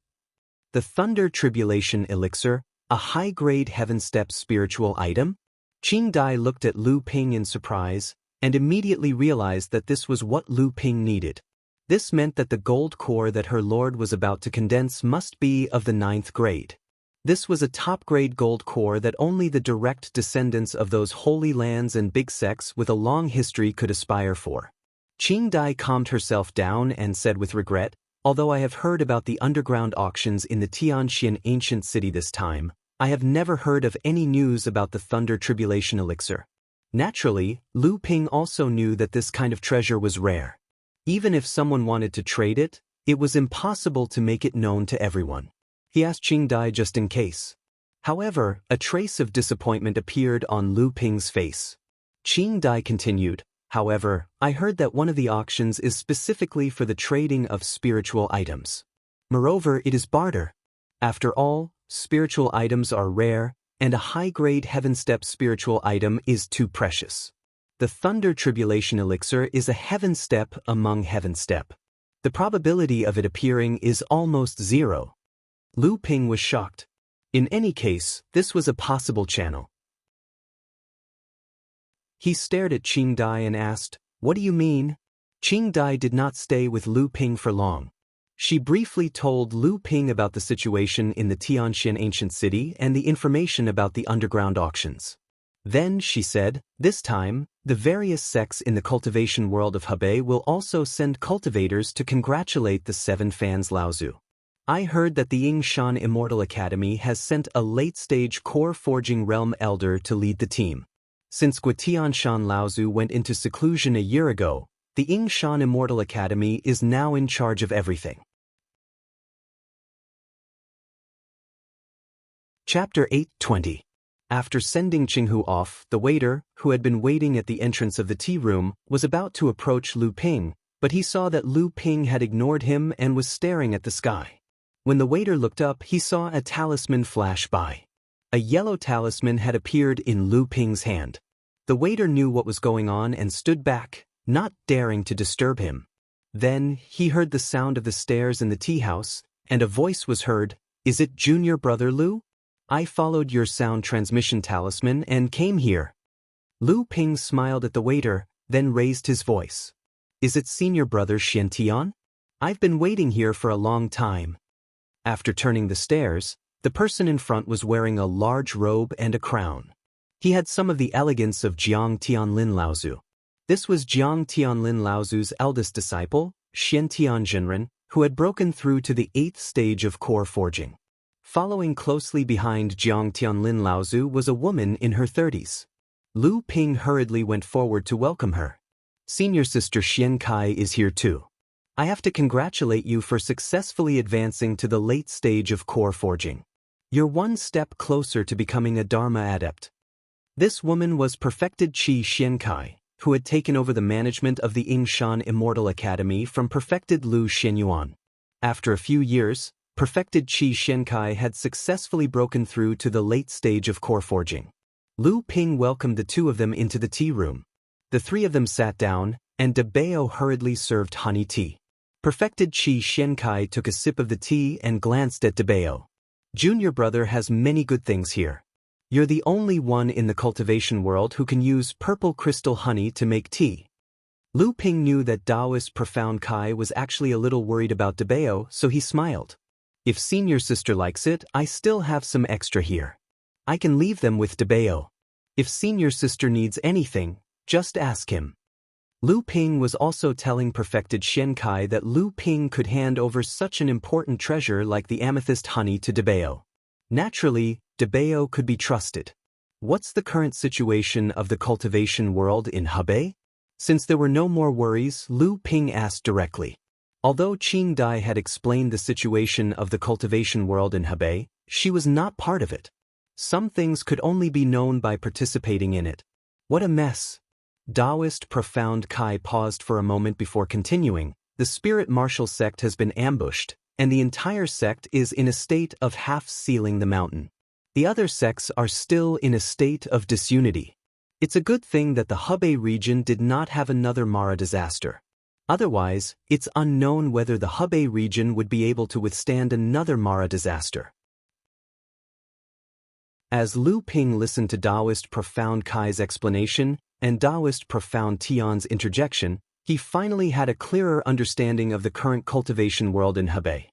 The Thunder Tribulation Elixir, a high-grade Heaven Step spiritual item? Qing Dai looked at Lu Ping in surprise, and immediately realized that this was what Lu Ping needed. This meant that the gold core that her lord was about to condense must be of the 9th grade. This was a top-grade gold core that only the direct descendants of those holy lands and big sects with a long history could aspire for. Qing Dai calmed herself down and said with regret, although I have heard about the underground auctions in the Tianxian ancient city this time, I have never heard of any news about the Thunder Tribulation Elixir. Naturally, Lu Ping also knew that this kind of treasure was rare. Even if someone wanted to trade it, it was impossible to make it known to everyone. He asked Qing Dai just in case. However, a trace of disappointment appeared on Lu Ping's face. Qing Dai continued, however, I heard that one of the auctions is specifically for the trading of spiritual items. Moreover, it is barter. After all, spiritual items are rare, and a high-grade Heaven Step spiritual item is too precious. The Thunder Tribulation Elixir is a Heaven Step among Heaven Step. The probability of it appearing is almost 0. Lu Ping was shocked. In any case, this was a possible channel. He stared at Qing Dai and asked, what do you mean? Qing Dai did not stay with Lu Ping for long. She briefly told Lu Ping about the situation in the Tianxian ancient city and the information about the underground auctions. Then, she said, this time, the various sects in the cultivation world of Hebei will also send cultivators to congratulate the 7 fans Laozu. I heard that the Yingshan Immortal Academy has sent a late-stage core forging realm elder to lead the team. Since Guotianshan Laozu went into seclusion a year ago, the Yingshan Immortal Academy is now in charge of everything. Chapter 8:20. After sending Qinghu off, the waiter, who had been waiting at the entrance of the tea room, was about to approach Lu Ping, but he saw that Lu Ping had ignored him and was staring at the sky. When the waiter looked up, he saw a talisman flash by. A yellow talisman had appeared in Lu Ping's hand. The waiter knew what was going on and stood back, not daring to disturb him. Then, he heard the sound of the stairs in the tea house, and a voice was heard, is it Junior Brother Lu? I followed your sound transmission talisman and came here. Lu Ping smiled at the waiter, then raised his voice. Is it Senior Brother Xiantian? I've been waiting here for a long time. After turning the stairs, the person in front was wearing a large robe and a crown. He had some of the elegance of Jiang Tianlin Laozu. This was Jiang Tianlin Laozu's eldest disciple, Xiantian Jinren, who had broken through to the 8th stage of core forging. Following closely behind Jiang Tianlin Laozu was a woman in her 30s. Lu Ping hurriedly went forward to welcome her. Senior Sister Xian Kai is here too. I have to congratulate you for successfully advancing to the late stage of core forging. You're one step closer to becoming a Dharma adept. This woman was Perfected Qi Xiankai, who had taken over the management of the Yingshan Immortal Academy from Perfected Lu Xianyuan. After a few years, Perfected Qi Xiankai had successfully broken through to the late stage of core forging. Lu Ping welcomed the 2 of them into the tea room. The 3 of them sat down, and De Bao hurriedly served honey tea. Perfected Qi Xiankai took a sip of the tea and glanced at De Bao. Junior Brother has many good things here. You're the only one in the cultivation world who can use purple crystal honey to make tea. Lu Ping knew that Taoist Profound Kai was actually a little worried about De Bao, so he smiled. If Senior Sister likes it, I still have some extra here. I can leave them with De Bao. If Senior Sister needs anything, just ask him. Lu Ping was also telling Perfected Xiankai that Lu Ping could hand over such an important treasure like the amethyst honey to De Bao. Naturally, Debao could be trusted. What's the current situation of the cultivation world in Hebei? Since there were no more worries, Lu Ping asked directly. Although Qing Dai had explained the situation of the cultivation world in Hebei, she was not part of it. Some things could only be known by participating in it. What a mess. Taoist Profound Kai paused for a moment before continuing. The spirit martial sect has been ambushed, and the entire sect is in a state of half-sealing the mountain. The other sects are still in a state of disunity. It's a good thing that the Hebei region did not have another Mara disaster. Otherwise, it's unknown whether the Hebei region would be able to withstand another Mara disaster. As Lu Ping listened to Taoist Profound Kai's explanation and Taoist Profound Tian's interjection, he finally had a clearer understanding of the current cultivation world in Hebei.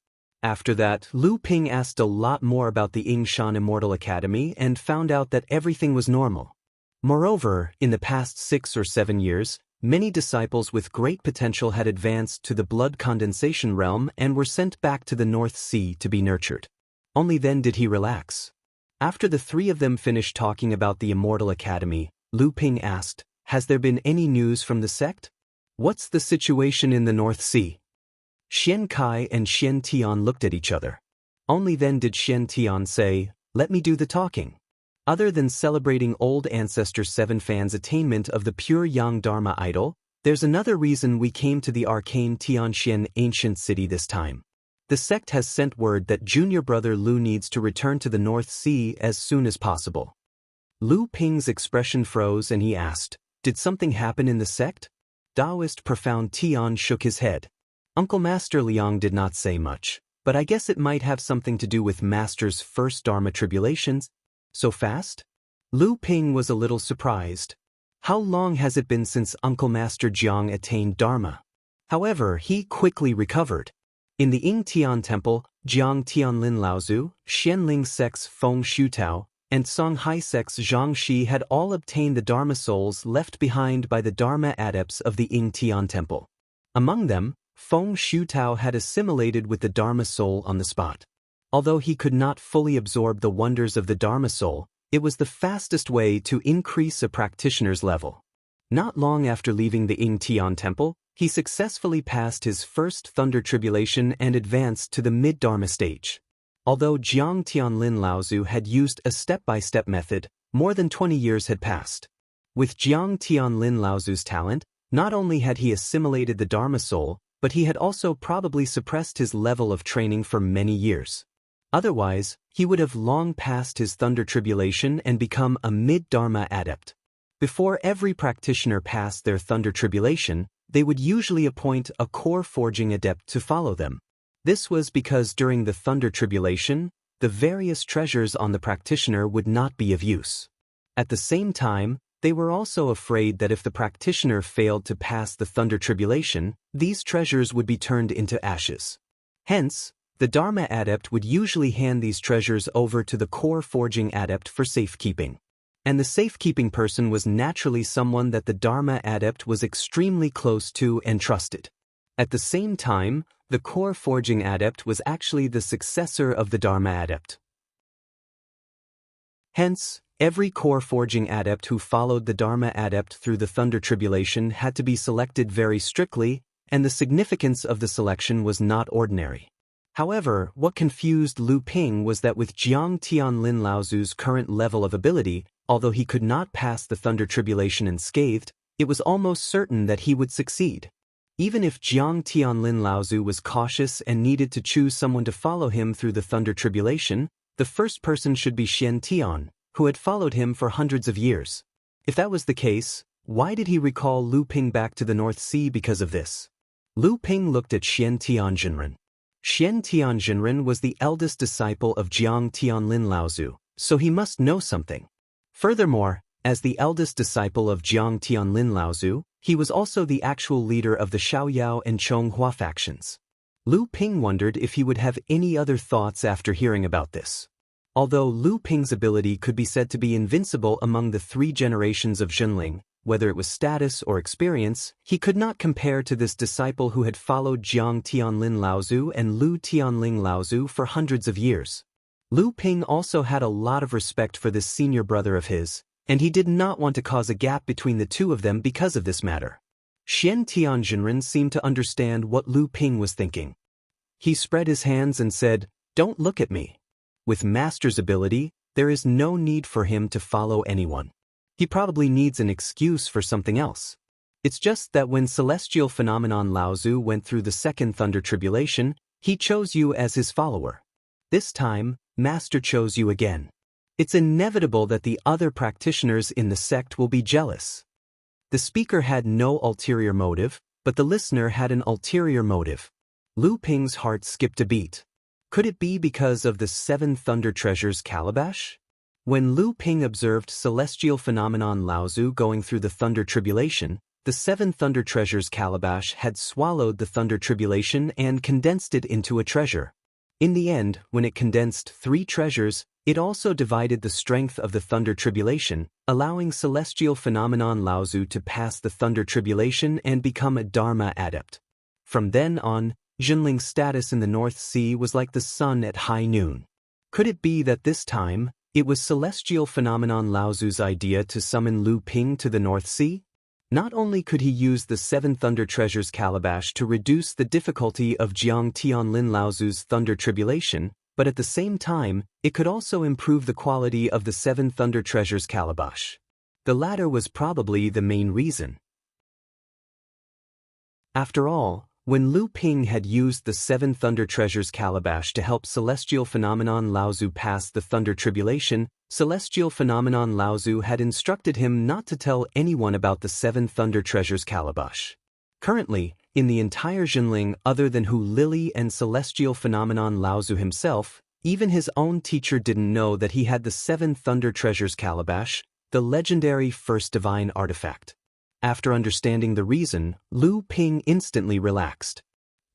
After that, Lu Ping asked a lot more about the Yingshan Immortal Academy and found out that everything was normal. Moreover, in the past 6 or 7 years, many disciples with great potential had advanced to the blood condensation realm and were sent back to the North Sea to be nurtured. Only then did he relax. After the 3 of them finished talking about the Immortal Academy, Lu Ping asked, "Has there been any news from the sect? What's the situation in the North Sea?" Xian Kai and Xian Tian looked at each other. Only then did Xian Tian say, "Let me do the talking." Other than celebrating old ancestor 7 Fan's attainment of the pure Yang Dharma idol, there's another reason we came to the arcane Tianxian ancient city this time. The sect has sent word that junior brother Lu needs to return to the North Sea as soon as possible. Lu Ping's expression froze and he asked, "Did something happen in the sect?" Taoist Profound Tian shook his head. Uncle Master Liang did not say much, but I guess it might have something to do with Master's first Dharma tribulations. So fast? Lu Ping was a little surprised. How long has it been since Uncle Master Jiang attained Dharma? However, he quickly recovered. In the Ying Tian Temple, Jiang Tianlin Laozu, Xianling sects Feng Shutao, and Songhai sects Zhang Shi had all obtained the Dharma souls left behind by the Dharma adepts of the Ying Tian Temple. Among them, Feng Shutao had assimilated with the Dharma soul on the spot. Although he could not fully absorb the wonders of the Dharma soul, it was the fastest way to increase a practitioner's level. Not long after leaving the Ying Tian Temple, he successfully passed his first Thunder Tribulation and advanced to the mid-Dharma stage. Although Jiang Tianlin Laozu had used a step-by-step method, more than 20 years had passed. With Jiang Tianlin Laozu's talent, not only had he assimilated the Dharma soul, but he had also probably suppressed his level of training for many years. Otherwise, he would have long passed his Thunder Tribulation and become a mid-Dharma adept. Before every practitioner passed their Thunder Tribulation, they would usually appoint a core forging adept to follow them. This was because during the Thunder Tribulation, the various treasures on the practitioner would not be of use. At the same time, they were also afraid that if the practitioner failed to pass the Thunder Tribulation, these treasures would be turned into ashes. Hence, the Dharma adept would usually hand these treasures over to the core forging adept for safekeeping. And the safekeeping person was naturally someone that the Dharma adept was extremely close to and trusted. At the same time, the core forging adept was actually the successor of the Dharma adept. Hence, every core forging adept who followed the Dharma adept through the Thunder Tribulation had to be selected very strictly, and the significance of the selection was not ordinary. However, what confused Lu Ping was that with Jiang Tianlin Laozu's current level of ability, although he could not pass the Thunder Tribulation unscathed, it was almost certain that he would succeed. Even if Jiang Tianlin Laozu was cautious and needed to choose someone to follow him through the Thunder Tribulation, the first person should be Xian Tian, who had followed him for hundreds of years. If that was the case, why did he recall Lu Ping back to the North Sea because of this? Lu Ping looked at Xian Tianjinren. Xian Tianjinren was the eldest disciple of Jiang Tianlin Laozu, so he must know something. Furthermore, as the eldest disciple of Jiang Tianlin Laozu, he was also the actual leader of the Xiaoyao and Chonghua factions. Lu Ping wondered if he would have any other thoughts after hearing about this. Although Lu Ping's ability could be said to be invincible among the 3 generations of Zhenling, whether it was status or experience, he could not compare to this disciple who had followed Jiang Tianlin Laozu and Lu Tianling Laozu for hundreds of years. Lu Ping also had a lot of respect for this senior brother of his, and he did not want to cause a gap between the two of them because of this matter. Xian Tianjinren seemed to understand what Lu Ping was thinking. He spread his hands and said, "Don't look at me. With Master's ability, there is no need for him to follow anyone. He probably needs an excuse for something else. It's just that when Celestial Phenomenon Laozu went through the second Thunder Tribulation, he chose you as his follower. This time, Master chose you again. It's inevitable that the other practitioners in the sect will be jealous." The speaker had no ulterior motive, but the listener had an ulterior motive. Lu Ping's heart skipped a beat. Could it be because of the 7 Thunder Treasures calabash? When Lu Ping observed Celestial Phenomenon Laozu going through the Thunder Tribulation, the 7 Thunder Treasures calabash had swallowed the Thunder Tribulation and condensed it into a treasure. In the end, when it condensed 3 treasures, it also divided the strength of the Thunder Tribulation, allowing Celestial Phenomenon Laozu to pass the Thunder Tribulation and become a Dharma adept. From then on, Jinling's status in the North Sea was like the sun at high noon. Could it be that this time, it was Celestial Phenomenon Laozu's idea to summon Lu Ping to the North Sea? Not only could he use the 7 Thunder Treasures calabash to reduce the difficulty of Jiang Tianlin Laozu's Thunder Tribulation, but at the same time, it could also improve the quality of the 7 Thunder Treasures calabash. The latter was probably the main reason. After all, when Lu Ping had used the 7 Thunder Treasures calabash to help Celestial Phenomenon Laozu pass the Thunder Tribulation, Celestial Phenomenon Laozu had instructed him not to tell anyone about the 7 Thunder Treasures calabash. Currently, in the entire Jinling other than Hu Lili and Celestial Phenomenon Laozu himself, even his own teacher didn't know that he had the 7 Thunder Treasures calabash, the legendary first divine artifact. After understanding the reason, Lu Ping instantly relaxed.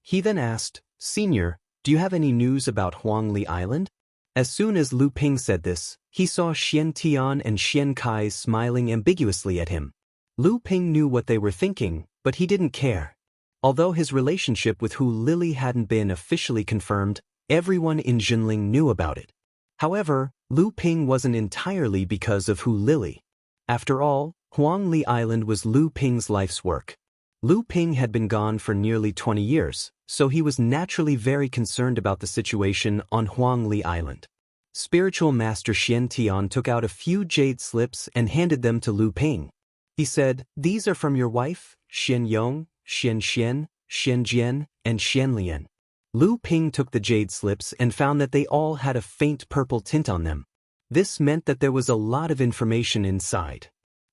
He then asked, "Senior, do you have any news about Huangli Island?" As soon as Lu Ping said this, he saw Xian Tian and Xian Kai smiling ambiguously at him. Lu Ping knew what they were thinking, but he didn't care. Although his relationship with Hu Lili hadn't been officially confirmed, everyone in Jinling knew about it. However, Lu Ping wasn't entirely because of Hu Lili. After all, Huangli Island was Lu Ping's life's work. Lu Ping had been gone for nearly 20 years, so he was naturally very concerned about the situation on Huangli Island. Spiritual Master Xian Tian took out a few jade slips and handed them to Lu Ping. He said, "These are from your wife, Xian Yong, Xian Xian, Xian Jian, and Xian Lian." Lu Ping took the jade slips and found that they all had a faint purple tint on them. This meant that there was a lot of information inside.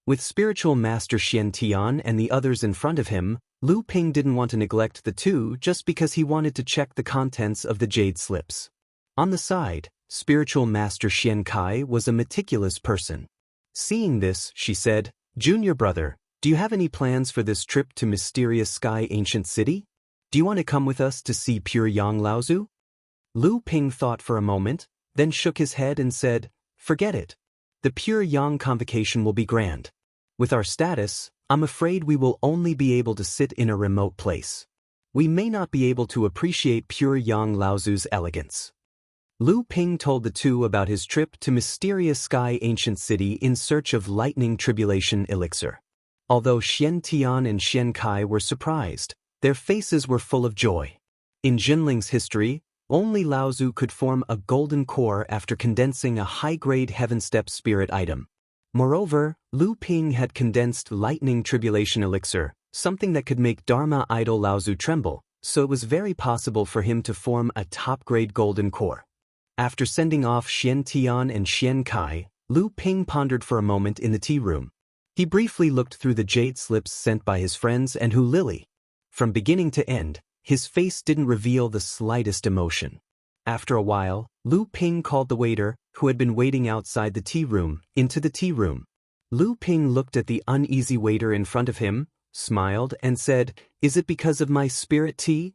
With Spiritual Master Xian Tian and the others in front of him, Lu Ping didn't want to neglect the two just because he wanted to check the contents of the jade slips. On the side, Spiritual Master Xian Kai was a meticulous person. Seeing this, she said, "Junior brother, do you have any plans for this trip to Mysterious Sky Ancient City? Do you want to come with us to see Pure Yang Laozu?" Lu Ping thought for a moment, then shook his head and said, "Forget it. The Pure Yang convocation will be grand. With our status, I'm afraid we will only be able to sit in a remote place. We may not be able to appreciate Pure Yang Laozu's elegance." Lu Ping told the two about his trip to Mysterious Sky Ancient City in search of Lightning Tribulation Elixir. Although Xian Tian and Xian Kai were surprised, their faces were full of joy. In Jinling's history, only Laozu could form a golden core after condensing a high-grade Heaven Step spirit item. Moreover, Lu Ping had condensed Lightning Tribulation Elixir, something that could make Dharma idol Laozu tremble, so it was very possible for him to form a top-grade golden core. After sending off Xian Tian and Xian Kai, Lu Ping pondered for a moment in the tea room. He briefly looked through the jade slips sent by his friends and Hu Lili. From beginning to end, his face didn't reveal the slightest emotion. After a while, Lu Ping called the waiter, who had been waiting outside the tea room, into the tea room. Lu Ping looked at the uneasy waiter in front of him, smiled, and said, "Is it because of my spirit tea?"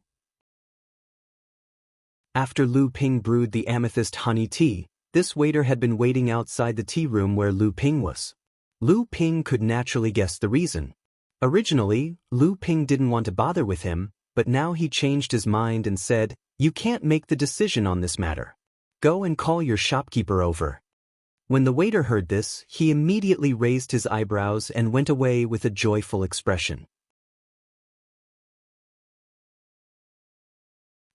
After Lu Ping brewed the amethyst honey tea, this waiter had been waiting outside the tea room where Lu Ping was. Lu Ping could naturally guess the reason. Originally, Lu Ping didn't want to bother with him, but now he changed his mind and said, "You can't make the decision on this matter. Go and call your shopkeeper over." When the waiter heard this, he immediately raised his eyebrows and went away with a joyful expression.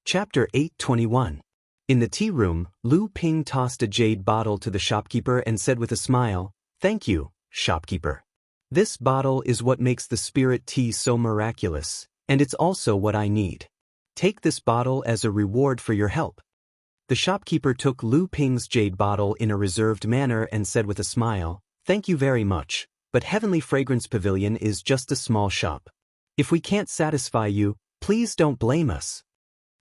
Chapter 8:21. In the tea room, Lu Ping tossed a jade bottle to the shopkeeper and said with a smile, "Thank you, shopkeeper. This bottle is what makes the spirit tea so miraculous, and it's also what I need. Take this bottle as a reward for your help." The shopkeeper took Lu Ping's jade bottle in a reserved manner and said with a smile, "Thank you very much, but Heavenly Fragrance Pavilion is just a small shop. If we can't satisfy you, please don't blame us."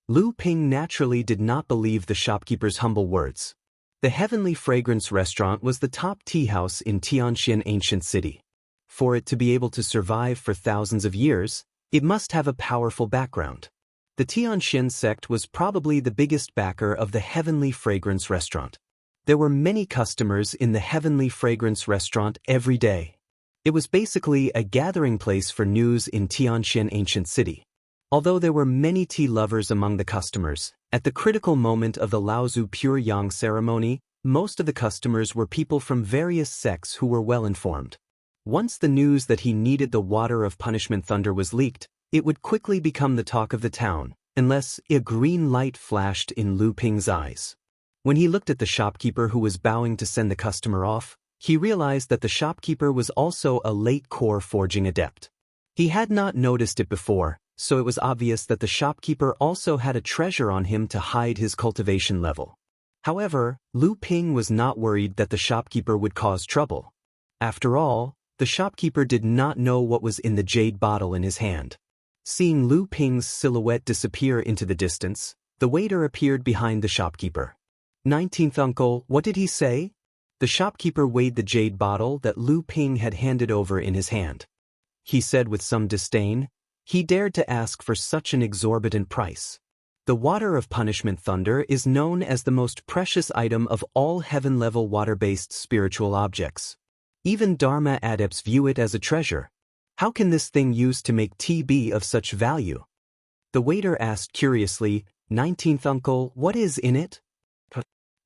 Lu Ping naturally did not believe the shopkeeper's humble words. The Heavenly Fragrance Restaurant was the top tea house in Tianxian ancient city. For it to be able to survive for thousands of years, it must have a powerful background. The Tianxian sect was probably the biggest backer of the Heavenly Fragrance Restaurant. There were many customers in the Heavenly Fragrance Restaurant every day. It was basically a gathering place for news in Tianxian ancient city. Although there were many tea lovers among the customers, at the critical moment of the Laozu Pure Yang ceremony, most of the customers were people from various sects who were well informed. Once the news that he needed the water of punishment thunder was leaked, it would quickly become the talk of the town, unless a green light flashed in Lu Ping's eyes. When he looked at the shopkeeper who was bowing to send the customer off, he realized that the shopkeeper was also a late core forging adept. He had not noticed it before, so it was obvious that the shopkeeper also had a treasure on him to hide his cultivation level. However, Lu Ping was not worried that the shopkeeper would cause trouble. After all, the shopkeeper did not know what was in the jade bottle in his hand. Seeing Lu Ping's silhouette disappear into the distance, the waiter appeared behind the shopkeeper. 19th uncle, what did he say?" The shopkeeper weighed the jade bottle that Lu Ping had handed over in his hand. He said with some disdain, "He dared to ask for such an exorbitant price. The water of punishment thunder is known as the most precious item of all heaven-level water-based spiritual objects. Even Dharma adepts view it as a treasure. How can this thing used to make tea be of such value?" The waiter asked curiously, 19th uncle, what is in it?"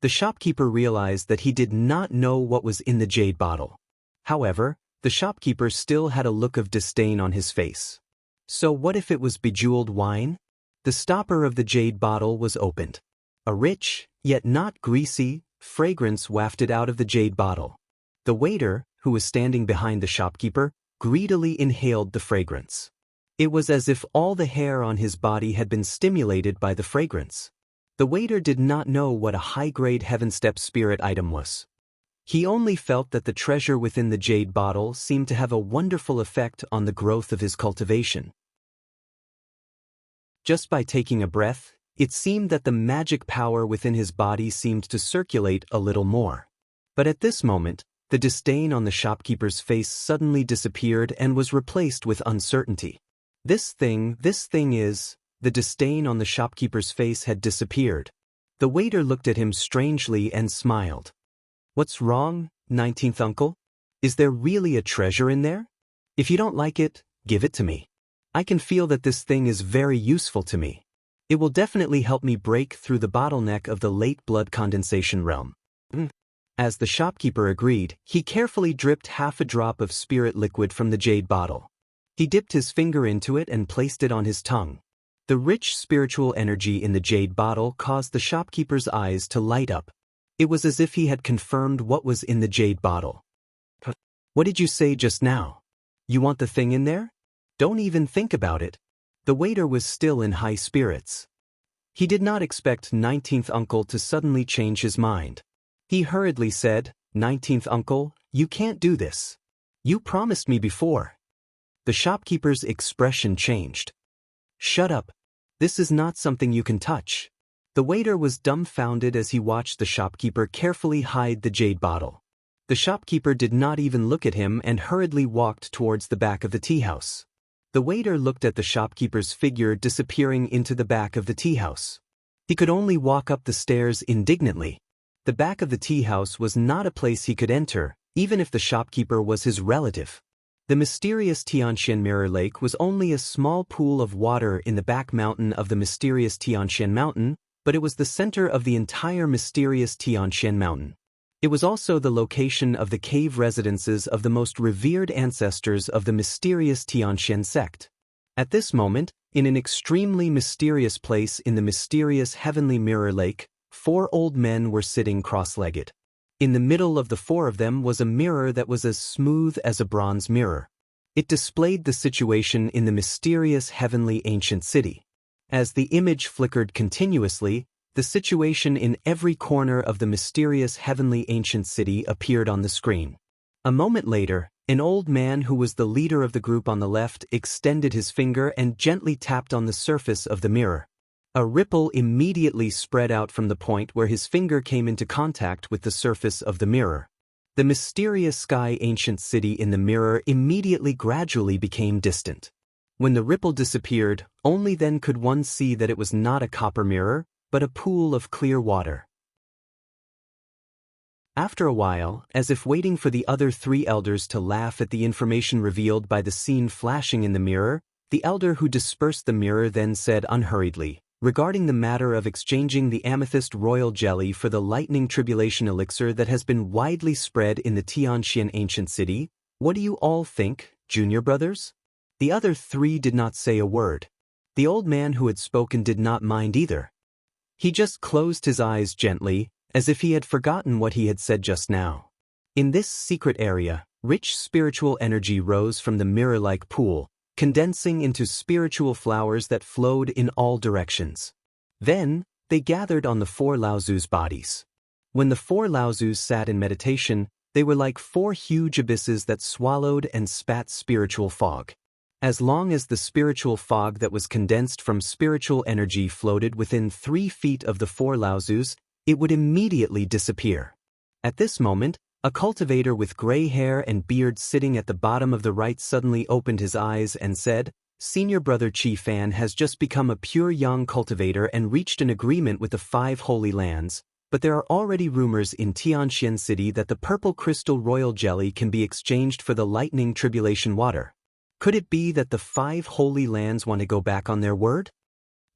The shopkeeper realized that he did not know what was in the jade bottle. However, the shopkeeper still had a look of disdain on his face. So what if it was bejeweled wine? The stopper of the jade bottle was opened. A rich, yet not greasy, fragrance wafted out of the jade bottle. The waiter, who was standing behind the shopkeeper, greedily inhaled the fragrance. It was as if all the hair on his body had been stimulated by the fragrance. The waiter did not know what a high-grade heaven-step spirit item was. He only felt that the treasure within the jade bottle seemed to have a wonderful effect on the growth of his cultivation. Just by taking a breath, it seemed that the magic power within his body seemed to circulate a little more. But at this moment, the disdain on the shopkeeper's face suddenly disappeared and was replaced with uncertainty. This thing is... The disdain on the shopkeeper's face had disappeared. The waiter looked at him strangely and smiled. "What's wrong, 19th uncle? Is there really a treasure in there? If you don't like it, give it to me. I can feel that this thing is very useful to me. It will definitely help me break through the bottleneck of the late blood condensation realm." As the shopkeeper agreed, he carefully dripped half a drop of spirit liquid from the jade bottle. He dipped his finger into it and placed it on his tongue. The rich spiritual energy in the jade bottle caused the shopkeeper's eyes to light up. It was as if he had confirmed what was in the jade bottle. "What did you say just now? You want the thing in there? Don't even think about it." The waiter was still in high spirits. He did not expect 19th uncle to suddenly change his mind. He hurriedly said, 19th uncle, you can't do this. You promised me before." The shopkeeper's expression changed. "Shut up. This is not something you can touch." The waiter was dumbfounded as he watched the shopkeeper carefully hide the jade bottle. The shopkeeper did not even look at him and hurriedly walked towards the back of the tea house. The waiter looked at the shopkeeper's figure disappearing into the back of the tea house. He could only walk up the stairs indignantly. The back of the tea house was not a place he could enter, even if the shopkeeper was his relative. The mysterious Tianxian Mirror Lake was only a small pool of water in the back mountain of the mysterious Tianxian Mountain, but it was the center of the entire mysterious Tianxian mountain. It was also the location of the cave residences of the most revered ancestors of the mysterious Tianxian sect. At this moment, in an extremely mysterious place in the mysterious heavenly mirror lake, 4 old men were sitting cross-legged. In the middle of the 4 of them was a mirror that was as smooth as a bronze mirror. It displayed the situation in the mysterious heavenly ancient city. As the image flickered continuously, the situation in every corner of the mysterious heavenly ancient city appeared on the screen. A moment later, an old man who was the leader of the group on the left extended his finger and gently tapped on the surface of the mirror. A ripple immediately spread out from the point where his finger came into contact with the surface of the mirror. The mysterious sky ancient city in the mirror immediately gradually became distant. When the ripple disappeared, only then could one see that it was not a copper mirror, but a pool of clear water. After a while, as if waiting for the other 3 elders to laugh at the information revealed by the scene flashing in the mirror, the elder who dispersed the mirror then said unhurriedly, regarding the matter of exchanging the amethyst royal jelly for the lightning tribulation elixir that has been widely spread in the Tianxian ancient city, what do you all think, junior brothers? The other 3 did not say a word. The old man who had spoken did not mind either. He just closed his eyes gently, as if he had forgotten what he had said just now. In this secret area, rich spiritual energy rose from the mirror-like pool, condensing into spiritual flowers that flowed in all directions. Then, they gathered on the 4 Laozus bodies. When the 4 Laozus sat in meditation, they were like 4 huge abysses that swallowed and spat spiritual fog. As long as the spiritual fog that was condensed from spiritual energy floated within 3 feet of the 4 Laozus, it would immediately disappear. At this moment, a cultivator with gray hair and beard sitting at the bottom of the right suddenly opened his eyes and said, "Senior brother Qi Fan has just become a pure yang cultivator and reached an agreement with the 5 holy lands, but there are already rumors in Tianxian City that the purple crystal royal jelly can be exchanged for the lightning tribulation water. Could it be that the 5 holy lands want to go back on their word?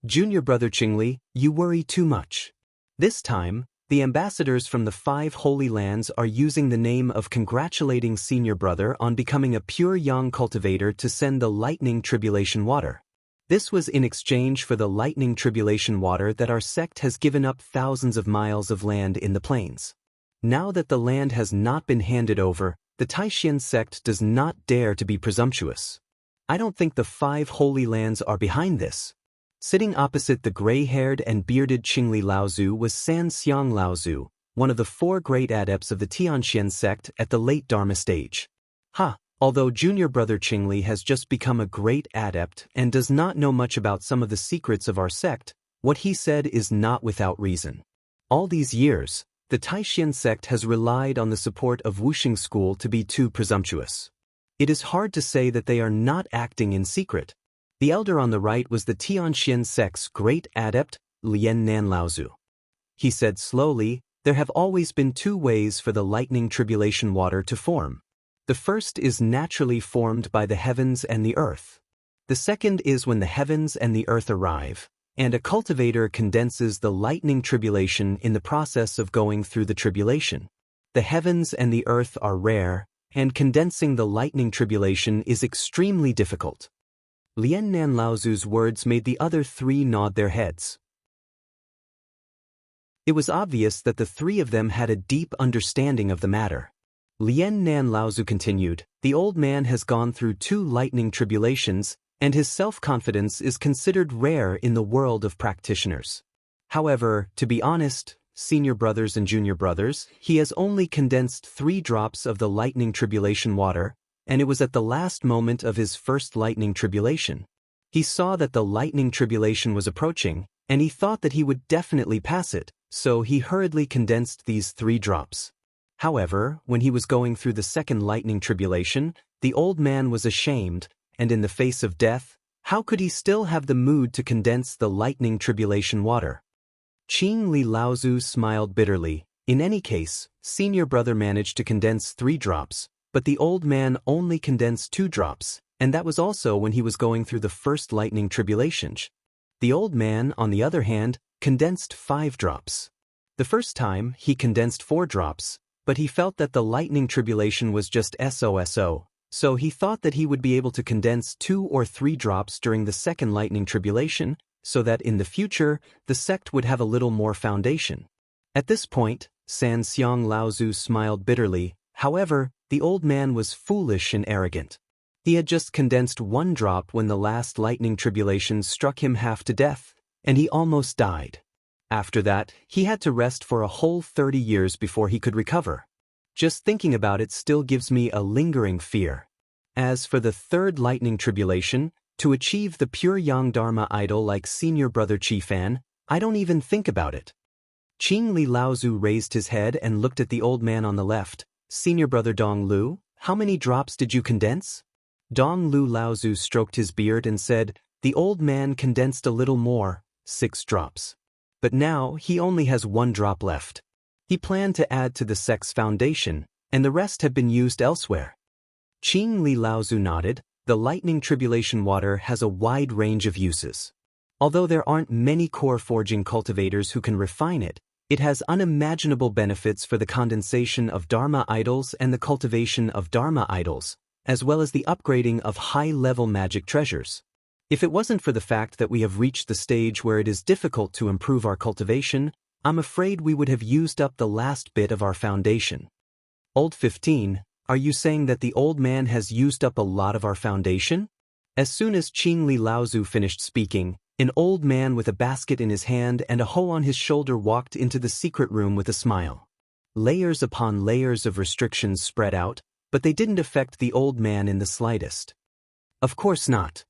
Junior brother Qingli, you worry too much. This time, the ambassadors from the 5 holy lands are using the name of congratulating senior brother on becoming a pure yang cultivator to send the lightning tribulation water. This was in exchange for the lightning tribulation water that our sect has given up thousands of miles of land in the plains. Now that the land has not been handed over, the Taishan sect does not dare to be presumptuous. I don't think the 5 holy lands are behind this." Sitting opposite the gray-haired and bearded Qingli Laozu was San Xiang Laozu, one of the 4 great adepts of the Tianxian sect at the late Dharma stage. Although junior brother Qingli has just become a great adept and does not know much about some of the secrets of our sect, what he said is not without reason. All these years, the Taishan sect has relied on the support of Wuxing school to be too presumptuous. It is hard to say that they are not acting in secret. The elder on the right was the Tianxian sect's great adept, Lian Nan Laozu. He said slowly, "There have always been 2 ways for the lightning tribulation water to form. The first is naturally formed by the heavens and the earth. The second is when the heavens and the earth arrive, and a cultivator condenses the lightning tribulation in the process of going through the tribulation. The heavens and the earth are rare, and condensing the lightning tribulation is extremely difficult." Lian Nan Laozu's words made the other 3 nod their heads. It was obvious that the 3 of them had a deep understanding of the matter. Lian Nan Laozu continued, "The old man has gone through 2 lightning tribulations, and his self-confidence is considered rare in the world of practitioners. However, to be honest, senior brothers and junior brothers, he has only condensed 3 drops of the lightning tribulation water, and it was at the last moment of his first lightning tribulation. He saw that the lightning tribulation was approaching, and he thought that he would definitely pass it, so he hurriedly condensed these 3 drops. However, when he was going through the second lightning tribulation, the old man was ashamed, and in the face of death, how could he still have the mood to condense the lightning tribulation water?" Qingli Laozu smiled bitterly. In any case, senior brother managed to condense 3 drops, but the old man only condensed 2 drops, and that was also when he was going through the first lightning tribulation. The old man, on the other hand, condensed 5 drops. The first time, he condensed 4 drops, but he felt that the lightning tribulation was just SOSO, so he thought that he would be able to condense 2 or 3 drops during the second lightning tribulation, so that in the future, the sect would have a little more foundation. At this point, San Xiang Laozu smiled bitterly. However, the old man was foolish and arrogant. He had just condensed 1 drop when the last lightning tribulation struck him half to death, and he almost died. After that, he had to rest for a whole 30 years before he could recover. Just thinking about it still gives me a lingering fear. As for the third lightning tribulation, to achieve the pure yang dharma idol like senior brother Qifan, I don't even think about it. Qing Li Laozu raised his head and looked at the old man on the left. Senior brother Dong Lu, how many drops did you condense? Dong Lu Laozu stroked his beard and said, the old man condensed a little more, 6 drops. But now he only has 1 drop left. He planned to add to the sect's foundation, and the rest have been used elsewhere. Qing Li Laozu nodded. The lightning tribulation water has a wide range of uses. Although there aren't many core forging cultivators who can refine it, it has unimaginable benefits for the condensation of Dharma idols and the cultivation of Dharma idols, as well as the upgrading of high-level magic treasures. If it wasn't for the fact that we have reached the stage where it is difficult to improve our cultivation, I'm afraid we would have used up the last bit of our foundation. Old 15, are you saying that the old man has used up a lot of our foundation? As soon as Qing Li Laozu finished speaking, an old man with a basket in his hand and a hoe on his shoulder walked into the secret room with a smile. Layers upon layers of restrictions spread out, but they didn't affect the old man in the slightest. Of course not.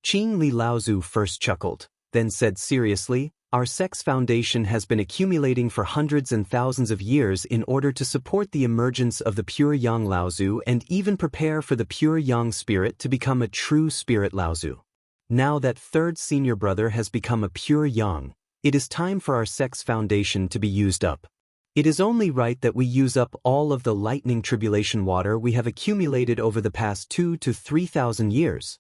Qing Li Laozu first chuckled, then said seriously, our sect's foundation has been accumulating for hundreds and thousands of years in order to support the emergence of the pure Yang Laozu and even prepare for the pure Yang spirit to become a true spirit Laozu. Now that third senior brother has become a pure Yang, it is time for our sect's foundation to be used up. It is only right that we use up all of the lightning tribulation water we have accumulated over the past 2,000 to 3,000 years.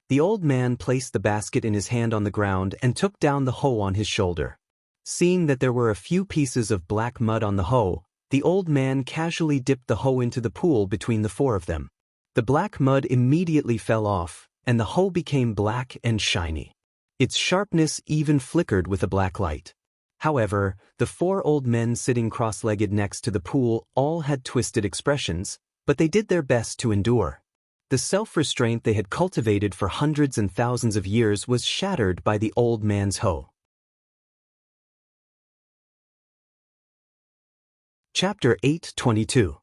The old man placed the basket in his hand on the ground and took down the hoe on his shoulder. Seeing that there were a few pieces of black mud on the hoe, the old man casually dipped the hoe into the pool between the 4 of them. The black mud immediately fell off, and the hoe became black and shiny. Its sharpness even flickered with a black light. However, the 4 old men sitting cross-legged next to the pool all had twisted expressions, but they did their best to endure. The self-restraint they had cultivated for hundreds and thousands of years was shattered by the old man's hoe. Chapter 8:22.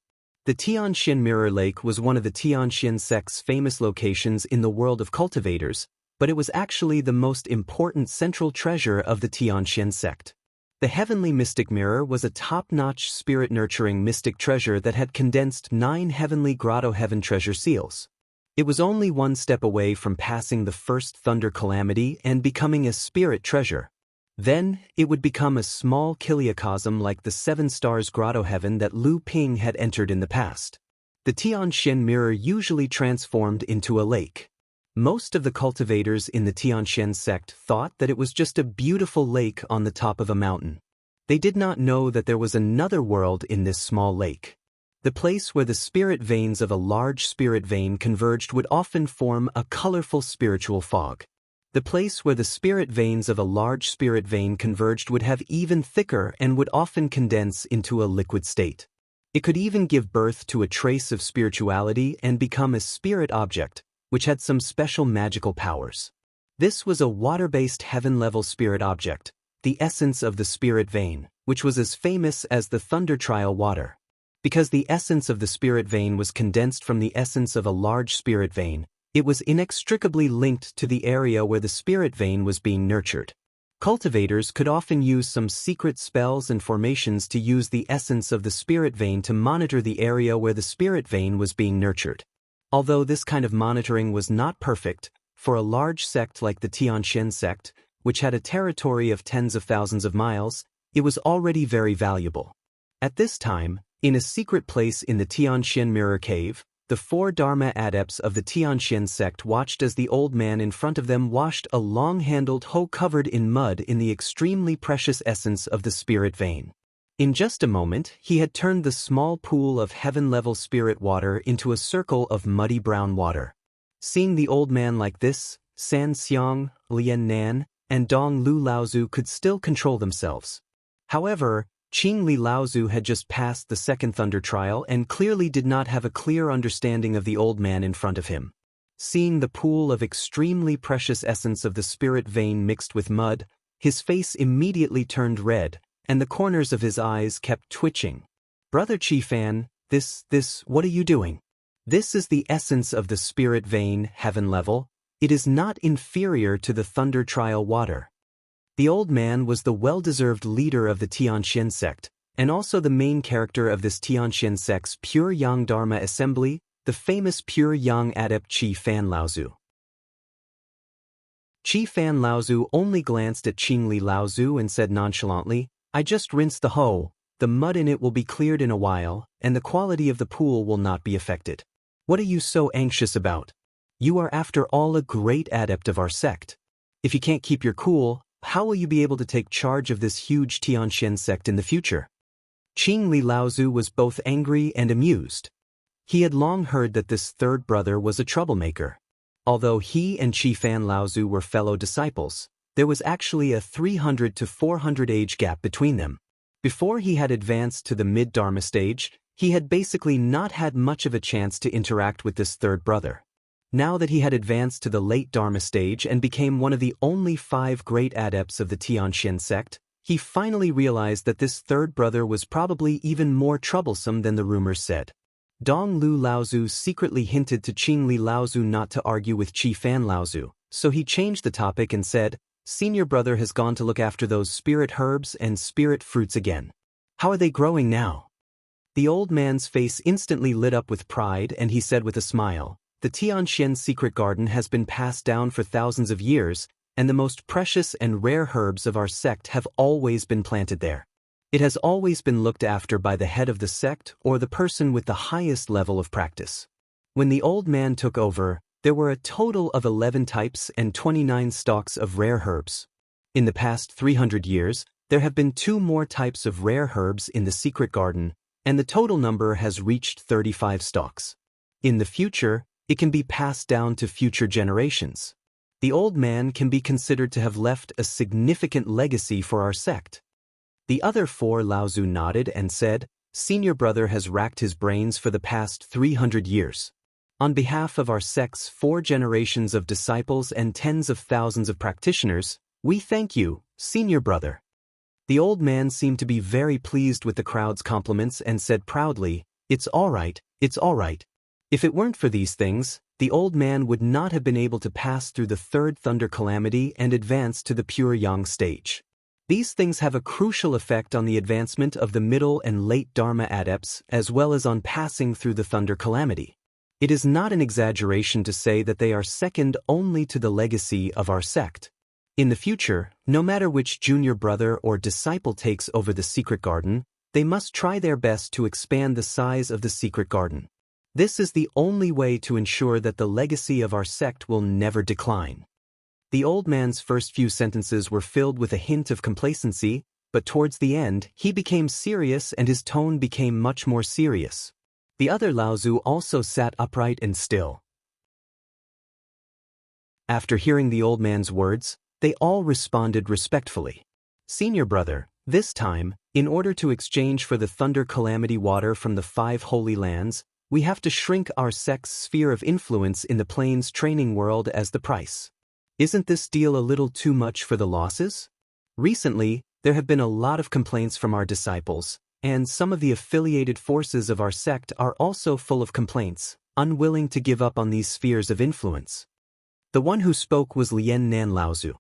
The Tianxian Mirror Lake was one of the Tianxian sect's famous locations in the world of cultivators, but it was actually the most important central treasure of the Tianxian sect. The Heavenly Mystic Mirror was a top-notch spirit-nurturing mystic treasure that had condensed 9 heavenly grotto heaven treasure seals. It was only 1 step away from passing the first thunder calamity and becoming a spirit treasure. Then, it would become a small kiliacosm like the 7 stars grotto heaven that Lu Ping had entered in the past. The Tianxian mirror usually transformed into a lake. Most of the cultivators in the Tianxian sect thought that it was just a beautiful lake on the top of a mountain. They did not know that there was another world in this small lake. The place where the spirit veins of a large spirit vein converged would often form a colorful spiritual fog. The place where the spirit veins of a large spirit vein converged would have even thicker and would often condense into a liquid state. It could even give birth to a trace of spirituality and become a spirit object, which had some special magical powers. This was a water-based heaven-level spirit object, the essence of the spirit vein, which was as famous as the thunder trial water. Because the essence of the spirit vein was condensed from the essence of a large spirit vein, it was inextricably linked to the area where the spirit vein was being nurtured. Cultivators could often use some secret spells and formations to use the essence of the spirit vein to monitor the area where the spirit vein was being nurtured. Although this kind of monitoring was not perfect, for a large sect like the Tianxian sect, which had a territory of tens of thousands of miles, it was already very valuable. At this time, in a secret place in the Tianxian Mirror Cave, the 4 Dharma adepts of the Tianxian sect watched as the old man in front of them washed a long-handled hoe covered in mud in the extremely precious essence of the spirit vein. In just a moment, he had turned the small pool of heaven-level spirit water into a circle of muddy brown water. Seeing the old man like this, San Xiang, Lian Nan, and Dong Lu Laozu could still control themselves. However, Qing Li Laozu had just passed the second thunder trial and clearly did not have a clear understanding of the old man in front of him. Seeing the pool of extremely precious essence of the spirit vein mixed with mud, his face immediately turned red, and the corners of his eyes kept twitching. "Brother Qi Fan, what are you doing? This is the essence of the spirit vein, heaven level. It is not inferior to the thunder trial water." The old man was the well-deserved leader of the Tianxian sect, and also the main character of this Tianxian sect's Pure Yang Dharma assembly, the famous Pure Yang adept Qi Fan Laozu. Qi Fan Laozu only glanced at Qing Li Laozu and said nonchalantly, "I just rinsed the hoe, the mud in it will be cleared in a while, and the quality of the pool will not be affected. What are you so anxious about? You are after all a great adept of our sect. If you can't keep your cool, how will you be able to take charge of this huge Tianxian sect in the future?" Qing Li Laozu was both angry and amused. He had long heard that this third brother was a troublemaker. Although he and Qi Fan Laozu were fellow disciples, there was actually a 300 to 400 age gap between them. Before he had advanced to the mid-Dharma stage, he had basically not had much of a chance to interact with this third brother. Now that he had advanced to the late Dharma stage and became one of the only 5 great adepts of the Tianxian sect, he finally realized that this third brother was probably even more troublesome than the rumors said. Dong Lu Laozu secretly hinted to Qing Li Laozu not to argue with Qi Fan Laozu, so he changed the topic and said, "Senior brother has gone to look after those spirit herbs and spirit fruits again. How are they growing now?" The old man's face instantly lit up with pride and he said with a smile, "The Tianxian secret garden has been passed down for thousands of years, and the most precious and rare herbs of our sect have always been planted there. It has always been looked after by the head of the sect or the person with the highest level of practice." When the old man took over, there were a total of 11 types and 29 stalks of rare herbs. In the past 300 years, there have been 2 more types of rare herbs in the secret garden, and the total number has reached 35 stalks. In the future, it can be passed down to future generations. The old man can be considered to have left a significant legacy for our sect. The other 4 Laozu nodded and said, "Senior brother has racked his brains for the past 300 years. On behalf of our sect's 4 generations of disciples and tens of thousands of practitioners, we thank you, senior brother." The old man seemed to be very pleased with the crowd's compliments and said proudly, "It's all right, it's all right." If it weren't for these things, the old man would not have been able to pass through the third thunder calamity and advance to the pure yang stage. These things have a crucial effect on the advancement of the middle and late Dharma adepts as well as on passing through the thunder calamity. It is not an exaggeration to say that they are second only to the legacy of our sect. In the future, no matter which junior brother or disciple takes over the secret garden, they must try their best to expand the size of the secret garden. This is the only way to ensure that the legacy of our sect will never decline. The old man's first few sentences were filled with a hint of complacency, but towards the end, he became serious and his tone became much more serious. The other Laozu also sat upright and still. After hearing the old man's words, they all responded respectfully. "Senior brother, this time, in order to exchange for the thunder calamity water from the 5 holy lands, we have to shrink our sect's sphere of influence in the plains training world as the price. Isn't this deal a little too much for the losses? Recently, there have been a lot of complaints from our disciples, and some of the affiliated forces of our sect are also full of complaints, unwilling to give up on these spheres of influence." The one who spoke was Lian Nan Laozu.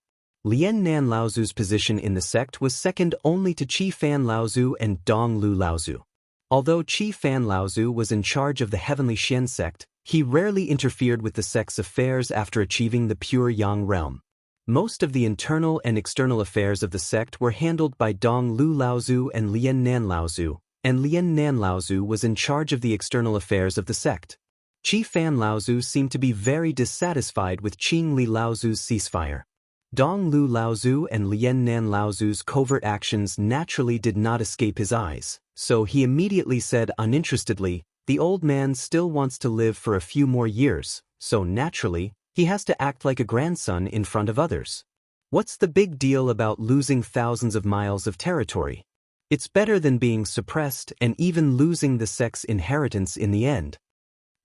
Lian Nan Laozu's position in the sect was second only to Qi Fan Laozu and Dong Lu Laozu. Although Qi Fan Laozu was in charge of the Heavenly Xian sect, he rarely interfered with the sect's affairs after achieving the pure Yang realm. Most of the internal and external affairs of the sect were handled by Dong Lu Laozu and Lian Nan Laozu, and Lian Nan Laozu was in charge of the external affairs of the sect. Qi Fan Laozu seemed to be very dissatisfied with Qing Li Laozu's ceasefire. Dong Lu Laozu and Lien Nan Laozu's covert actions naturally did not escape his eyes, so he immediately said uninterestedly, "The old man still wants to live for a few more years, so naturally, he has to act like a grandson in front of others. What's the big deal about losing thousands of miles of territory? It's better than being suppressed and even losing the sect's inheritance in the end."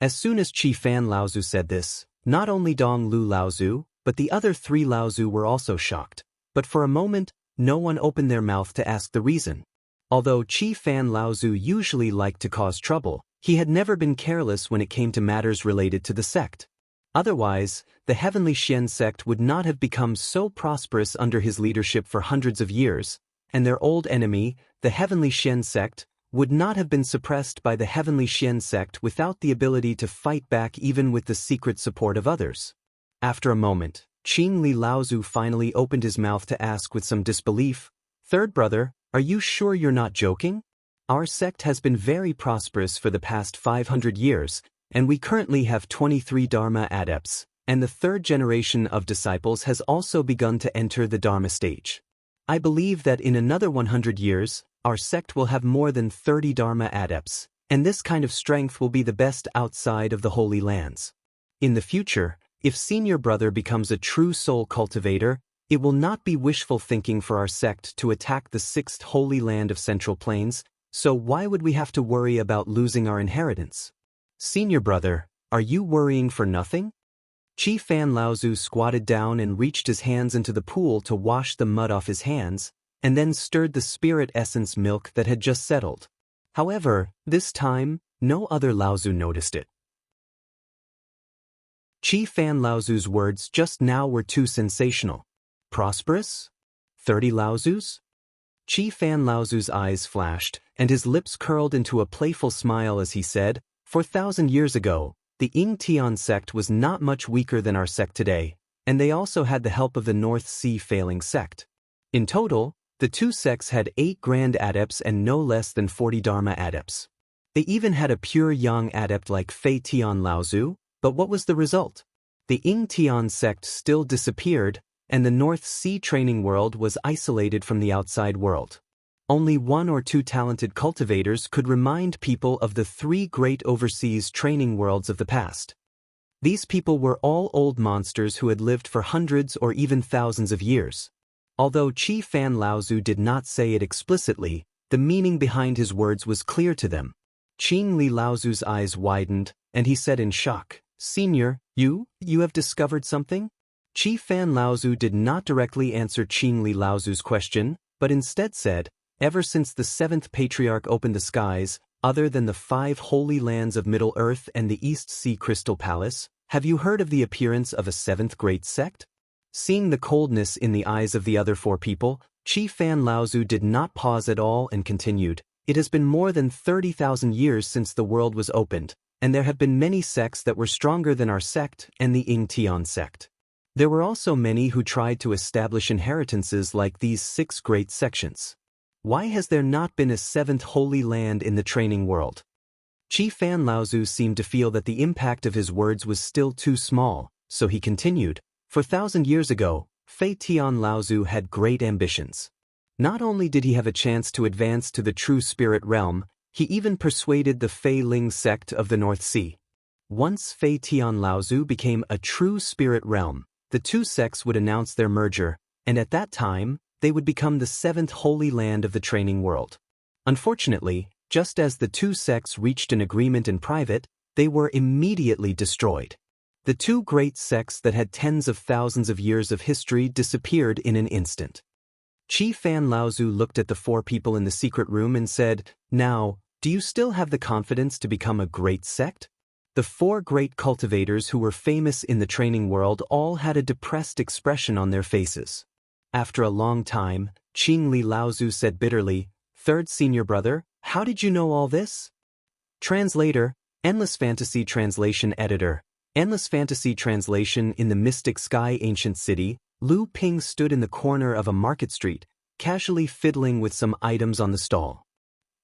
As soon as Qi Fan Laozu said this, not only Dong Lu Laozu, but the other three Laozu were also shocked. But for a moment, no one opened their mouth to ask the reason. Although Qi Fan Laozu usually liked to cause trouble, he had never been careless when it came to matters related to the sect. Otherwise, the Heavenly Xian sect would not have become so prosperous under his leadership for hundreds of years, and their old enemy, the Heavenly Xian sect, would not have been suppressed by the Heavenly Xian sect without the ability to fight back even with the secret support of others. After a moment, Qing Li Laozu finally opened his mouth to ask with some disbelief, "Third brother, are you sure you're not joking? Our sect has been very prosperous for the past 500 years, and we currently have 23 Dharma adepts, and the third generation of disciples has also begun to enter the Dharma stage. I believe that in another 100 years, our sect will have more than 30 Dharma adepts, and this kind of strength will be the best outside of the Holy Lands. In the future, if senior brother becomes a true soul cultivator, it will not be wishful thinking for our sect to attack the sixth Holy Land of Central Plains, so why would we have to worry about losing our inheritance? Senior brother, are you worrying for nothing?" Qi Fan Laozu squatted down and reached his hands into the pool to wash the mud off his hands, and then stirred the spirit essence milk that had just settled. However, this time, no other Laozu noticed it. Qi Fan Laozu's words just now were too sensational. Prosperous? 30 Laozus? Qi Fan Laozu's eyes flashed, and his lips curled into a playful smile as he said, "4,000 years ago, the Ying Tian sect was not much weaker than our sect today, and they also had the help of the North Sea failing sect. In total, the two sects had 8 grand adepts and no less than 40 Dharma adepts. They even had a pure yang adept like Fei Tian Laozu, but what was the result? The Ying Tian sect still disappeared, and the North Sea training world was isolated from the outside world. Only 1 or 2 talented cultivators could remind people of the 3 great overseas training worlds of the past. These people were all old monsters who had lived for hundreds or even thousands of years. Although Qi Fan Laozu did not say it explicitly, the meaning behind his words was clear to them. Qing Li Laozu's eyes widened, and he said in shock, "Senior, you have discovered something?" Qi Fan Laozu did not directly answer Qing Li Laozu's question, but instead said, "Ever since the 7th Patriarch opened the skies, other than the 5 holy lands of Middle-earth and the East Sea Crystal Palace, have you heard of the appearance of a 7th great sect?" Seeing the coldness in the eyes of the other 4 people, Qi Fan Laozu did not pause at all and continued, "It has been more than 30,000 years since the world was opened, and there have been many sects that were stronger than our sect and the Ying Tian sect. There were also many who tried to establish inheritances like these 6 great sections. Why has there not been a 7th holy land in the training world?" Qi Fan Laozu seemed to feel that the impact of his words was still too small, so he continued, "4,000 years ago, Fei Tian Laozu had great ambitions. Not only did he have a chance to advance to the true spirit realm, he even persuaded the Fei Ling sect of the North Sea. Once Fei Tian Laozu became a true spirit realm, the 2 sects would announce their merger, and at that time, they would become the 7th holy land of the training world. Unfortunately, just as the 2 sects reached an agreement in private, they were immediately destroyed. The 2 great sects that had tens of thousands of years of history disappeared in an instant." Qi Fan Laozu looked at the 4 people in the secret room and said, "Now, do you still have the confidence to become a great sect?" The 4 great cultivators who were famous in the training world all had a depressed expression on their faces. After a long time, Qing Li Laozu said bitterly, "Third senior brother, how did you know all this?" Translator, Endless Fantasy Translation Editor. Endless Fantasy Translation. In the mystic sky ancient city, Lu Ping stood in the corner of a market street, casually fiddling with some items on the stall.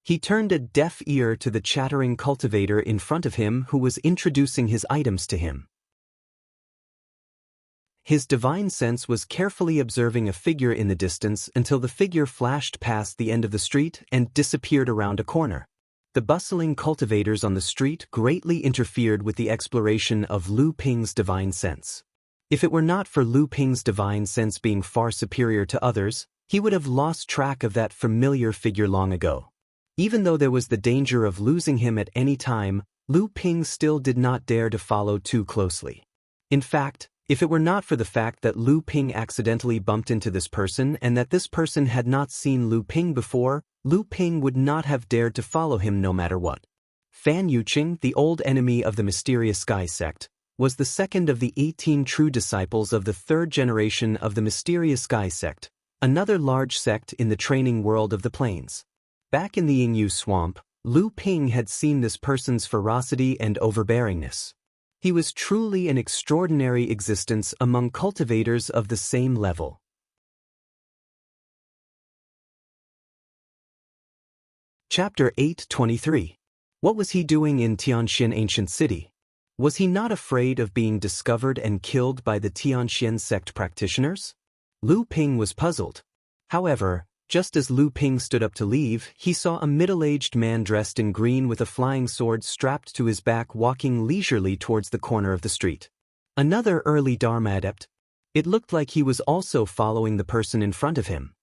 He turned a deaf ear to the chattering cultivator in front of him who was introducing his items to him. His divine sense was carefully observing a figure in the distance until the figure flashed past the end of the street and disappeared around a corner. The bustling cultivators on the street greatly interfered with the exploration of Lu Ping's divine sense. If it were not for Lu Ping's divine sense being far superior to others, he would have lost track of that familiar figure long ago. Even though there was the danger of losing him at any time, Lu Ping still did not dare to follow too closely. In fact, if it were not for the fact that Lu Ping accidentally bumped into this person and that this person had not seen Lu Ping before, Lu Ping would not have dared to follow him no matter what. Fan Yuqing, the old enemy of the mysterious Sky sect, was the second of the 18 true disciples of the third generation of the mysterious Sky sect, another large sect in the training world of the plains. Back in the Yingyu swamp, Lu Ping had seen this person's ferocity and overbearingness. He was truly an extraordinary existence among cultivators of the same level. Chapter 8:23. What was he doing in Tianxian Ancient City? Was he not afraid of being discovered and killed by the Tianxian sect practitioners? Lu Ping was puzzled. However, just as Lu Ping stood up to leave, he saw a middle-aged man dressed in green with a flying sword strapped to his back walking leisurely towards the corner of the street. Another early Dharma adept. It looked like he was also following the person in front of him.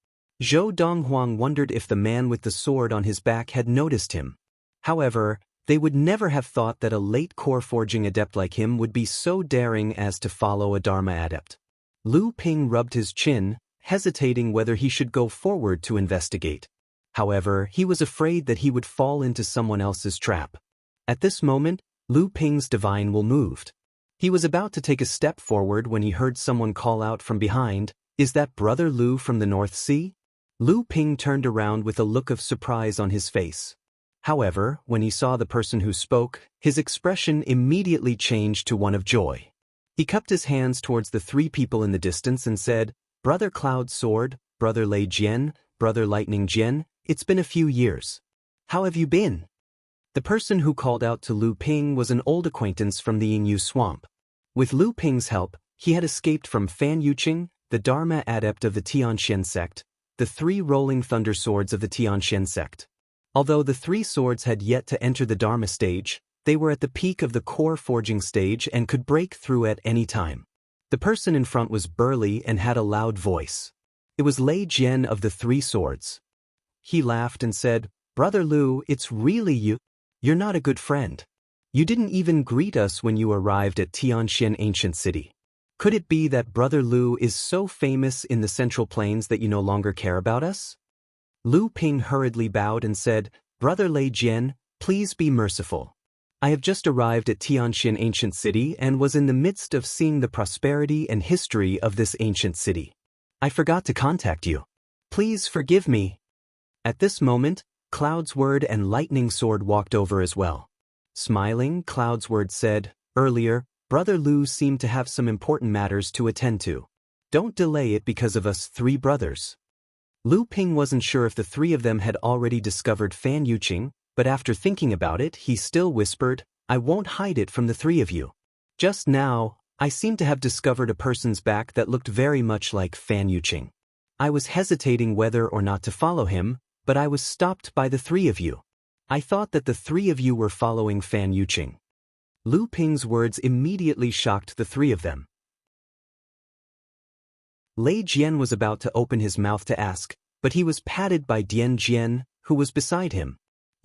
Zhou Donghuang wondered if the man with the sword on his back had noticed him. However, they would never have thought that a late core forging adept like him would be so daring as to follow a Dharma adept. Lu Ping rubbed his chin, hesitating whether he should go forward to investigate. However, he was afraid that he would fall into someone else's trap. At this moment, Lu Ping's divine will moved. He was about to take a step forward when he heard someone call out from behind, "Is that Brother Lu from the North Sea?" Lu Ping turned around with a look of surprise on his face. However, when he saw the person who spoke, his expression immediately changed to one of joy. He cupped his hands towards the three people in the distance and said, "Brother Cloud Sword, Brother Lei Jian, Brother Lightning Jian, it's been a few years. How have you been?" The person who called out to Lu Ping was an old acquaintance from the Yingyu swamp. With Lu Ping's help, he had escaped from Fan Yuqing, the Dharma adept of the Tianxian sect, the three rolling thunder swords of the Tianxian sect. Although the three swords had yet to enter the Dharma stage, they were at the peak of the core forging stage and could break through at any time. The person in front was burly and had a loud voice. It was Lei Jian of the three swords. He laughed and said, "Brother Lu, it's really you. You're not a good friend. You didn't even greet us when you arrived at Tianxian Ancient City. Could it be that Brother Lu is so famous in the Central Plains that you no longer care about us?" Lu Ping hurriedly bowed and said, "Brother Lei Jian, please be merciful. I have just arrived at Tianxian Ancient City and was in the midst of seeing the prosperity and history of this ancient city. I forgot to contact you. Please forgive me." At this moment, Cloud's Word and Lightning Sword walked over as well. Smiling, Cloud's Word said, "Earlier, Brother Lu seemed to have some important matters to attend to. Don't delay it because of us three brothers." Lu Ping wasn't sure if the three of them had already discovered Fan Yuqing, but after thinking about it, he still whispered, "I won't hide it from the three of you. Just now, I seem to have discovered a person's back that looked very much like Fan Yuqing. I was hesitating whether or not to follow him, but I was stopped by the three of you. I thought that the three of you were following Fan Yuqing." Lu Ping's words immediately shocked the three of them. Lei Jian was about to open his mouth to ask, but he was patted by Dian Jian, who was beside him.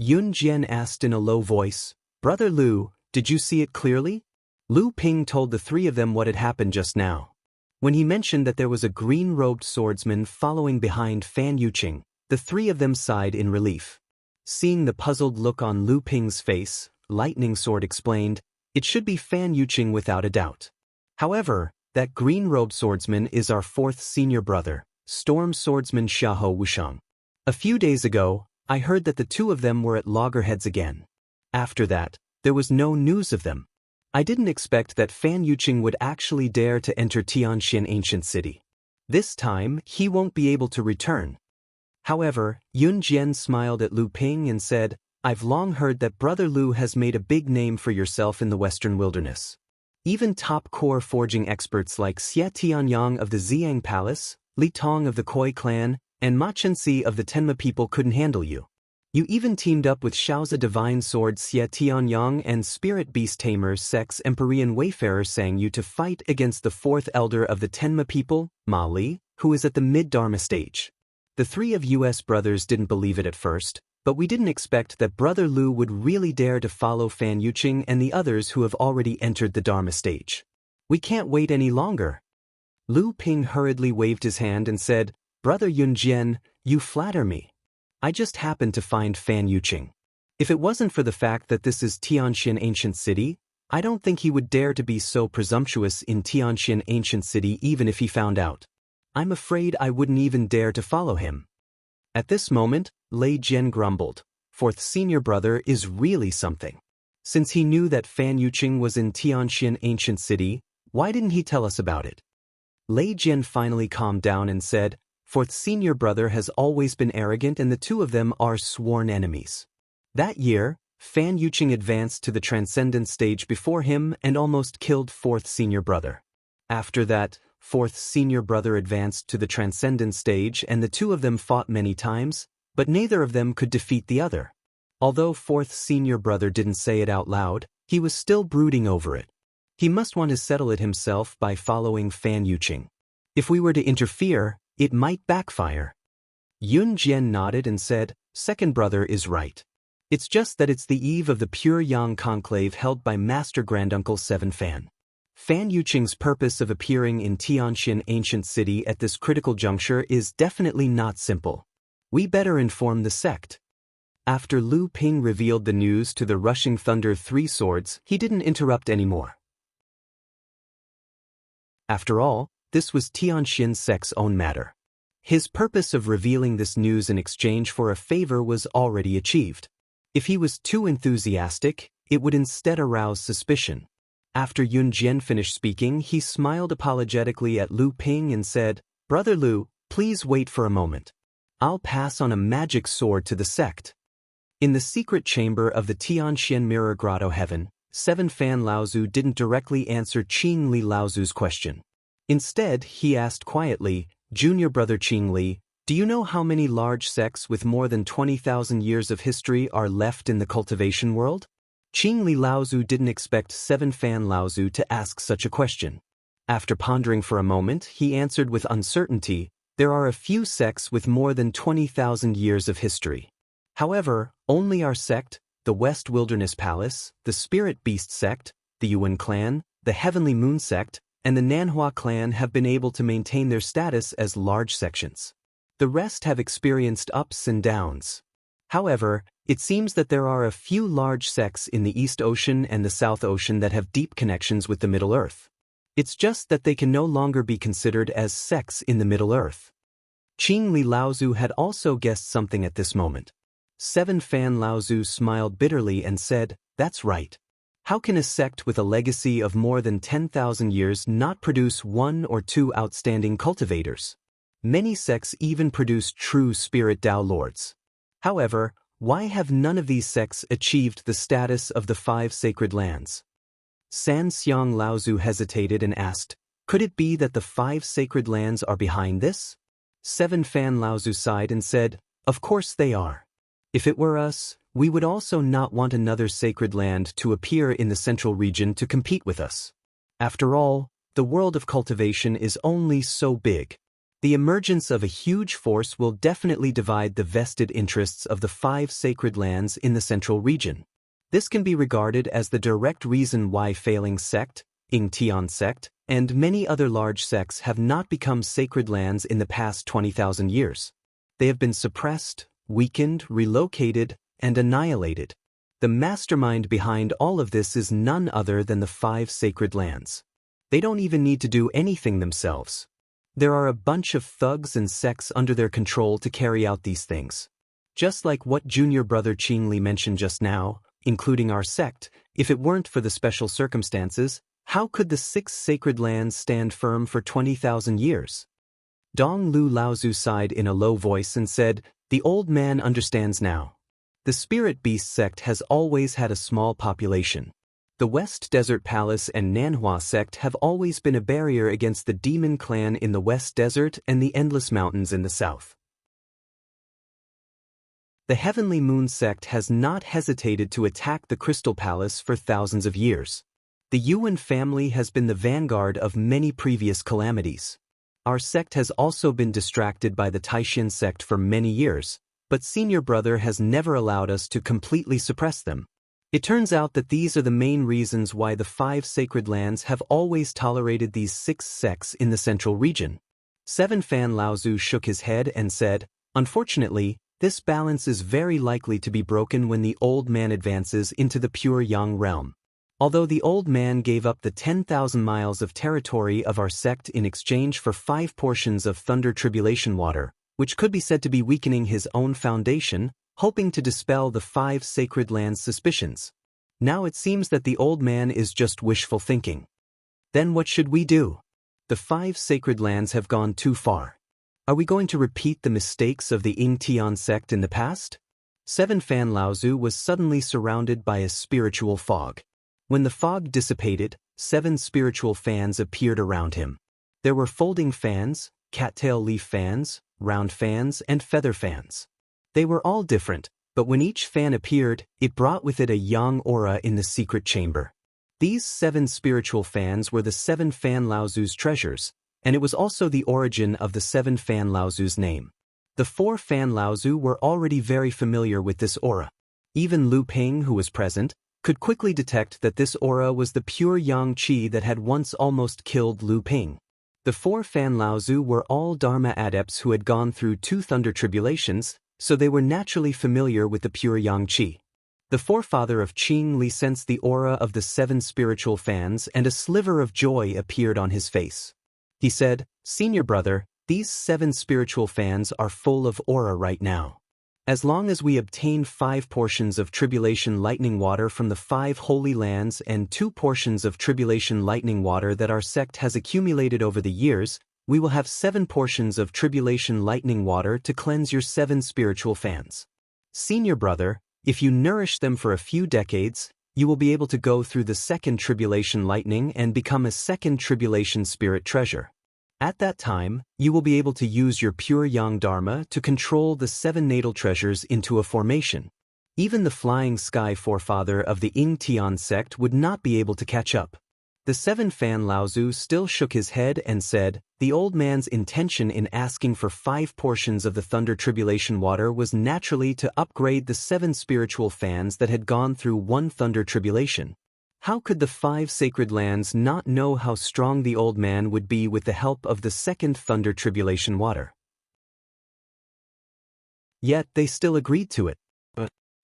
Yun Jian asked in a low voice, "Brother Lu, did you see it clearly?" Lu Ping told the three of them what had happened just now. When he mentioned that there was a green-robed swordsman following behind Fan Yuqing, the three of them sighed in relief. Seeing the puzzled look on Lu Ping's face, Lightning Sword explained, "It should be Fan Yuqing without a doubt. However, that green-robed swordsman is our fourth senior brother, Storm Swordsman Xiahou Wushang. A few days ago, I heard that the two of them were at loggerheads again. After that, there was no news of them. I didn't expect that Fan Yuqing would actually dare to enter Tianxian Ancient City. This time, he won't be able to return. However, Yun Jian smiled at Lu Ping and said, I've long heard that Brother Lu has made a big name for yourself in the Western wilderness. Even top core forging experts like Xie Tianyang of the Xiang Palace, Li Tong of the Koi clan, and Ma Chenxi of the Tenma people couldn't handle you. You even teamed up with Shaozi Divine Sword Xie Tianyang and Spirit Beast Tamer Sex Empyrean Wayfarer Sang Yu to fight against the fourth elder of the Tenma people, Ma Li, who is at the mid-Dharma stage. The three of us brothers didn't believe it at first, but we didn't expect that Brother Lu would really dare to follow Fan Yuqing and the others who have already entered the Dharma stage. We can't wait any longer. Lu Ping hurriedly waved his hand and said, Brother Yun Jian, you flatter me. I just happened to find Fan Yuqing. If it wasn't for the fact that this is Tianxian Ancient City, I don't think he would dare to be so presumptuous in Tianxian Ancient City even if he found out. I'm afraid I wouldn't even dare to follow him. At this moment, Lei Jian grumbled. Fourth senior brother is really something. Since he knew that Fan Yuqing was in Tianxian Ancient City, why didn't he tell us about it? Lei Jian finally calmed down and said, Fourth senior brother has always been arrogant and the two of them are sworn enemies. That year, Fan Yuqing advanced to the transcendent stage before him and almost killed fourth senior brother. After that, fourth senior brother advanced to the transcendent stage and the two of them fought many times, but neither of them could defeat the other. Although fourth senior brother didn't say it out loud, he was still brooding over it. He must want to settle it himself by following Fan Yuqing. If we were to interfere, it might backfire. Yun Jian nodded and said, Second brother is right. It's just that it's the eve of the Pure Yang Conclave held by Master Granduncle Seven Fan. Fan Yuqing's purpose of appearing in Tianxian Ancient City at this critical juncture is definitely not simple. We better inform the sect. After Lu Ping revealed the news to the Rushing Thunder Three Swords, he didn't interrupt anymore. After all, this was Tianxian sect's own matter. His purpose of revealing this news in exchange for a favor was already achieved. If he was too enthusiastic, it would instead arouse suspicion. After Yun Jian finished speaking, he smiled apologetically at Lu Ping and said, Brother Lu, please wait for a moment. I'll pass on a magic sword to the sect. In the secret chamber of the Tianxian Mirror Grotto Heaven, Seven Fan Laozu didn't directly answer Qing Li Laozu's question. Instead, he asked quietly, Junior brother Qing Li, do you know how many large sects with more than 20,000 years of history are left in the cultivation world? Qing Li Laozu didn't expect Seven Fan Laozu to ask such a question. After pondering for a moment, he answered with uncertainty, there are a few sects with more than 20,000 years of history. However, only our sect, the West Wilderness Palace, the Spirit Beast sect, the Yuan clan, the Heavenly Moon sect, and the Nanhua clan have been able to maintain their status as large sections. The rest have experienced ups and downs. However, it seems that there are a few large sects in the East Ocean and the South Ocean that have deep connections with the Middle Earth. It's just that they can no longer be considered as sects in the Middle Earth. Qing Li Laozu had also guessed something at this moment. Seven Fan Laozu smiled bitterly and said, That's right. How can a sect with a legacy of more than 10,000 years not produce one or two outstanding cultivators? Many sects even produce true spirit Tao lords. However, why have none of these sects achieved the status of the five sacred lands? San Xiang Laozu hesitated and asked, Could it be that the five sacred lands are behind this? Seven Fan Laozu sighed and said, Of course they are. If it were us, we would also not want another sacred land to appear in the central region to compete with us. After all, the world of cultivation is only so big. The emergence of a huge force will definitely divide the vested interests of the five sacred lands in the central region. This can be regarded as the direct reason why failing sect, Yingtian sect, and many other large sects have not become sacred lands in the past 20,000 years. They have been suppressed, weakened, relocated, and annihilated. The mastermind behind all of this is none other than the five sacred lands. They don't even need to do anything themselves. There are a bunch of thugs and sects under their control to carry out these things. Just like what junior brother Qing Li mentioned just now, including our sect, if it weren't for the special circumstances, how could the six sacred lands stand firm for 20,000 years? Dong Lu Laozu sighed in a low voice and said, The old man understands now. The Spirit Beast sect has always had a small population. The West Desert Palace and Nanhua sect have always been a barrier against the Demon Clan in the West Desert and the Endless Mountains in the south. The Heavenly Moon sect has not hesitated to attack the Crystal Palace for thousands of years. The Yuan family has been the vanguard of many previous calamities. Our sect has also been distracted by the Taishin sect for many years, but Senior Brother has never allowed us to completely suppress them. It turns out that these are the main reasons why the 5 sacred lands have always tolerated these 6 sects in the central region. 7 Fan Laozu shook his head and said, "Unfortunately, this balance is very likely to be broken when the old man advances into the pure Yang realm." Although the old man gave up the 10,000 miles of territory of our sect in exchange for 5 portions of Thunder Tribulation water, which could be said to be weakening his own foundation, hoping to dispel the 5 sacred lands' suspicions. Now it seems that the old man is just wishful thinking. Then what should we do? The 5 sacred lands have gone too far. Are we going to repeat the mistakes of the Ying Tian sect in the past? 7 Fan Laozu was suddenly surrounded by a spiritual fog. When the fog dissipated, 7 spiritual fans appeared around him. There were folding fans, cattail leaf fans, round fans, and feather fans. They were all different, but when each fan appeared, it brought with it a yang aura in the secret chamber. These 7 spiritual fans were the 7 Fan Laozu's treasures, and it was also the origin of the 7 Fan Laozu's name. The 4 Fan Laozu were already very familiar with this aura. Even Lu Ping, who was present, could quickly detect that this aura was the pure yang qi that had once almost killed Lu Ping. The 4 Fan Laozu were all Dharma adepts who had gone through 2 thunder tribulations, so they were naturally familiar with the pure yang qi. The forefather of Qing Li sensed the aura of the 7 spiritual fans, and a sliver of joy appeared on his face. He said, "Senior Brother, these 7 spiritual fans are full of aura right now. As long as we obtain 5 portions of Tribulation Lightning Water from the 5 Holy Lands and 2 portions of Tribulation Lightning Water that our sect has accumulated over the years, we will have 7 portions of Tribulation Lightning Water to cleanse your 7 spiritual fans. Senior Brother, if you nourish them for a few decades, you will be able to go through the 2nd Tribulation Lightning and become a 2nd Tribulation Spirit Treasure. At that time, you will be able to use your pure Yang Dharma to control the 7 natal treasures into a formation. Even the Flying Sky forefather of the Ying Tian sect would not be able to catch up." The 7 Fan Laozu still shook his head and said, "The old man's intention in asking for 5 portions of the Thunder Tribulation water was naturally to upgrade the 7 spiritual fans that had gone through 1 Thunder Tribulation. How could the 5 sacred lands not know how strong the old man would be with the help of the 2nd Thunder Tribulation water? Yet they still agreed to it,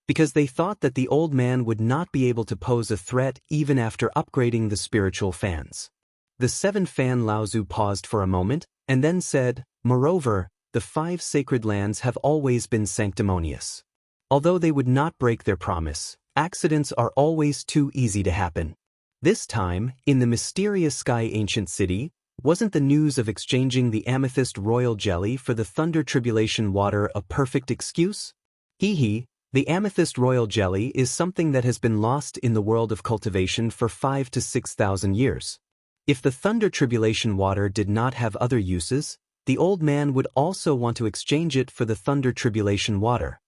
because they thought that the old man would not be able to pose a threat even after upgrading the spiritual fans. The 7 Fan Laozu paused for a moment, and then said, "Moreover, the 5 sacred lands have always been sanctimonious. Although they would not break their promise, accidents are always too easy to happen. This time, in the mysterious Sky Ancient City, wasn't the news of exchanging the Amethyst Royal Jelly for the Thunder Tribulation water a perfect excuse? The Amethyst Royal Jelly is something that has been lost in the world of cultivation for 5,000 to 6,000 years. If the Thunder Tribulation water did not have other uses, the old man would also want to exchange it for the Thunder Tribulation water."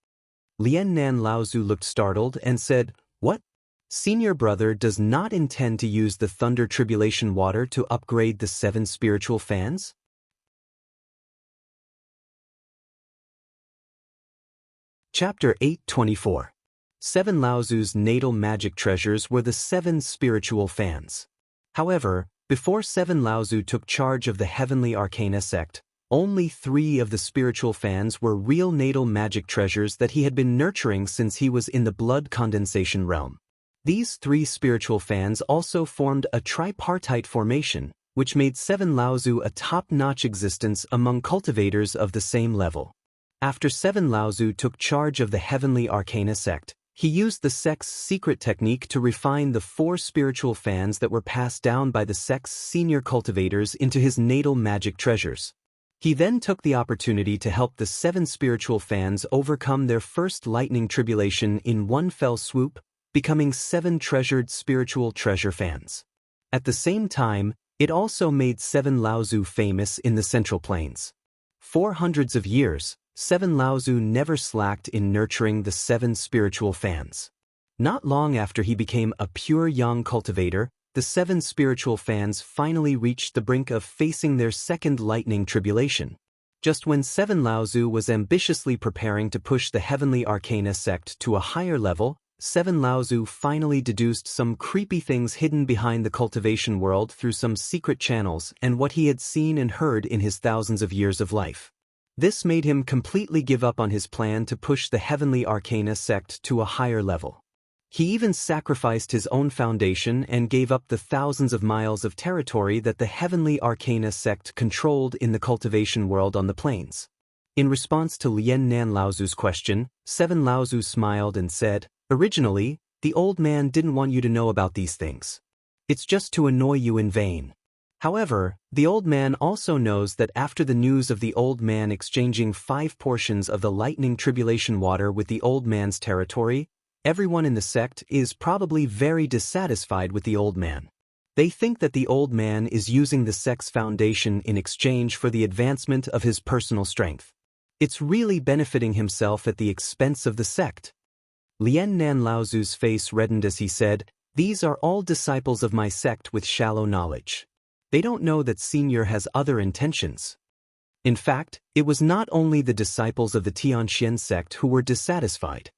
Lian Nan Laozu looked startled and said, "What? Senior Brother does not intend to use the Thunder Tribulation water to upgrade the 7 spiritual fans?" Chapter 8:24. 7 Laozu's natal magic treasures were the 7 spiritual fans. However, before 7 Laozu took charge of the Heavenly Arcana sect, only 3 of the spiritual fans were real natal magic treasures that he had been nurturing since he was in the blood condensation realm. These 3 spiritual fans also formed a tripartite formation, which made 7 Laozu a top-notch existence among cultivators of the same level. After 7 Laozu took charge of the Heavenly Arcana sect, he used the sect's secret technique to refine the 4 spiritual fans that were passed down by the sect's senior cultivators into his natal magic treasures. He then took the opportunity to help the 7 spiritual fans overcome their first lightning tribulation in one fell swoop, becoming 7 treasured spiritual treasure fans. At the same time, it also made 7 Laozu famous in the Central Plains. For hundreds of years, 7 Laozu never slacked in nurturing the 7 spiritual fans. Not long after he became a pure yang cultivator, the 7 spiritual fans finally reached the brink of facing their second lightning tribulation. Just when 7 Laozu was ambitiously preparing to push the Heavenly Arcana sect to a higher level, 7 Laozu finally deduced some creepy things hidden behind the cultivation world through some secret channels and what he had seen and heard in his thousands of years of life. This made him completely give up on his plan to push the Heavenly Arcana sect to a higher level. He even sacrificed his own foundation and gave up the thousands of miles of territory that the Heavenly Arcana sect controlled in the cultivation world on the plains. In response to Lien Nan Laozu's question, 7 Laozu smiled and said, "Originally, the old man didn't want you to know about these things. It's just to annoy you in vain. However, the old man also knows that after the news of the old man exchanging 5 portions of the lightning tribulation water with the old man's territory, everyone in the sect is probably very dissatisfied with the old man. They think that the old man is using the sect's foundation in exchange for the advancement of his personal strength. It's really benefiting himself at the expense of the sect." Lien Nan Laozu's face reddened as he said, "These are all disciples of my sect with shallow knowledge. They don't know that Senior has other intentions." In fact, it was not only the disciples of the Tianxian sect who were dissatisfied.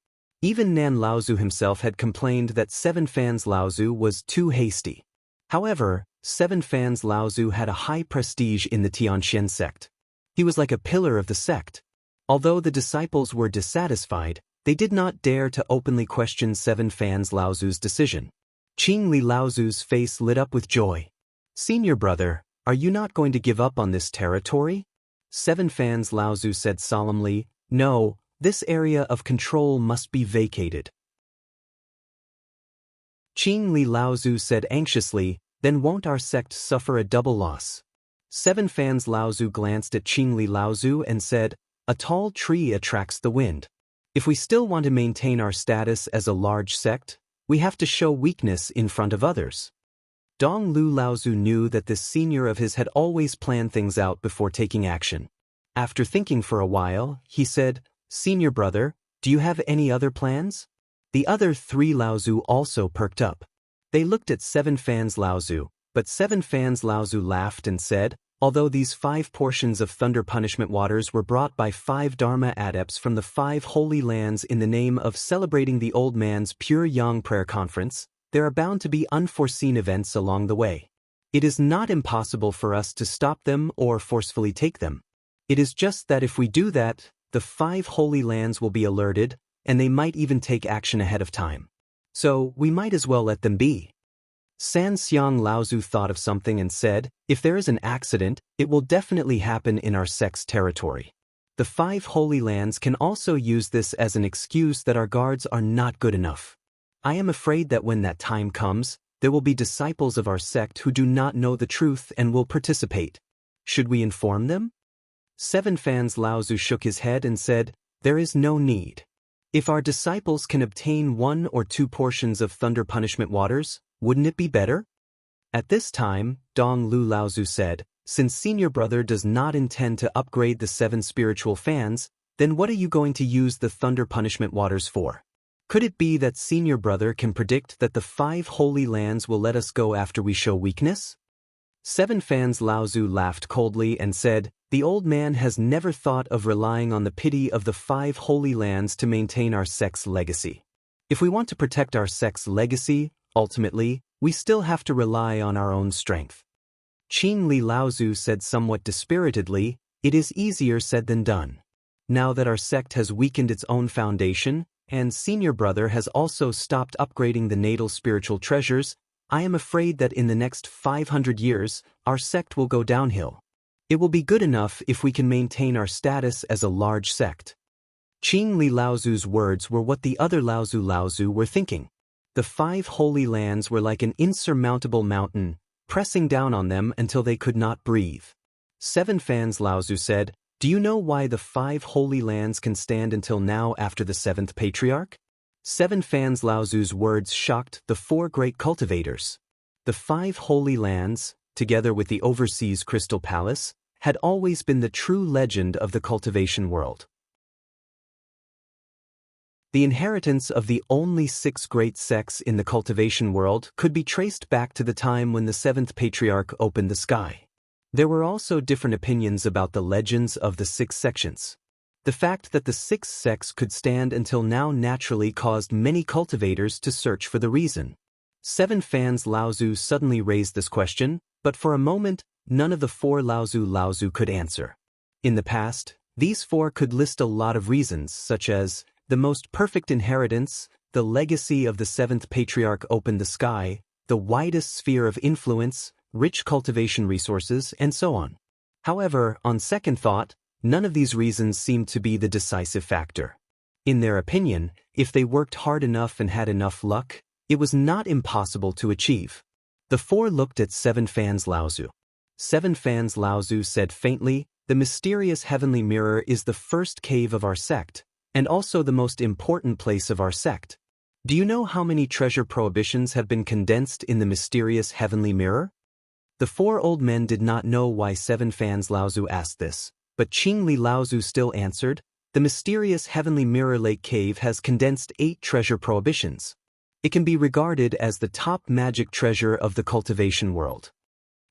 Even Nan Laozu himself had complained that 7 Fans Laozu was too hasty. However, 7 Fans Laozu had a high prestige in the Tianxian sect. He was like a pillar of the sect. Although the disciples were dissatisfied, they did not dare to openly question 7 Fans Laozu's decision. Qing Li Laozu's face lit up with joy. "Senior brother, are you not going to give up on this territory?" 7 Fans Laozu said solemnly, "No. This area of control must be vacated." Qing Li Laozu said anxiously, "Then won't our sect suffer a double loss?" 7 Fans Laozu glanced at Qing Li Laozu and said, "A tall tree attracts the wind. If we still want to maintain our status as a large sect, we have to show weakness in front of others." Dong Lu Laozu knew that this senior of his had always planned things out before taking action. After thinking for a while, he said, "Senior brother, do you have any other plans?" The other 3 Laozu also perked up. They looked at 7 Fans Laozu, but 7 Fans Laozu laughed and said, "Although these 5 portions of thunder punishment waters were brought by 5 Dharma adepts from the 5 holy lands in the name of celebrating the old man's pure yang prayer conference, there are bound to be unforeseen events along the way. It is not impossible for us to stop them or forcefully take them. It is just that if we do that, the 5 holy lands will be alerted, and they might even take action ahead of time. So, we might as well let them be." San Xiang Laozu thought of something and said, "If there is an accident, it will definitely happen in our sect's territory. The 5 holy lands can also use this as an excuse that our guards are not good enough. I am afraid that when that time comes, there will be disciples of our sect who do not know the truth and will participate. Should we inform them?" 7 Fans Laozu shook his head and said, "There is no need. If our disciples can obtain 1 or 2 portions of thunder punishment waters, wouldn't it be better?" At this time, Dong Lu Laozu said, "Since Senior Brother does not intend to upgrade the 7 spiritual fans, then what are you going to use the thunder punishment waters for? Could it be that Senior Brother can predict that the 5 holy lands will let us go after we show weakness?" 7 Fans Laozu laughed coldly and said, "The old man has never thought of relying on the pity of the 5 holy lands to maintain our sect's legacy. If we want to protect our sect's legacy, ultimately, we still have to rely on our own strength." Qing Li Laozu said somewhat dispiritedly, "It is easier said than done. Now that our sect has weakened its own foundation, and Senior Brother has also stopped upgrading the natal spiritual treasures, I am afraid that in the next 500 years, our sect will go downhill. It will be good enough if we can maintain our status as a large sect." Qing Li Laozu's words were what the other Laozu were thinking. The 5 holy lands were like an insurmountable mountain, pressing down on them until they could not breathe. 7 fans Laozu said, "Do you know why the 5 holy lands can stand until now after the 7th patriarch?" 7 fans Laozu's words shocked the 4 great cultivators. The 5 holy lands, together with the overseas Crystal Palace, had always been the true legend of the cultivation world. The inheritance of the only 6 great sects in the cultivation world could be traced back to the time when the 7th patriarch opened the sky. There were also different opinions about the legends of the 6 sections. The fact that the 6 sects could stand until now naturally caused many cultivators to search for the reason. 7 fans Laozu suddenly raised this question, but for a moment, none of the 4 Laozu could answer. In the past, these 4 could list a lot of reasons, such as the most perfect inheritance, the legacy of the 7th patriarch opened the sky, the widest sphere of influence, rich cultivation resources, and so on. However, on second thought, none of these reasons seemed to be the decisive factor. In their opinion, if they worked hard enough and had enough luck, it was not impossible to achieve. The 4 looked at 7 fans Laozu. 7 fans Laozu said faintly, "The mysterious heavenly mirror is the first cave of our sect, and also the most important place of our sect. Do you know how many treasure prohibitions have been condensed in the mysterious heavenly mirror?" The 4 old men did not know why 7 fans Laozu asked this, but Qingli Laozu still answered, "The mysterious heavenly mirror lake cave has condensed 8 treasure prohibitions. It can be regarded as the top magic treasure of the cultivation world."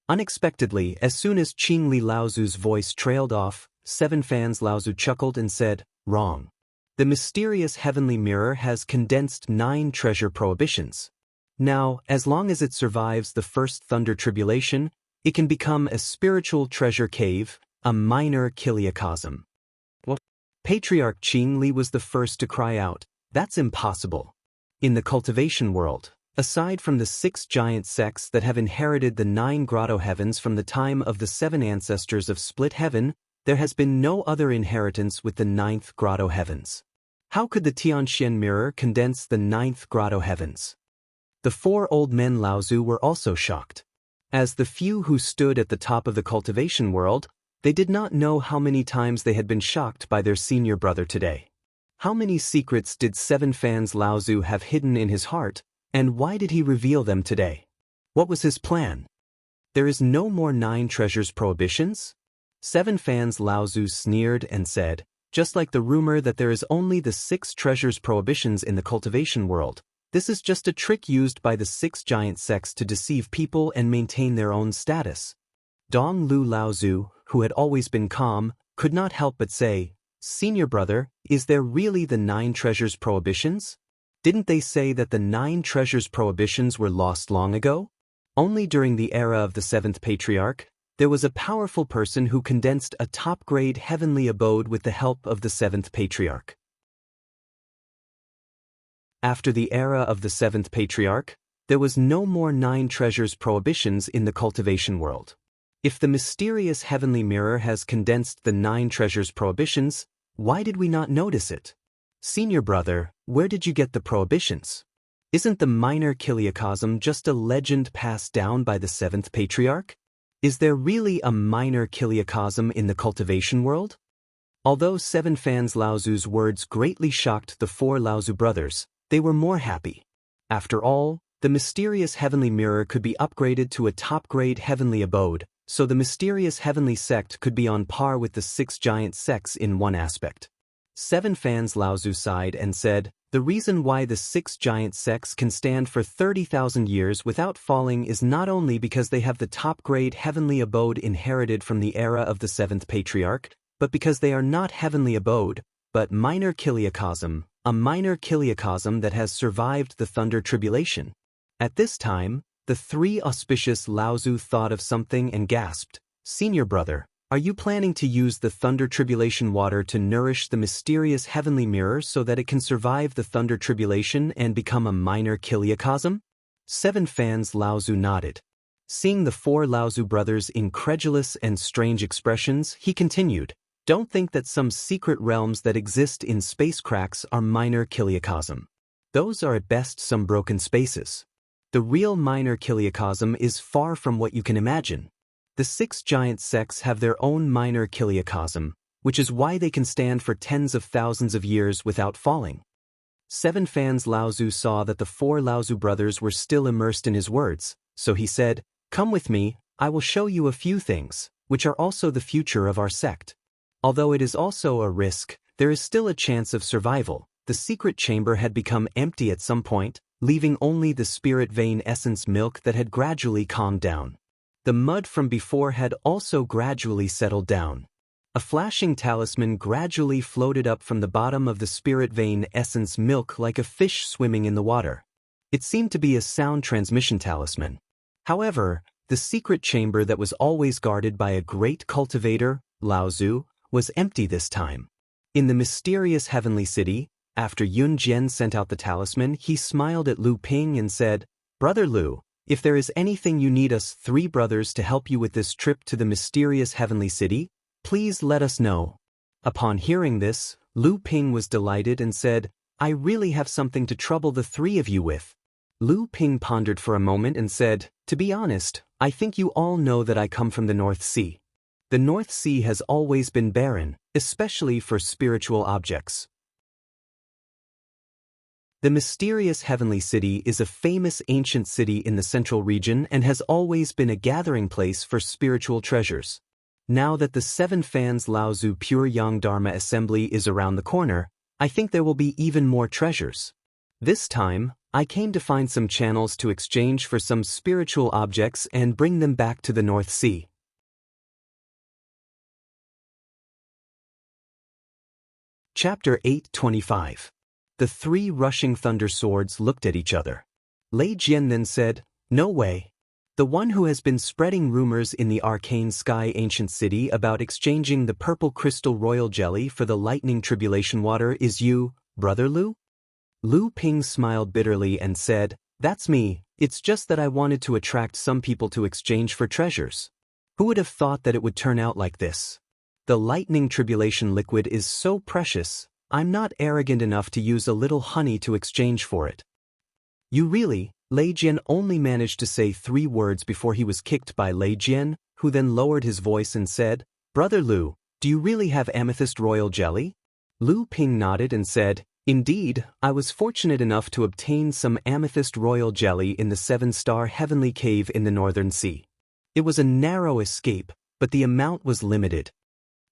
Unexpectedly, as soon as Qingli Laozu's voice trailed off, 7 fans Laozu chuckled and said, "Wrong. The mysterious heavenly mirror has condensed 9 treasure prohibitions. Now, as long as it survives the first thunder tribulation, it can become a spiritual treasure cave, a minor kiliacosm." What? Patriarch Qingli was the first to cry out, "That's impossible." In the cultivation world, aside from the 6 giant sects that have inherited the 9 grotto heavens from the time of the 7 ancestors of split heaven, there has been no other inheritance with the 9th grotto heavens. How could the Tianxian mirror condense the 9th grotto heavens? The 4 old men Laozu were also shocked. As the few who stood at the top of the cultivation world, they did not know how many times they had been shocked by their senior brother today. How many secrets did 7 fans Laozu have hidden in his heart, and why did he reveal them today? What was his plan? There is no more 9 treasures prohibitions? 7 fans Laozu sneered and said, "Just like the rumor that there is only the 6 treasures prohibitions in the cultivation world, this is just a trick used by the 6 giant sects to deceive people and maintain their own status." Dong Lu Laozu, who had always been calm, could not help but say, "Senior brother, is there really the 9 treasures prohibitions? Didn't they say that the 9 treasures prohibitions were lost long ago? Only during the era of the 7th patriarch, there was a powerful person who condensed a top-grade heavenly abode with the help of the 7th patriarch. After the era of the 7th patriarch, there was no more 9 treasures prohibitions in the cultivation world. If the mysterious heavenly mirror has condensed the 9 treasures prohibitions, why did we not notice it? Senior brother, where did you get the prohibitions? Isn't the minor kiliacosm just a legend passed down by the 7th patriarch? Is there really a minor kiliacosm in the cultivation world? Although 7 fans Laozu's words greatly shocked the 4 Laozu brothers, they were more happy. After all, the mysterious heavenly mirror could be upgraded to a top-grade heavenly abode, so the mysterious heavenly sect could be on par with the 6 giant sects in one aspect. 7 fans Laozu sighed and said, "The reason why the 6 giant sects can stand for 30,000 years without falling is not only because they have the top-grade heavenly abode inherited from the era of the 7th patriarch, but because they are not heavenly abode, but minor kiliacosm, a minor kiliacosm that has survived the thunder tribulation." At this time, the 3 auspicious Laozu thought of something and gasped, "Senior brother, are you planning to use the thunder tribulation water to nourish the mysterious heavenly mirror so that it can survive the thunder tribulation and become a minor kiliacosm?" 7 fans Laozu nodded. Seeing the 4 Laozu brothers' incredulous and strange expressions, he continued, "Don't think that some secret realms that exist in space cracks are minor kiliacosm. Those are at best some broken spaces. The real minor kiliacosm is far from what you can imagine. The 6 giant sects have their own minor chiliocosm, which is why they can stand for tens of thousands of years without falling. 7 fans Laozu saw that the 4 Laozu brothers were still immersed in his words, so he said, "Come with me, I will show you a few things, which are also the future of our sect. Although it is also a risk, there is still a chance of survival." The secret chamber had become empty at some point, leaving only the spirit vein essence milk that had gradually calmed down. The mud from before had also gradually settled down. A flashing talisman gradually floated up from the bottom of the spirit vein essence milk like a fish swimming in the water. It seemed to be a sound transmission talisman. However, the secret chamber that was always guarded by a great cultivator, Laozu, was empty this time. In the mysterious heavenly city, after Yun Jian sent out the talisman, he smiled at Lu Ping and said, "Brother Lu, if there is anything you need us 3 brothers to help you with this trip to the mysterious heavenly city, please let us know." Upon hearing this, Lu Ping was delighted and said, "I really have something to trouble the 3 of you with." Lu Ping pondered for a moment and said, "To be honest, I think you all know that I come from the North Sea. The North Sea has always been barren, especially for spiritual objects. The mysterious heavenly city is a famous ancient city in the central region and has always been a gathering place for spiritual treasures. Now that the 7 fans Laozu Pure Yang Dharma Assembly is around the corner, I think there will be even more treasures. This time, I came to find some channels to exchange for some spiritual objects and bring them back to the North Sea." Chapter 8:25. The 3 rushing thunder swords looked at each other. Lei Jian then said, "No way. The one who has been spreading rumors in the arcane sky ancient city about exchanging the purple crystal royal jelly for the lightning tribulation water is you, Brother Lu?" Lu Ping smiled bitterly and said, "That's me, it's just that I wanted to attract some people to exchange for treasures. Who would have thought that it would turn out like this? The lightning tribulation liquid is so precious, I'm not arrogant enough to use a little honey to exchange for it." "You really?" Lei Jian only managed to say 3 words before he was kicked by Lei Jian, who then lowered his voice and said, "Brother Lu, do you really have amethyst royal jelly?" Lu Ping nodded and said, "Indeed, I was fortunate enough to obtain some amethyst royal jelly in the 7-star heavenly cave in the northern sea. It was a narrow escape, but the amount was limited."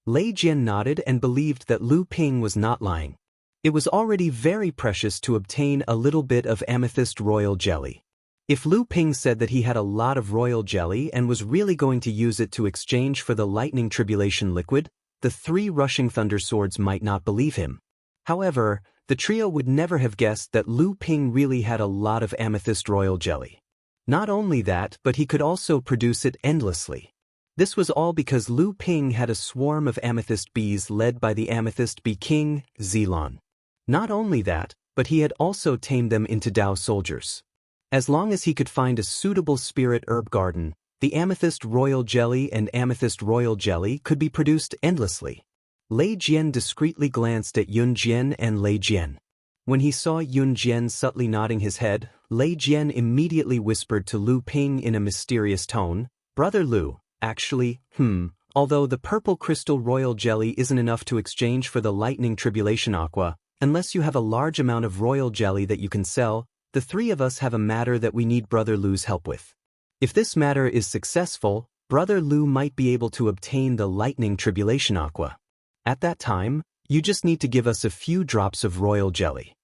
Lei Jian nodded and believed that Lu Ping was not lying. It was already very precious to obtain a little bit of amethyst royal jelly. If Lu Ping said that he had a lot of royal jelly and was really going to use it to exchange for the lightning tribulation liquid, the 3 rushing thunder swords might not believe him. However, the trio would never have guessed that Lu Ping really had a lot of amethyst royal jelly. Not only that, but he could also produce it endlessly. This was all because Lu Ping had a swarm of amethyst bees led by the amethyst bee king, Zilon. Not only that, but he had also tamed them into Dao soldiers. As long as he could find a suitable spirit herb garden, the amethyst royal jelly and amethyst royal jelly could be produced endlessly. Lei Jian discreetly glanced at Yun Jian and Lei Jian. When he saw Yun Jian subtly nodding his head, Lei Jian immediately whispered to Lu Ping in a mysterious tone, "Brother Lu, actually, although the purple crystal royal jelly isn't enough to exchange for the lightning tribulation aqua, unless you have a large amount of royal jelly that you can sell, the 3 of us have a matter that we need Brother Lu's help with. If this matter is successful, Brother Lu might be able to obtain the lightning tribulation aqua. At that time, you just need to give us a few drops of royal jelly."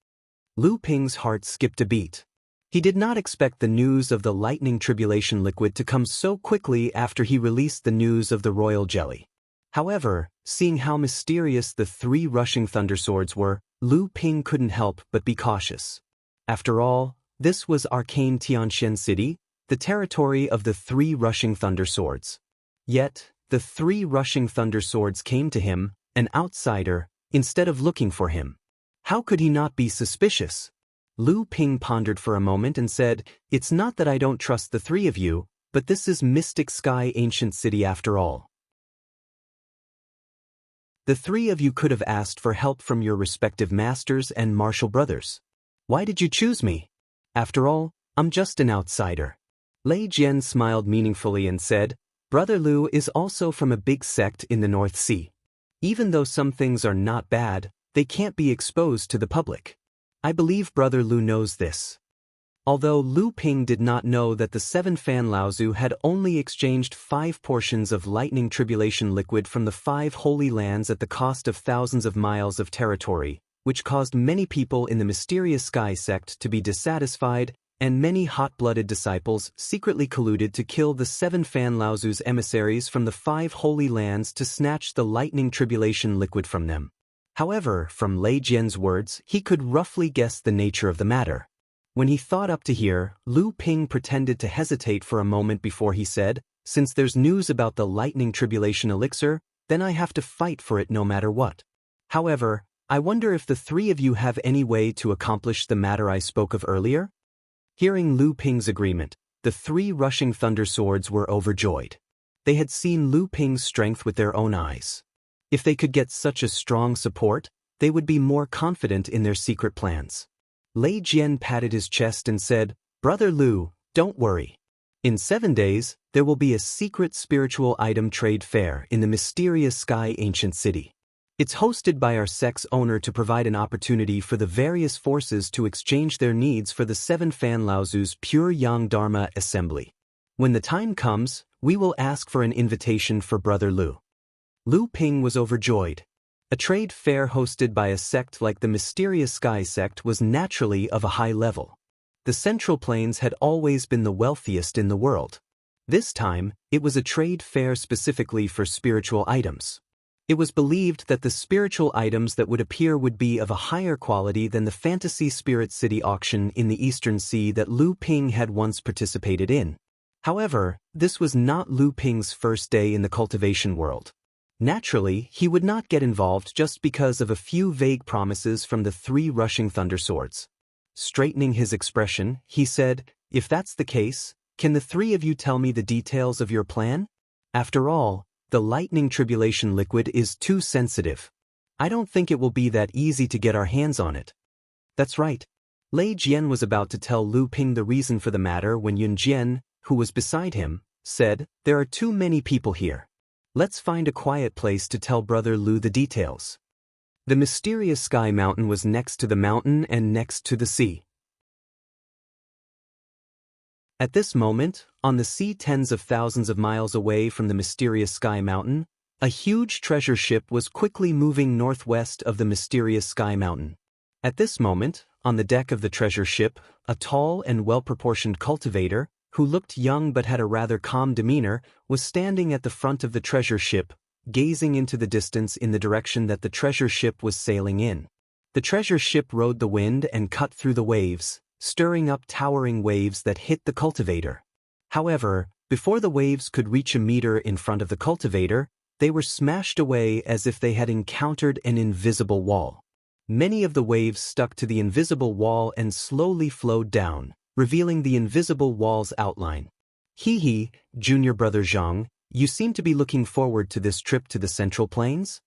Lu Ping's heart skipped a beat. He did not expect the news of the lightning tribulation liquid to come so quickly after he released the news of the royal jelly. However, seeing how mysterious the 3 rushing thunder swords were, Lu Ping couldn't help but be cautious. After all, this was arcane Tianxian City, the territory of the 3 rushing thunder swords. Yet, the 3 rushing thunder swords came to him, an outsider, instead of looking for him. How could he not be suspicious? Lu Ping pondered for a moment and said, "It's not that I don't trust the 3 of you, but this is Mystic Sky Ancient City after all. The 3 of you could have asked for help from your respective masters and martial brothers. Why did you choose me? After all, I'm just an outsider." Lei Jian smiled meaningfully and said, Brother Lu is also from a big sect in the North Sea. Even though some things are not bad, they can't be exposed to the public. I believe Brother Lu knows this. Although Lu Ping did not know that the 7 Fan Laozu had only exchanged 5 portions of lightning tribulation liquid from the 5 holy lands at the cost of thousands of miles of territory, which caused many people in the mysterious Sky sect to be dissatisfied, and many hot-blooded disciples secretly colluded to kill the 7 Fan Laozu's emissaries from the 5 holy lands to snatch the lightning tribulation liquid from them. However, from Lei Jian's words, he could roughly guess the nature of the matter. When he thought up to here, Lu Ping pretended to hesitate for a moment before he said, "Since there's news about the lightning tribulation elixir, then I have to fight for it no matter what. However, I wonder if the 3 of you have any way to accomplish the matter I spoke of earlier?" Hearing Lu Ping's agreement, the 3 rushing thunder swords were overjoyed. They had seen Lu Ping's strength with their own eyes. If they could get such a strong support, they would be more confident in their secret plans. Lei Jian patted his chest and said, "Brother Lu, don't worry. In 7 days, there will be a secret spiritual item trade fair in the mysterious Sky Ancient City. It's hosted by our sect's owner to provide an opportunity for the various forces to exchange their needs for the 7 Fan Laozu's Pure Yang Dharma Assembly. When the time comes, we will ask for an invitation for Brother Lu." Lu Ping was overjoyed. A trade fair hosted by a sect like the mysterious Sky sect was naturally of a high level. The Central Plains had always been the wealthiest in the world. This time, it was a trade fair specifically for spiritual items. It was believed that the spiritual items that would appear would be of a higher quality than the Fantasy Spirit City auction in the Eastern Sea that Lu Ping had once participated in. However, this was not Lu Ping's first day in the cultivation world. Naturally, he would not get involved just because of a few vague promises from the 3 rushing thunder swords. Straightening his expression, he said, "If that's the case, can the 3 of you tell me the details of your plan? After all, the lightning tribulation liquid is too sensitive. I don't think it will be that easy to get our hands on it." "That's right." Lei Jian was about to tell Lu Ping the reason for the matter when Yun Jian, who was beside him, said, "There are too many people here. Let's find a quiet place to tell Brother Lu the details." The mysterious Sky Mountain was next to the mountain and next to the sea. At this moment, on the sea tens of thousands of miles away from the mysterious Sky Mountain, a huge treasure ship was quickly moving northwest of the mysterious Sky Mountain. At this moment, on the deck of the treasure ship, a tall and well-proportioned cultivator, who looked young but had a rather calm demeanor, was standing at the front of the treasure ship, gazing into the distance in the direction that the treasure ship was sailing in. The treasure ship rode the wind and cut through the waves, stirring up towering waves that hit the cultivator. However, before the waves could reach a meter in front of the cultivator, they were smashed away as if they had encountered an invisible wall. Many of the waves stuck to the invisible wall and slowly flowed down, revealing the invisible wall's outline. "Hee, Junior Brother Zhang, you seem to be looking forward to this trip to the Central Plains?"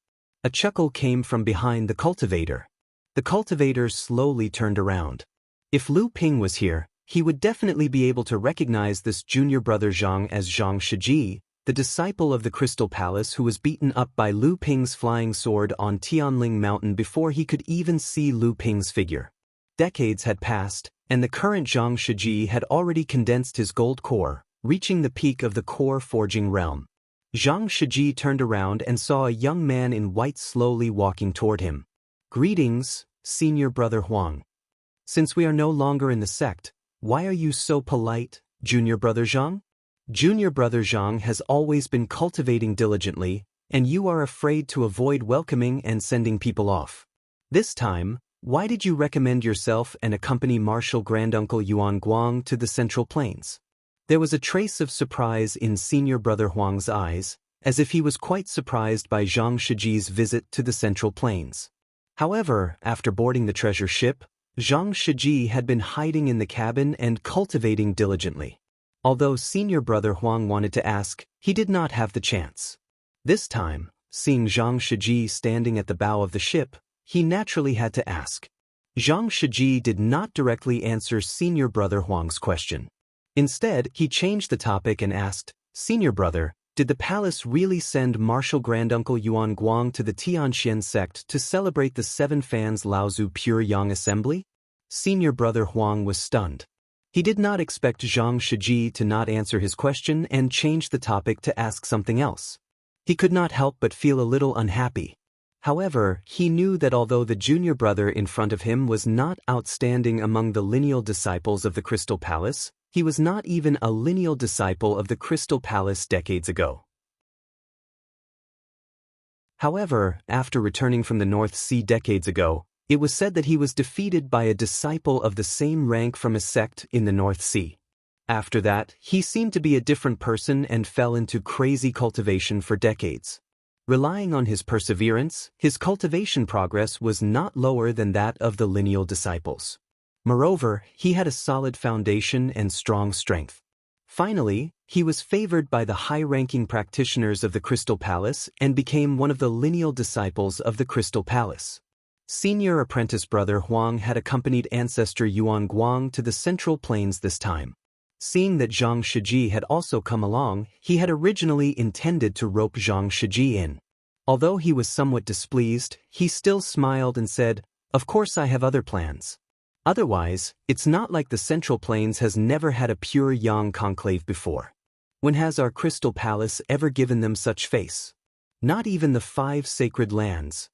A chuckle came from behind the cultivator. The cultivator slowly turned around. If Lu Ping was here, he would definitely be able to recognize this Junior Brother Zhang as Zhang Shiji, the disciple of the Crystal Palace who was beaten up by Lu Ping's flying sword on Tianling Mountain before he could even see Lu Ping's figure. Decades had passed, and the current Zhang Shiji had already condensed his gold core, reaching the peak of the core forging realm. Zhang Shiji turned around and saw a young man in white slowly walking toward him. "Greetings, Senior Brother Huang. Since we are no longer in the sect, why are you so polite, Junior Brother Zhang? Junior Brother Zhang has always been cultivating diligently, and you are afraid to avoid welcoming and sending people off. This time, why did you recommend yourself and accompany Martial Granduncle Yuan Guang to the Central Plains?" There was a trace of surprise in Senior Brother Huang's eyes, as if he was quite surprised by Zhang Shiji's visit to the Central Plains. However, after boarding the treasure ship, Zhang Shiji had been hiding in the cabin and cultivating diligently. Although Senior Brother Huang wanted to ask, he did not have the chance. This time, seeing Zhang Shiji standing at the bow of the ship, he naturally had to ask. Zhang Shiji did not directly answer Senior Brother Huang's question. Instead, he changed the topic and asked, "Senior Brother, Did the palace really send Martial Granduncle Yuan Guang to the Tianxian sect to celebrate the 7 Fans Laozu Pure Yang Assembly? Senior brother Huang was stunned. He did not expect Zhang Shiji to not answer his question and changed the topic to ask something else. He could not help but feel a little unhappy. However, he knew that although the junior brother in front of him was not outstanding among the lineal disciples of the Crystal Palace, he was not even a lineal disciple of the Crystal Palace decades ago. However, after returning from the North Sea decades ago, it was said that he was defeated by a disciple of the same rank from a sect in the North Sea. After that, he seemed to be a different person and fell into crazy cultivation for decades. Relying on his perseverance, his cultivation progress was not lower than that of the lineal disciples. Moreover, he had a solid foundation and strong strength. Finally, he was favored by the high-ranking practitioners of the Crystal Palace and became one of the lineal disciples of the Crystal Palace. Senior apprentice brother Huang had accompanied ancestor Yuan Guang to the Central Plains this time. Seeing that Zhang Shiji had also come along, he had originally intended to rope Zhang Shiji in. Although he was somewhat displeased, he still smiled and said, "Of course I have other plans. Otherwise, it's not like the Central Plains has never had a pure Yang conclave before. When has our Crystal Palace ever given them such face? Not even the 5 sacred lands."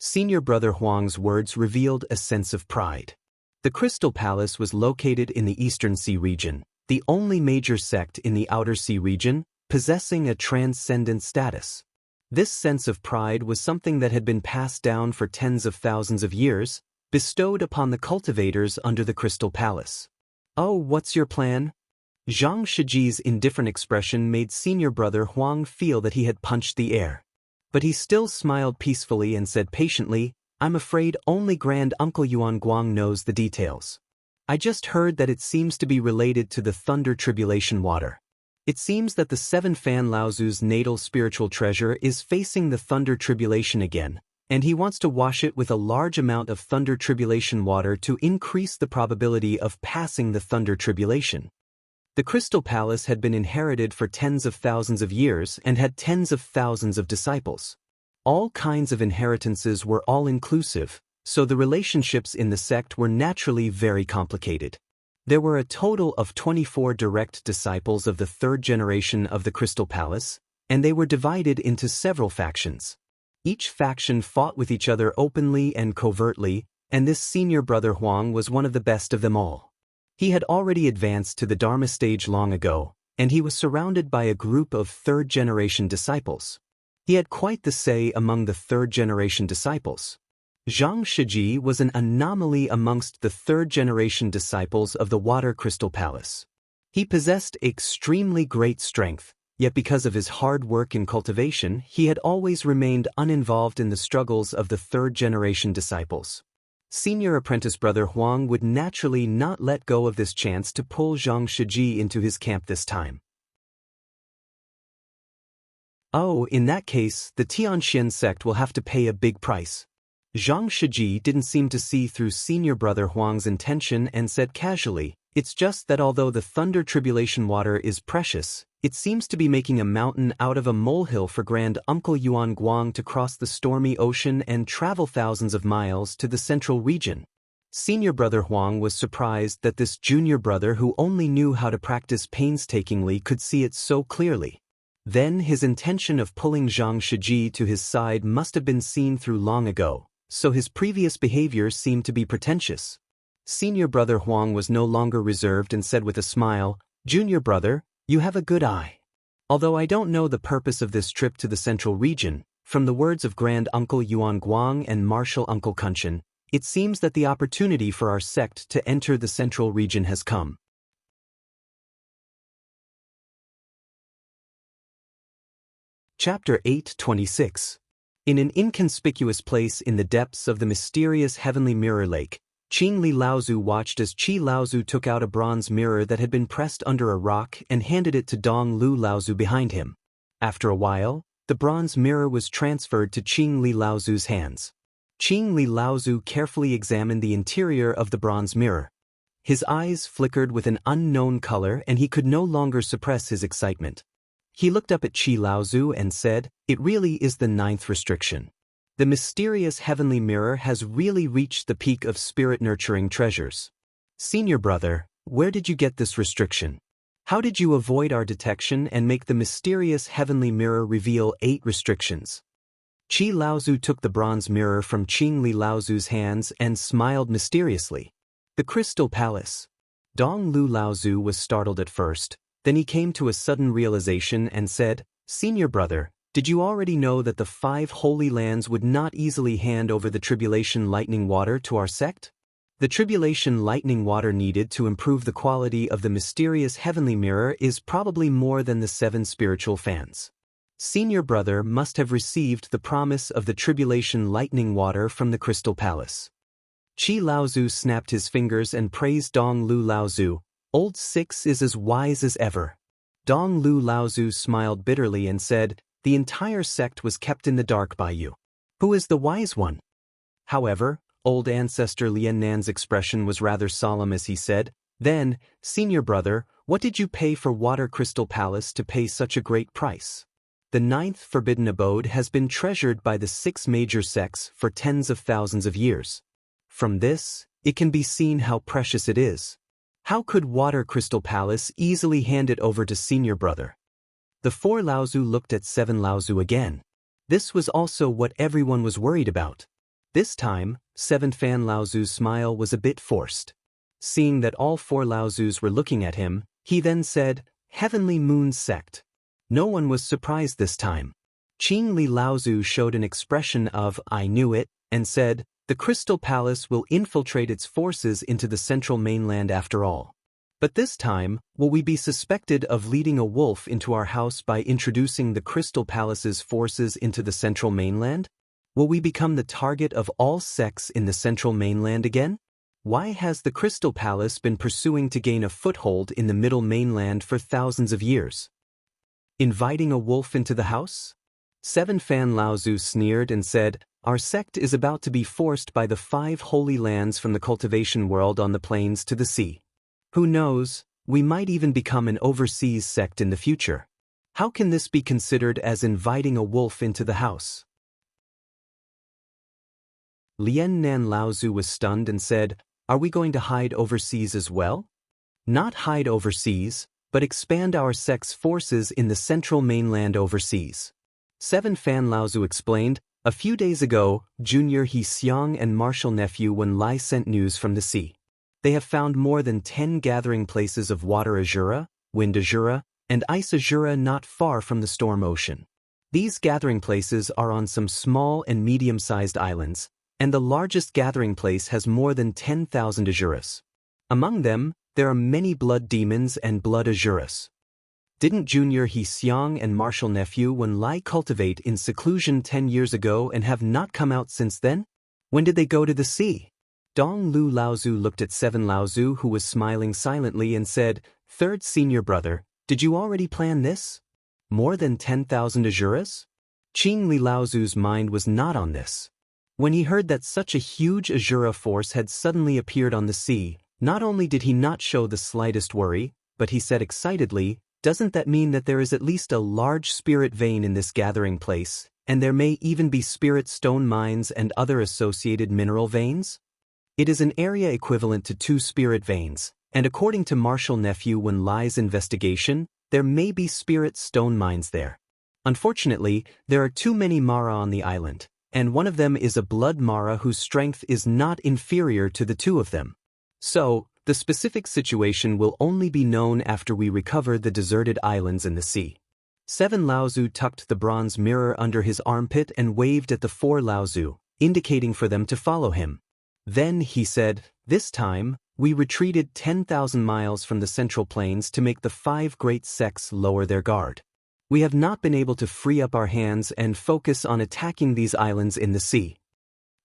Senior brother Huang's words revealed a sense of pride. The Crystal Palace was located in the Eastern Sea region, the only major sect in the Outer Sea region, possessing a transcendent status. This sense of pride was something that had been passed down for tens of thousands of years, bestowed upon the cultivators under the Crystal Palace. "Oh, what's your plan?" Zhang Shiji's indifferent expression made senior brother Huang feel that he had punched the air. But he still smiled peacefully and said patiently, "I'm afraid only Grand Uncle Yuan Guang knows the details. I just heard that it seems to be related to the Thunder Tribulation water. It seems that the 7 Fan Laozu's natal spiritual treasure is facing the Thunder Tribulation again, and he wants to wash it with a large amount of Thunder Tribulation water to increase the probability of passing the Thunder Tribulation." The Crystal Palace had been inherited for tens of thousands of years and had tens of thousands of disciples. All kinds of inheritances were all-inclusive, so the relationships in the sect were naturally very complicated. There were a total of 24 direct disciples of the 3rd generation of the Crystal Palace, and they were divided into several factions. Each faction fought with each other openly and covertly, and this senior brother Huang was one of the best of them all. He had already advanced to the Dharma stage long ago, and he was surrounded by a group of 3rd-generation disciples. He had quite the say among the 3rd-generation disciples. Zhang Shiji was an anomaly amongst the 3rd-generation disciples of the Water Crystal Palace. He possessed extremely great strength, yet because of his hard work in cultivation, he had always remained uninvolved in the struggles of the 3rd-generation disciples. Senior apprentice brother Huang would naturally not let go of this chance to pull Zhang Shiji into his camp this time. "Oh, in that case, the Tianxian sect will have to pay a big price." Zhang Shiji didn't seem to see through senior brother Huang's intention and said casually, "It's just that although the Thunder Tribulation water is precious, it seems to be making a mountain out of a molehill for Grand Uncle Yuan Guang to cross the stormy ocean and travel thousands of miles to the central region." Senior brother Huang was surprised that this junior brother who only knew how to practice painstakingly could see it so clearly. Then his intention of pulling Zhang Shiji to his side must have been seen through long ago, so his previous behavior seemed to be pretentious. Senior brother Huang was no longer reserved and said with a smile, "Junior brother, you have a good eye. Although I don't know the purpose of this trip to the central region, from the words of Grand Uncle Yuan Guang and Martial Uncle Kunshan, it seems that the opportunity for our sect to enter the central region has come." Chapter 8:26. In an inconspicuous place in the depths of the mysterious heavenly mirror lake, Qing Li Laozu watched as Qi Laozu took out a bronze mirror that had been pressed under a rock and handed it to Dong Lu Laozu behind him. After a while, the bronze mirror was transferred to Qing Li Laozu's hands. Qing Li Laozu carefully examined the interior of the bronze mirror. His eyes flickered with an unknown color and he could no longer suppress his excitement. He looked up at Qi Laozu and said, "It really is the 9th restriction. The mysterious heavenly mirror has really reached the peak of spirit-nurturing treasures. Senior brother, where did you get this restriction? How did you avoid our detection and make the mysterious heavenly mirror reveal 8 restrictions?" Qi Laozu took the bronze mirror from Qing Li Laozu's hands and smiled mysteriously. The Crystal Palace. Dong Lu Laozu was startled at first, then he came to a sudden realization and said, "Senior brother, did you already know that the 5 holy lands would not easily hand over the tribulation lightning water to our sect? The tribulation lightning water needed to improve the quality of the mysterious heavenly mirror is probably more than the 7 spiritual fans. Senior brother must have received the promise of the tribulation lightning water from the Crystal Palace." Qi Laozu snapped his fingers and praised Dong Lu Laozu. "Old Six is as wise as ever." Dong Lu Laozu smiled bitterly and said, "The entire sect was kept in the dark by you. Who is the wise one?" However, old ancestor Lian Nan's expression was rather solemn as he said, "Then, senior brother, what did you pay for Water Crystal Palace to pay such a great price? The 9th forbidden abode has been treasured by the 6 major sects for tens of thousands of years. From this, it can be seen how precious it is. How could Water Crystal Palace easily hand it over to senior brother?" The 4 Laozu looked at 7 Laozu again. This was also what everyone was worried about. This time, 7 Fan Laozu's smile was a bit forced. Seeing that all 4 Laozus were looking at him, he then said, "Heavenly Moon Sect." No one was surprised this time. Qing Li Laozu showed an expression of, "I knew it," and said, "The Crystal Palace will infiltrate its forces into the central mainland after all. But this time, will we be suspected of leading a wolf into our house by introducing the Crystal Palace's forces into the central mainland? Will we become the target of all sects in the central mainland again? Why has the Crystal Palace been pursuing to gain a foothold in the middle mainland for thousands of years? Inviting a wolf into the house?" 7 Fan Laozu sneered and said, "Our sect is about to be forced by the 5 holy lands from the cultivation world on the plains to the sea. Who knows, we might even become an overseas sect in the future. How can this be considered as inviting a wolf into the house?" Lian Nan Laozu was stunned and said, "Are we going to hide overseas as well? Not hide overseas, but expand our sect's forces in the central mainland overseas." 7 Fan Laozu explained, "A few days ago, Junior He Xiang and Marshal Nephew Wen Lai sent news from the sea. They have found more than 10 gathering places of water azura, wind azura, and ice azura not far from the storm ocean. These gathering places are on some small and medium-sized islands, and the largest gathering place has more than 10,000 azuras. Among them, there are many blood demons and blood azuras. Didn't Junior He Xiang and Marshal Nephew Wen Lai cultivate in seclusion 10 years ago and have not come out since then? When did they go to the sea?" Dong Lu Laozu looked at 7 Laozu who was smiling silently and said, "Third senior brother, did you already plan this? More than 10,000 azuras?" Qing Li Laozu's mind was not on this. When he heard that such a huge azura force had suddenly appeared on the sea, not only did he not show the slightest worry, but he said excitedly, "Doesn't that mean that there is at least a large spirit vein in this gathering place, and there may even be spirit stone mines and other associated mineral veins? It is an area equivalent to 2 spirit veins, and according to Marshal Nephew Wen Lai's investigation, there may be spirit stone mines there. Unfortunately, there are too many Mara on the island, and one of them is a blood Mara whose strength is not inferior to the 2 of them. So, the specific situation will only be known after we recover the deserted islands in the sea." 7 Laozu tucked the bronze mirror under his armpit and waved at the 4 Laozu, indicating for them to follow him. Then he said, "This time, we retreated 10,000 miles from the central plains to make the 5 great sects lower their guard. We have not been able to free up our hands and focus on attacking these islands in the sea."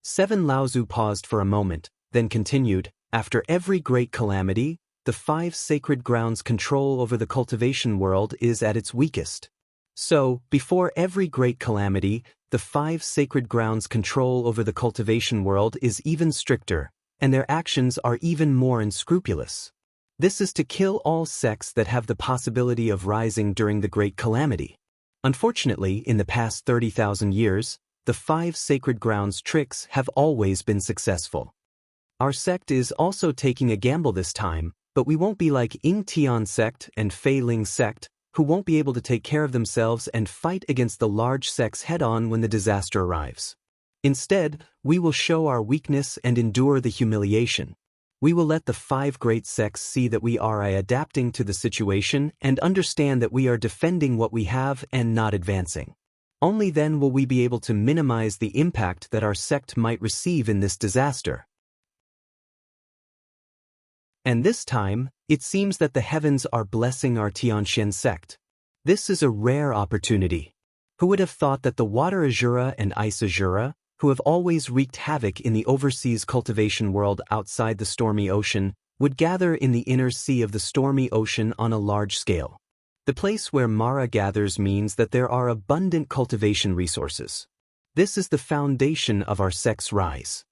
7 Laozu paused for a moment, then continued, "After every great calamity, the 5 sacred grounds' control over the cultivation world is at its weakest. So, before every great calamity, the 5 sacred grounds' control over the cultivation world is even stricter, and their actions are even more unscrupulous. This is to kill all sects that have the possibility of rising during the Great Calamity. Unfortunately, in the past 30,000 years, the 5 sacred grounds tricks have always been successful. Our sect is also taking a gamble this time, but we won't be like Ying Tian sect and Fei Ling sect, who won't be able to take care of themselves and fight against the large sects head-on when the disaster arrives. Instead, we will show our weakness and endure the humiliation. We will let the 5 great sects see that we are adapting to the situation and understand that we are defending what we have and not advancing. Only then will we be able to minimize the impact that our sect might receive in this disaster. And this time, it seems that the heavens are blessing our Tianxian sect. This is a rare opportunity. Who would have thought that the water Azura and ice Azura, who have always wreaked havoc in the overseas cultivation world outside the stormy ocean, would gather in the inner sea of the stormy ocean on a large scale. The place where Mara gathers means that there are abundant cultivation resources. This is the foundation of our sect's rise.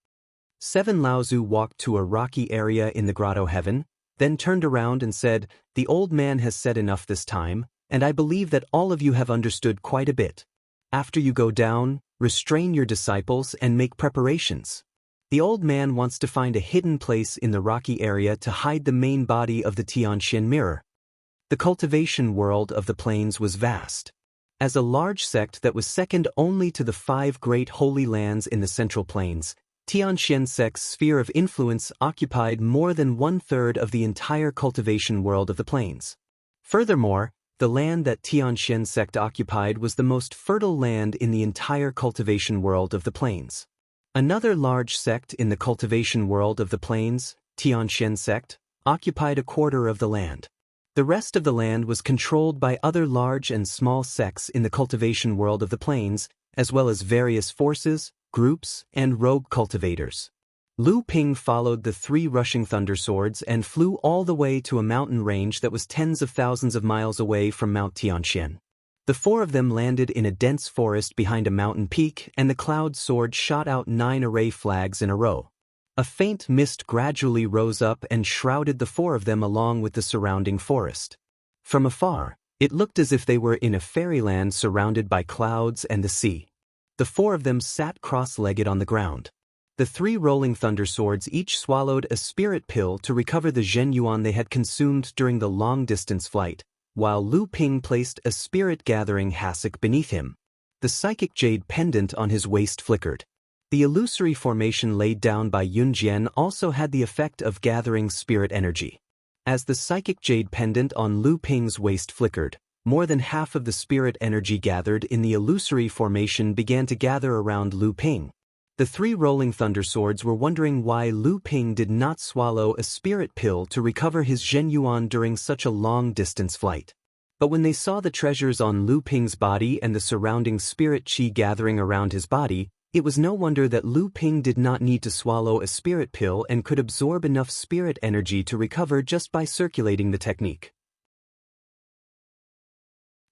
7 Laozu walked to a rocky area in the grotto heaven, then turned around and said, "The old man has said enough this time, and I believe that all of you have understood quite a bit. After you go down, restrain your disciples and make preparations." The old man wants to find a hidden place in the rocky area to hide the main body of the Tianxian mirror. The cultivation world of the plains was vast. As a large sect that was second only to the 5 great holy lands in the Central Plains, Tianxian sect's sphere of influence occupied more than 1/3 of the entire cultivation world of the plains. Furthermore, the land that Tianxian sect occupied was the most fertile land in the entire cultivation world of the plains. Another large sect in the cultivation world of the plains, Tianxian sect, occupied 1/4 of the land. The rest of the land was controlled by other large and small sects in the cultivation world of the plains, as well as various forces, groups, and rogue cultivators. Lu Ping followed the 3 rushing thunder swords and flew all the way to a mountain range that was tens of thousands of miles away from Mount Tianxian. The 4 of them landed in a dense forest behind a mountain peak, and the cloud sword shot out 9 array flags in a row. A faint mist gradually rose up and shrouded the 4 of them along with the surrounding forest. From afar, it looked as if they were in a fairyland surrounded by clouds and the sea. The 4 of them sat cross-legged on the ground. The 3 rolling thunder swords each swallowed a spirit pill to recover the Zhen Yuan they had consumed during the long-distance flight, while Lu Ping placed a spirit-gathering hassock beneath him. The psychic jade pendant on his waist flickered. The illusory formation laid down by Yun Jian also had the effect of gathering spirit energy. As the psychic jade pendant on Lu Ping's waist flickered, more than half of the spirit energy gathered in the illusory formation began to gather around Lu Ping. The 3 rolling thunder swords were wondering why Lu Ping did not swallow a spirit pill to recover his Zhen Yuan during such a long-distance flight. But when they saw the treasures on Lu Ping's body and the surrounding spirit qi gathering around his body, it was no wonder that Lu Ping did not need to swallow a spirit pill and could absorb enough spirit energy to recover just by circulating the technique.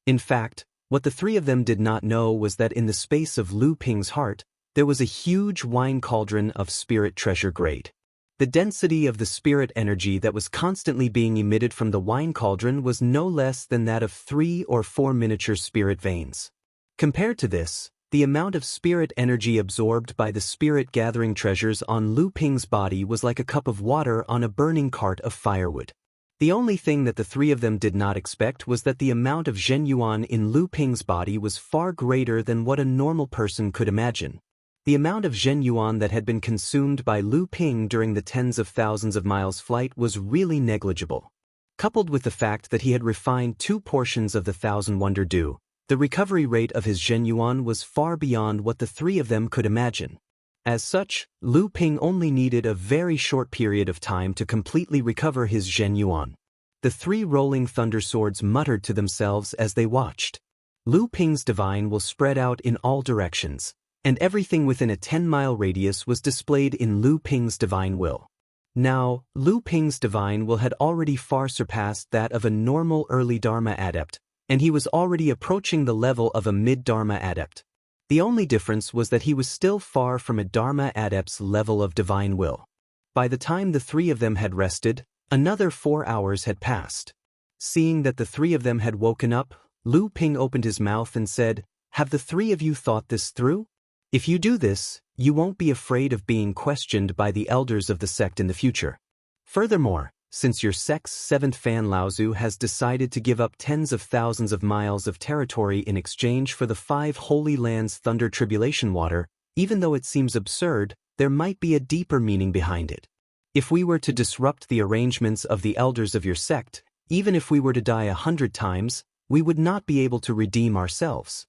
In fact, what the 3 of them did not know was that in the space of Lu Ping's heart, there was a huge wine cauldron of spirit treasure grade. The density of the spirit energy that was constantly being emitted from the wine cauldron was no less than that of 3 or 4 miniature spirit veins. Compared to this, the amount of spirit energy absorbed by the spirit-gathering treasures on Lu Ping's body was like a cup of water on a burning cart of firewood. The only thing that the 3 of them did not expect was that the amount of Zhen Yuan in Lu Ping's body was far greater than what a normal person could imagine. The amount of Zhen Yuan that had been consumed by Lu Ping during the tens of thousands of miles flight was really negligible. Coupled with the fact that he had refined 2 portions of the Thousand Wonder Dew, the recovery rate of his Zhen Yuan was far beyond what the 3 of them could imagine. As such, Lu Ping only needed a very short period of time to completely recover his Zhen Yuan. The 3 rolling thunder swords muttered to themselves as they watched. Lu Ping's divine will spread out in all directions, and everything within a 10-mile radius was displayed in Lu Ping's divine will. Now, Lu Ping's divine will had already far surpassed that of a normal early Dharma adept, and he was already approaching the level of a mid-Dharma adept. The only difference was that he was still far from a Dharma adept's level of divine will. By the time the 3 of them had rested, Another 4 hours had passed. Seeing that the three of them had woken up, Lu Ping opened his mouth and said, "Have the three of you thought this through? If you do this, you won't be afraid of being questioned by the elders of the sect in the future. Furthermore, since your sect's seventh Fan Laozu has decided to give up tens of thousands of miles of territory in exchange for the 5 Holy Lands Thunder Tribulation Water, even though it seems absurd, there might be a deeper meaning behind it. If we were to disrupt the arrangements of the elders of your sect, even if we were to die 100 times, we would not be able to redeem ourselves."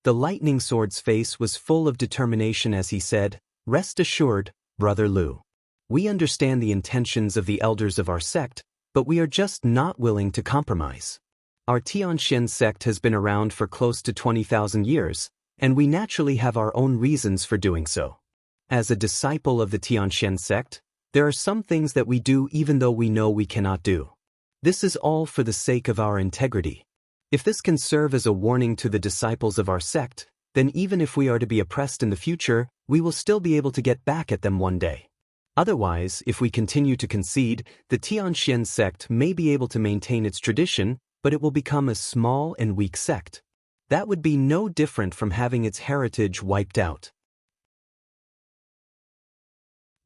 The lightning sword's face was full of determination as he said, "Rest assured, Brother Lu. We understand the intentions of the elders of our sect, but we are just not willing to compromise. Our Tianxian sect has been around for close to 20,000 years, and we naturally have our own reasons for doing so. As a disciple of the Tianxian sect, there are some things that we do even though we know we cannot do. This is all for the sake of our integrity. If this can serve as a warning to the disciples of our sect, then even if we are to be oppressed in the future, we will still be able to get back at them one day. Otherwise, if we continue to concede, the Tianxian sect may be able to maintain its tradition, but it will become a small and weak sect. That would be no different from having its heritage wiped out."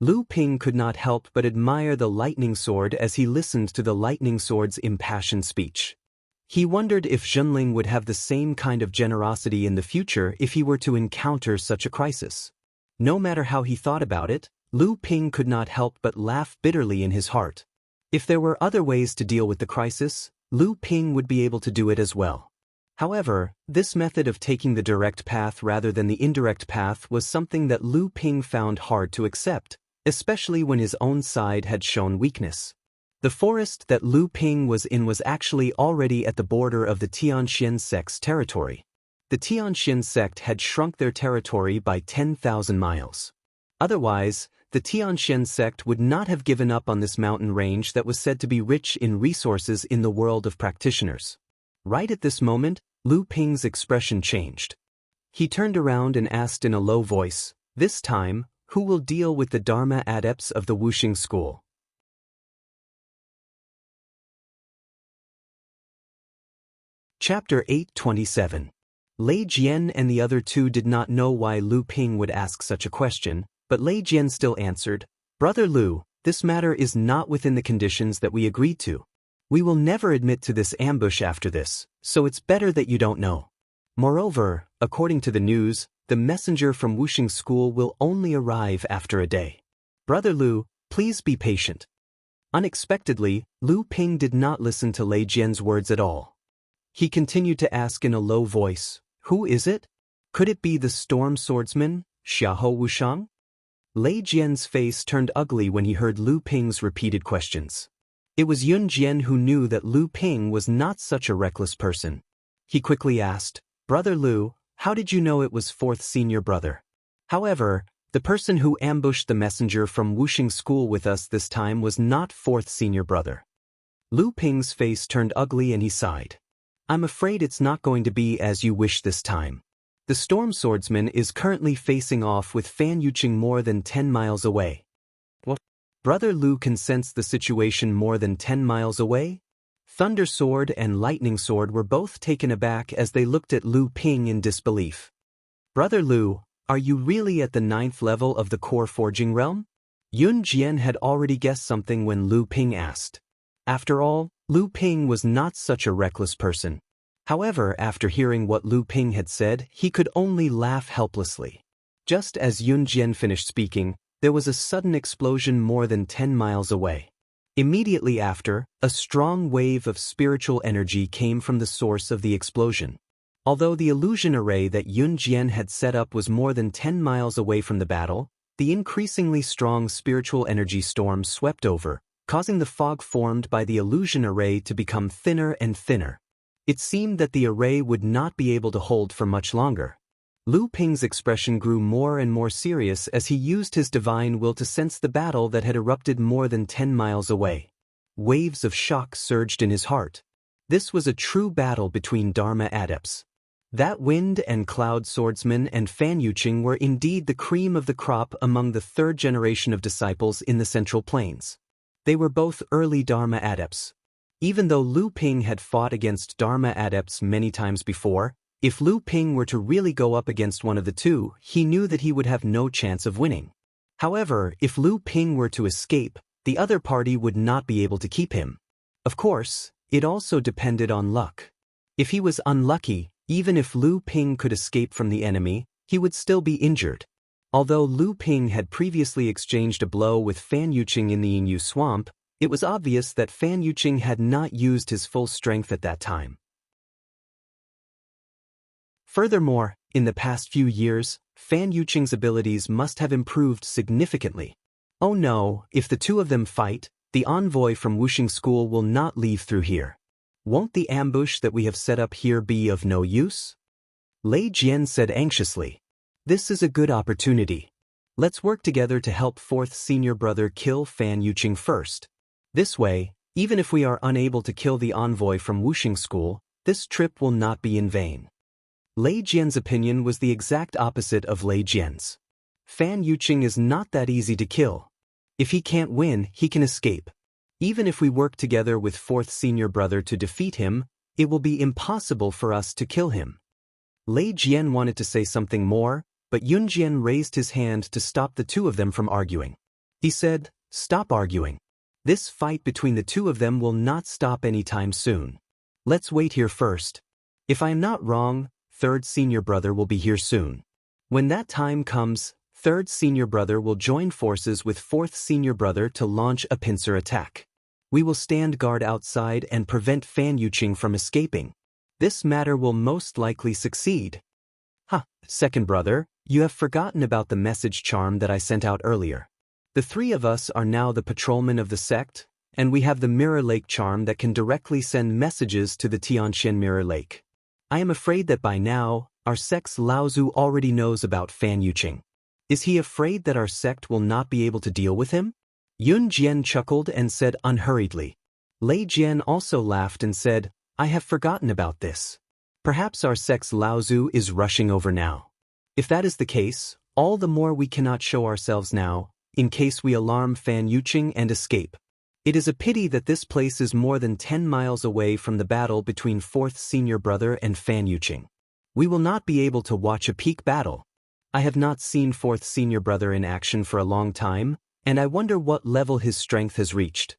Lu Ping could not help but admire the lightning sword as he listened to the lightning sword's impassioned speech. He wondered if Zhenling would have the same kind of generosity in the future if he were to encounter such a crisis. No matter how he thought about it, Lu Ping could not help but laugh bitterly in his heart. If there were other ways to deal with the crisis, Lu Ping would be able to do it as well. However, this method of taking the direct path rather than the indirect path was something that Lu Ping found hard to accept, especially when his own side had shown weakness. The forest that Lu Ping was in was actually already at the border of the Tianxian sect's territory. The Tianxian sect had shrunk their territory by 10,000 miles. Otherwise, the Tianxian sect would not have given up on this mountain range that was said to be rich in resources in the world of practitioners. Right at this moment, Lu Ping's expression changed. He turned around and asked in a low voice, "This time, who will deal with the Dharma adepts of the Wuxing school?" Chapter 8:27. Lei Jian and the other two did not know why Lu Ping would ask such a question, but Lei Jian still answered, "Brother Lu, this matter is not within the conditions that we agreed to. We will never admit to this ambush after this, so it's better that you don't know. Moreover, according to the news, the messenger from Wuxing school will only arrive after a day. Brother Lu, please be patient." Unexpectedly, Lu Ping did not listen to Lei Jian's words at all. He continued to ask in a low voice, "Who is it? Could it be the storm swordsman, Xiahou Wushang?" Lei Jian's face turned ugly when he heard Lu Ping's repeated questions. It was Yun Jian who knew that Lu Ping was not such a reckless person. He quickly asked, "Brother Lu, how did you know it was fourth senior brother?" However, the person who ambushed the messenger from Wuxing school with us this time was not fourth senior brother. Lu Ping's face turned ugly and he sighed. "I'm afraid it's not going to be as you wish this time. The storm swordsman is currently facing off with Fan Yuqing more than 10 miles away." "What? Brother Lu can sense the situation more than 10 miles away?" Thunder Sword and Lightning Sword were both taken aback as they looked at Lu Ping in disbelief. "Brother Lu, are you really at the 9th level of the core forging realm?" Yun Jian had already guessed something when Lu Ping asked. After all, Lu Ping was not such a reckless person. However, after hearing what Lu Ping had said, he could only laugh helplessly. Just as Yun Jian finished speaking, there was a sudden explosion more than 10 miles away. Immediately after, a strong wave of spiritual energy came from the source of the explosion. Although the illusion array that Yun Jian had set up was more than 10 miles away from the battle, the increasingly strong spiritual energy storm swept over, causing the fog formed by the illusion array to become thinner and thinner. It seemed that the array would not be able to hold for much longer. Lu Ping's expression grew more and more serious as he used his divine will to sense the battle that had erupted more than 10 miles away. Waves of shock surged in his heart. This was a true battle between Dharma adepts. That wind and cloud swordsman and Fan Yuqing were indeed the cream of the crop among the third generation of disciples in the Central Plains. They were both early Dharma adepts. Even though Lu Ping had fought against Dharma adepts many times before, if Lu Ping were to really go up against one of the two, he knew that he would have no chance of winning. However, if Lu Ping were to escape, the other party would not be able to keep him. Of course, it also depended on luck. If he was unlucky, even if Lu Ping could escape from the enemy, he would still be injured. Although Lu Ping had previously exchanged a blow with Fan Yuqing in the Yingyu swamp, it was obvious that Fan Yuqing had not used his full strength at that time. Furthermore, in the past few years, Fan Yuqing's abilities must have improved significantly. Oh no, if the two of them fight, the envoy from Wuxing School will not leave through here. Won't the ambush that we have set up here be of no use? Lei Jian said anxiously. This is a good opportunity. Let's work together to help fourth senior brother kill Fan Yuqing first. This way, even if we are unable to kill the envoy from Wuxing School, this trip will not be in vain. Lei Jian's opinion was the exact opposite of Lei Jian's. Fan Yuqing is not that easy to kill. If he can't win, he can escape. Even if we work together with fourth senior brother to defeat him, it will be impossible for us to kill him. Lei Jian wanted to say something more, but Yun Jian raised his hand to stop the two of them from arguing. He said, "Stop arguing. This fight between the two of them will not stop anytime soon. Let's wait here first. If I am not wrong, third senior brother will be here soon. When that time comes, third senior brother will join forces with fourth senior brother to launch a pincer attack. We will stand guard outside and prevent Fan Yuqing from escaping. This matter will most likely succeed." Second brother, you have forgotten about the message charm that I sent out earlier. The three of us are now the patrolmen of the sect, and we have the Mirror Lake charm that can directly send messages to the Tianqian Mirror Lake. I am afraid that by now, our sect's Laozu already knows about Fan Yuqing. Is he afraid that our sect will not be able to deal with him? Yun Jian chuckled and said unhurriedly. Lei Jian also laughed and said, I have forgotten about this. Perhaps our sect's Laozu is rushing over now. If that is the case, all the more we cannot show ourselves now, in case we alarm Fan Yuqing and escape. It is a pity that this place is more than 10 miles away from the battle between fourth senior brother and Fan Yuqing. We will not be able to watch a peak battle. I have not seen fourth senior brother in action for a long time, and I wonder what level his strength has reached.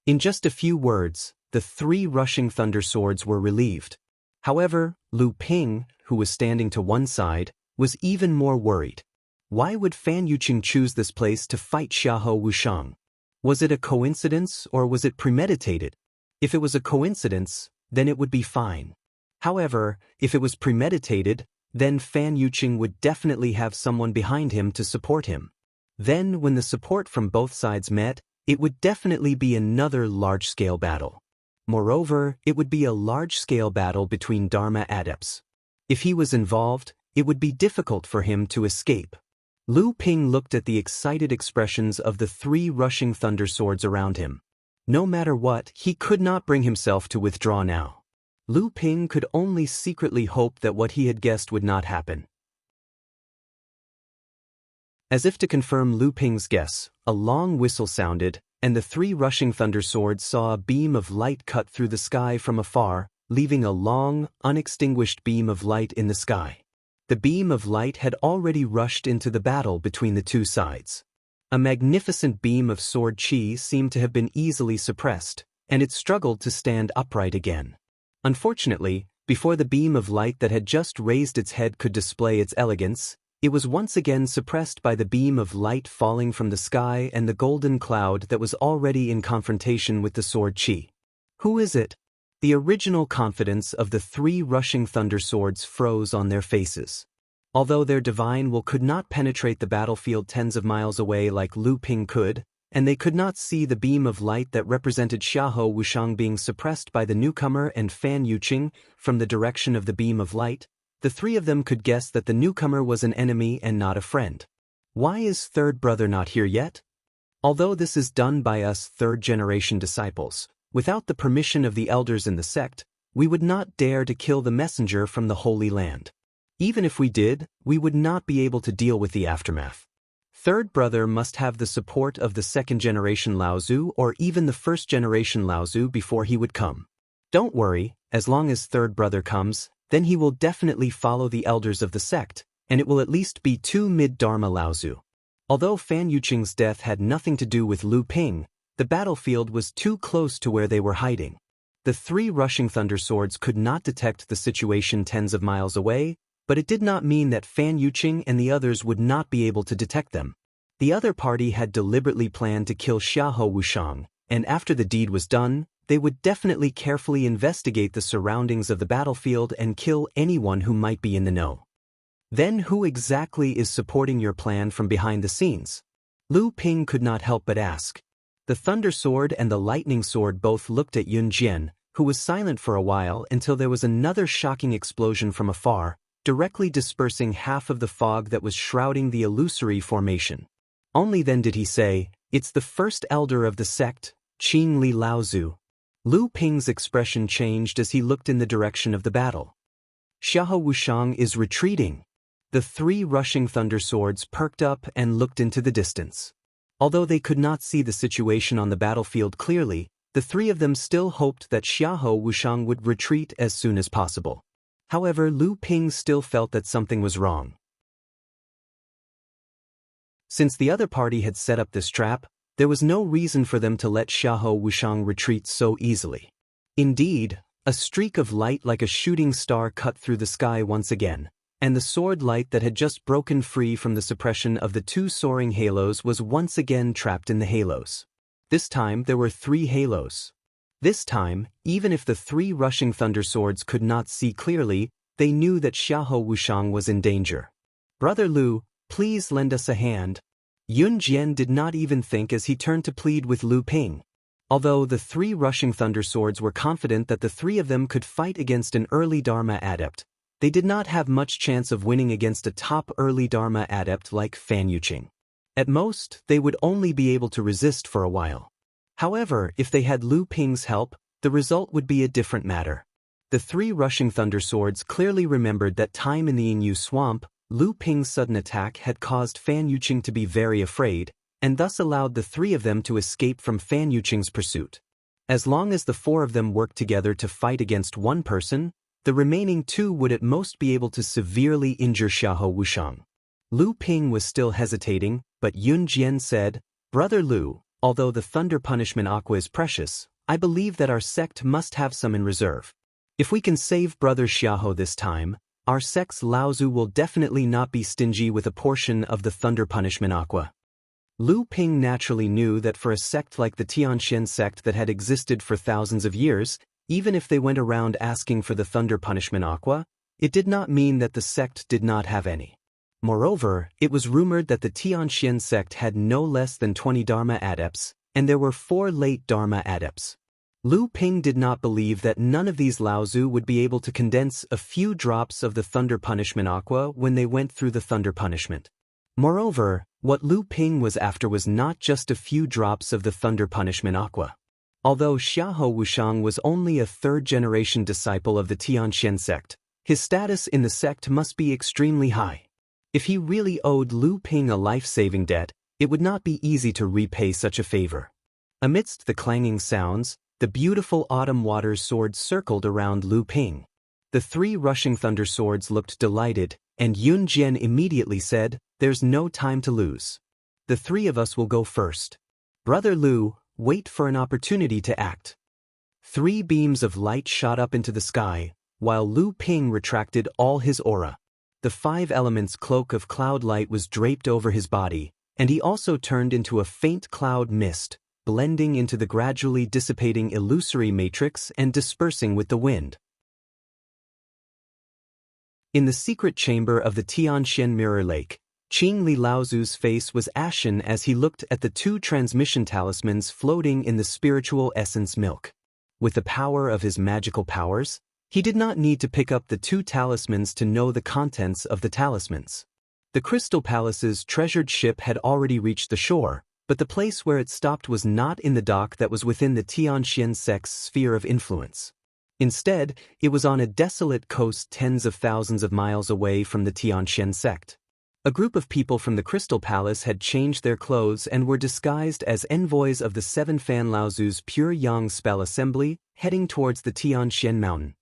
In just a few words, the three rushing thunder swords were relieved. However, Lu Ping, who was standing to one side, was even more worried. Why would Fan Yuqing choose this place to fight Xiahou Wushang? Was it a coincidence or was it premeditated? If it was a coincidence, then it would be fine. However, if it was premeditated, then Fan Yuqing would definitely have someone behind him to support him. Then, when the support from both sides met, it would definitely be another large-scale battle. Moreover, it would be a large-scale battle between Dharma adepts. If he was involved, it would be difficult for him to escape. Lu Ping looked at the excited expressions of the three rushing thunder swords around him. No matter what, he could not bring himself to withdraw now. Lu Ping could only secretly hope that what he had guessed would not happen. As if to confirm Lu Ping's guess, a long whistle sounded, and the three rushing thunder swords saw a beam of light cut through the sky from afar, leaving a long, unextinguished beam of light in the sky. The beam of light had already rushed into the battle between the two sides. A magnificent beam of sword chi seemed to have been easily suppressed, and it struggled to stand upright again. Unfortunately, before the beam of light that had just raised its head could display its elegance, it was once again suppressed by the beam of light falling from the sky and the golden cloud that was already in confrontation with the sword chi. Who is it? The original confidence of the three rushing thunder swords froze on their faces. Although their divine will could not penetrate the battlefield tens of miles away like Lu Ping could, and they could not see the beam of light that represented Xiahou Wushang being suppressed by the newcomer and Fan Yuqing from the direction of the beam of light, the three of them could guess that the newcomer was an enemy and not a friend. Why is third brother not here yet? Although this is done by us third-generation disciples, without the permission of the elders in the sect, we would not dare to kill the messenger from the Holy Land. Even if we did, we would not be able to deal with the aftermath. Third brother must have the support of the second-generation Laozu or even the first-generation Laozu before he would come. Don't worry, as long as third brother comes, then he will definitely follow the elders of the sect, and it will at least be 2 mid-Dharma Laozu. Although Fan Yuqing's death had nothing to do with Lu Ping, the battlefield was too close to where they were hiding. The 3 rushing thunder swords could not detect the situation tens of miles away, but it did not mean that Fan Yuqing and the others would not be able to detect them. The other party had deliberately planned to kill Xiahou Wushang, and after the deed was done, they would definitely carefully investigate the surroundings of the battlefield and kill anyone who might be in the know. Then who exactly is supporting your plan from behind the scenes? Lu Ping could not help but ask. The Thunder Sword and the Lightning Sword both looked at Yun Jian, who was silent for a while until there was another shocking explosion from afar, directly dispersing half of the fog that was shrouding the illusory formation. Only then did he say, "It's the first elder of the sect, Qing Li Laozu." Lu Ping's expression changed as he looked in the direction of the battle. Xiahou Wushang is retreating. The 3 rushing thunder swords perked up and looked into the distance. Although they could not see the situation on the battlefield clearly, the 3 of them still hoped that Xiahou Wushang would retreat as soon as possible. However, Lu Ping still felt that something was wrong. Since the other party had set up this trap, there was no reason for them to let Xiahou Wushang retreat so easily. Indeed, a streak of light like a shooting star cut through the sky once again, and the sword light that had just broken free from the suppression of the 2 soaring halos was once again trapped in the halos. This time there were 3 halos. This time, even if the 3 rushing thunder swords could not see clearly, they knew that Xiahou Wushang was in danger. "Brother Lu, please lend us a hand." Yun Jian did not even think as he turned to plead with Lu Ping. Although the 3 rushing thunder swords were confident that the 3 of them could fight against an early Dharma adept, they did not have much chance of winning against a top early Dharma adept like Fan Yuqing. At most, they would only be able to resist for a while. However, if they had Lu Ping's help, the result would be a different matter. The 3 rushing thunder swords clearly remembered that time in the Yingyu swamp, Lu Ping's sudden attack had caused Fan Yuqing to be very afraid, and thus allowed the 3 of them to escape from Fan Yuqing's pursuit. As long as the 4 of them worked together to fight against one person, the remaining 2 would at most be able to severely injure Xiahou Wushang. Lu Ping was still hesitating, but Yun Jian said, "Brother Lu, although the Thunder Punishment Aqua is precious, I believe that our sect must have some in reserve. If we can save Brother Xiahou this time, our sect's Laozu will definitely not be stingy with a portion of the Thunder Punishment Aqua." Lu Ping naturally knew that for a sect like the Tianxian sect that had existed for thousands of years, even if they went around asking for the Thunder Punishment Aqua, it did not mean that the sect did not have any. Moreover, it was rumored that the Tianxian sect had no less than 20 Dharma adepts, and there were 4 late Dharma adepts. Lu Ping did not believe that none of these Laozu would be able to condense a few drops of the Thunder Punishment Aqua when they went through the Thunder Punishment. Moreover, what Lu Ping was after was not just a few drops of the Thunder Punishment Aqua. Although Xiahou Wushang was only a 3rd-generation disciple of the Tianxian sect, his status in the sect must be extremely high. If he really owed Lu Ping a life-saving debt, it would not be easy to repay such a favor. Amidst the clanging sounds, the beautiful autumn water sword circled around Lu Ping. The 3 rushing thunder swords looked delighted, and Yun Jian immediately said, "There's no time to lose. The 3 of us will go first. Brother Lu, wait for an opportunity to act." 3 beams of light shot up into the sky, while Lu Ping retracted all his aura. The 5 elements cloak of cloud light was draped over his body, and he also turned into a faint cloud mist, blending into the gradually dissipating illusory matrix and dispersing with the wind. In the secret chamber of the Tianxian Mirror Lake, Qing Li Laozu's face was ashen as he looked at the 2 transmission talismans floating in the spiritual essence milk. With the power of his magical powers, he did not need to pick up the 2 talismans to know the contents of the talismans. The Crystal Palace's treasured ship had already reached the shore, but the place where it stopped was not in the dock that was within the Tianxian sect's sphere of influence. Instead, it was on a desolate coast tens of thousands of miles away from the Tianxian sect. A group of people from the Crystal Palace had changed their clothes and were disguised as envoys of the Seven Fan Laozu's Pure Yang Spell Assembly, heading towards the Tianxian Mountain.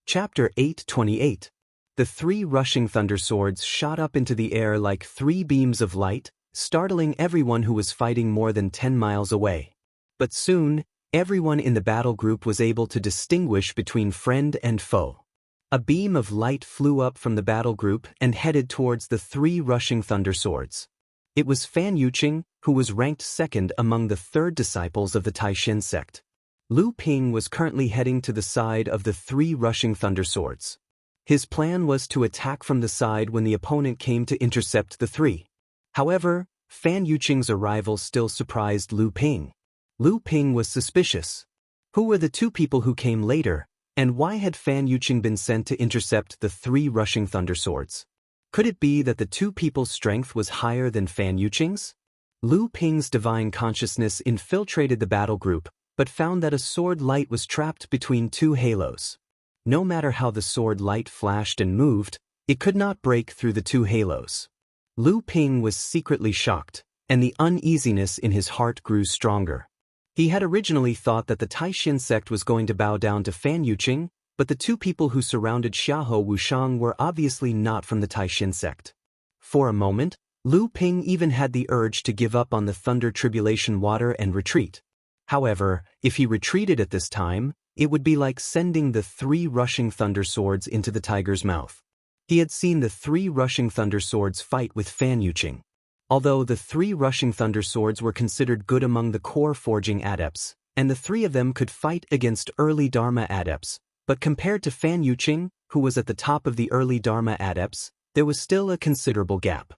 Chapter 8:28. The three rushing thunder swords shot up into the air like three beams of light, startling everyone who was fighting more than 10 miles away. But soon, everyone in the battle group was able to distinguish between friend and foe. A beam of light flew up from the battle group and headed towards the three rushing thunder swords. It was Fan Yuqing, who was ranked second among the third disciples of the Taishan sect. Lu Ping was currently heading to the side of the three rushing thunder swords. His plan was to attack from the side when the opponent came to intercept the three. However, Fan Yuqing's arrival still surprised Lu Ping. Lu Ping was suspicious. Who were the two people who came later, and why had Fan Yuqing been sent to intercept the three rushing thunder swords? Could it be that the two people's strength was higher than Fan Yuqing's? Lu Ping's divine consciousness infiltrated the battle group, but found that a sword light was trapped between two halos. No matter how the sword light flashed and moved, it could not break through the two halos. Lu Ping was secretly shocked, and the uneasiness in his heart grew stronger. He had originally thought that the Taishan sect was going to bow down to Fan Yuqing, but the two people who surrounded Xiahou Wushang were obviously not from the Taishan sect. For a moment, Lu Ping even had the urge to give up on the Thunder Tribulation Water and retreat. However, if he retreated at this time, it would be like sending the three rushing thunder swords into the tiger's mouth. He had seen the three rushing thunder swords fight with Fan Yuqing. Although the three rushing thunder swords were considered good among the core forging adepts, and the three of them could fight against early Dharma adepts, but compared to Fan Yuqing, who was at the top of the early Dharma adepts, there was still a considerable gap.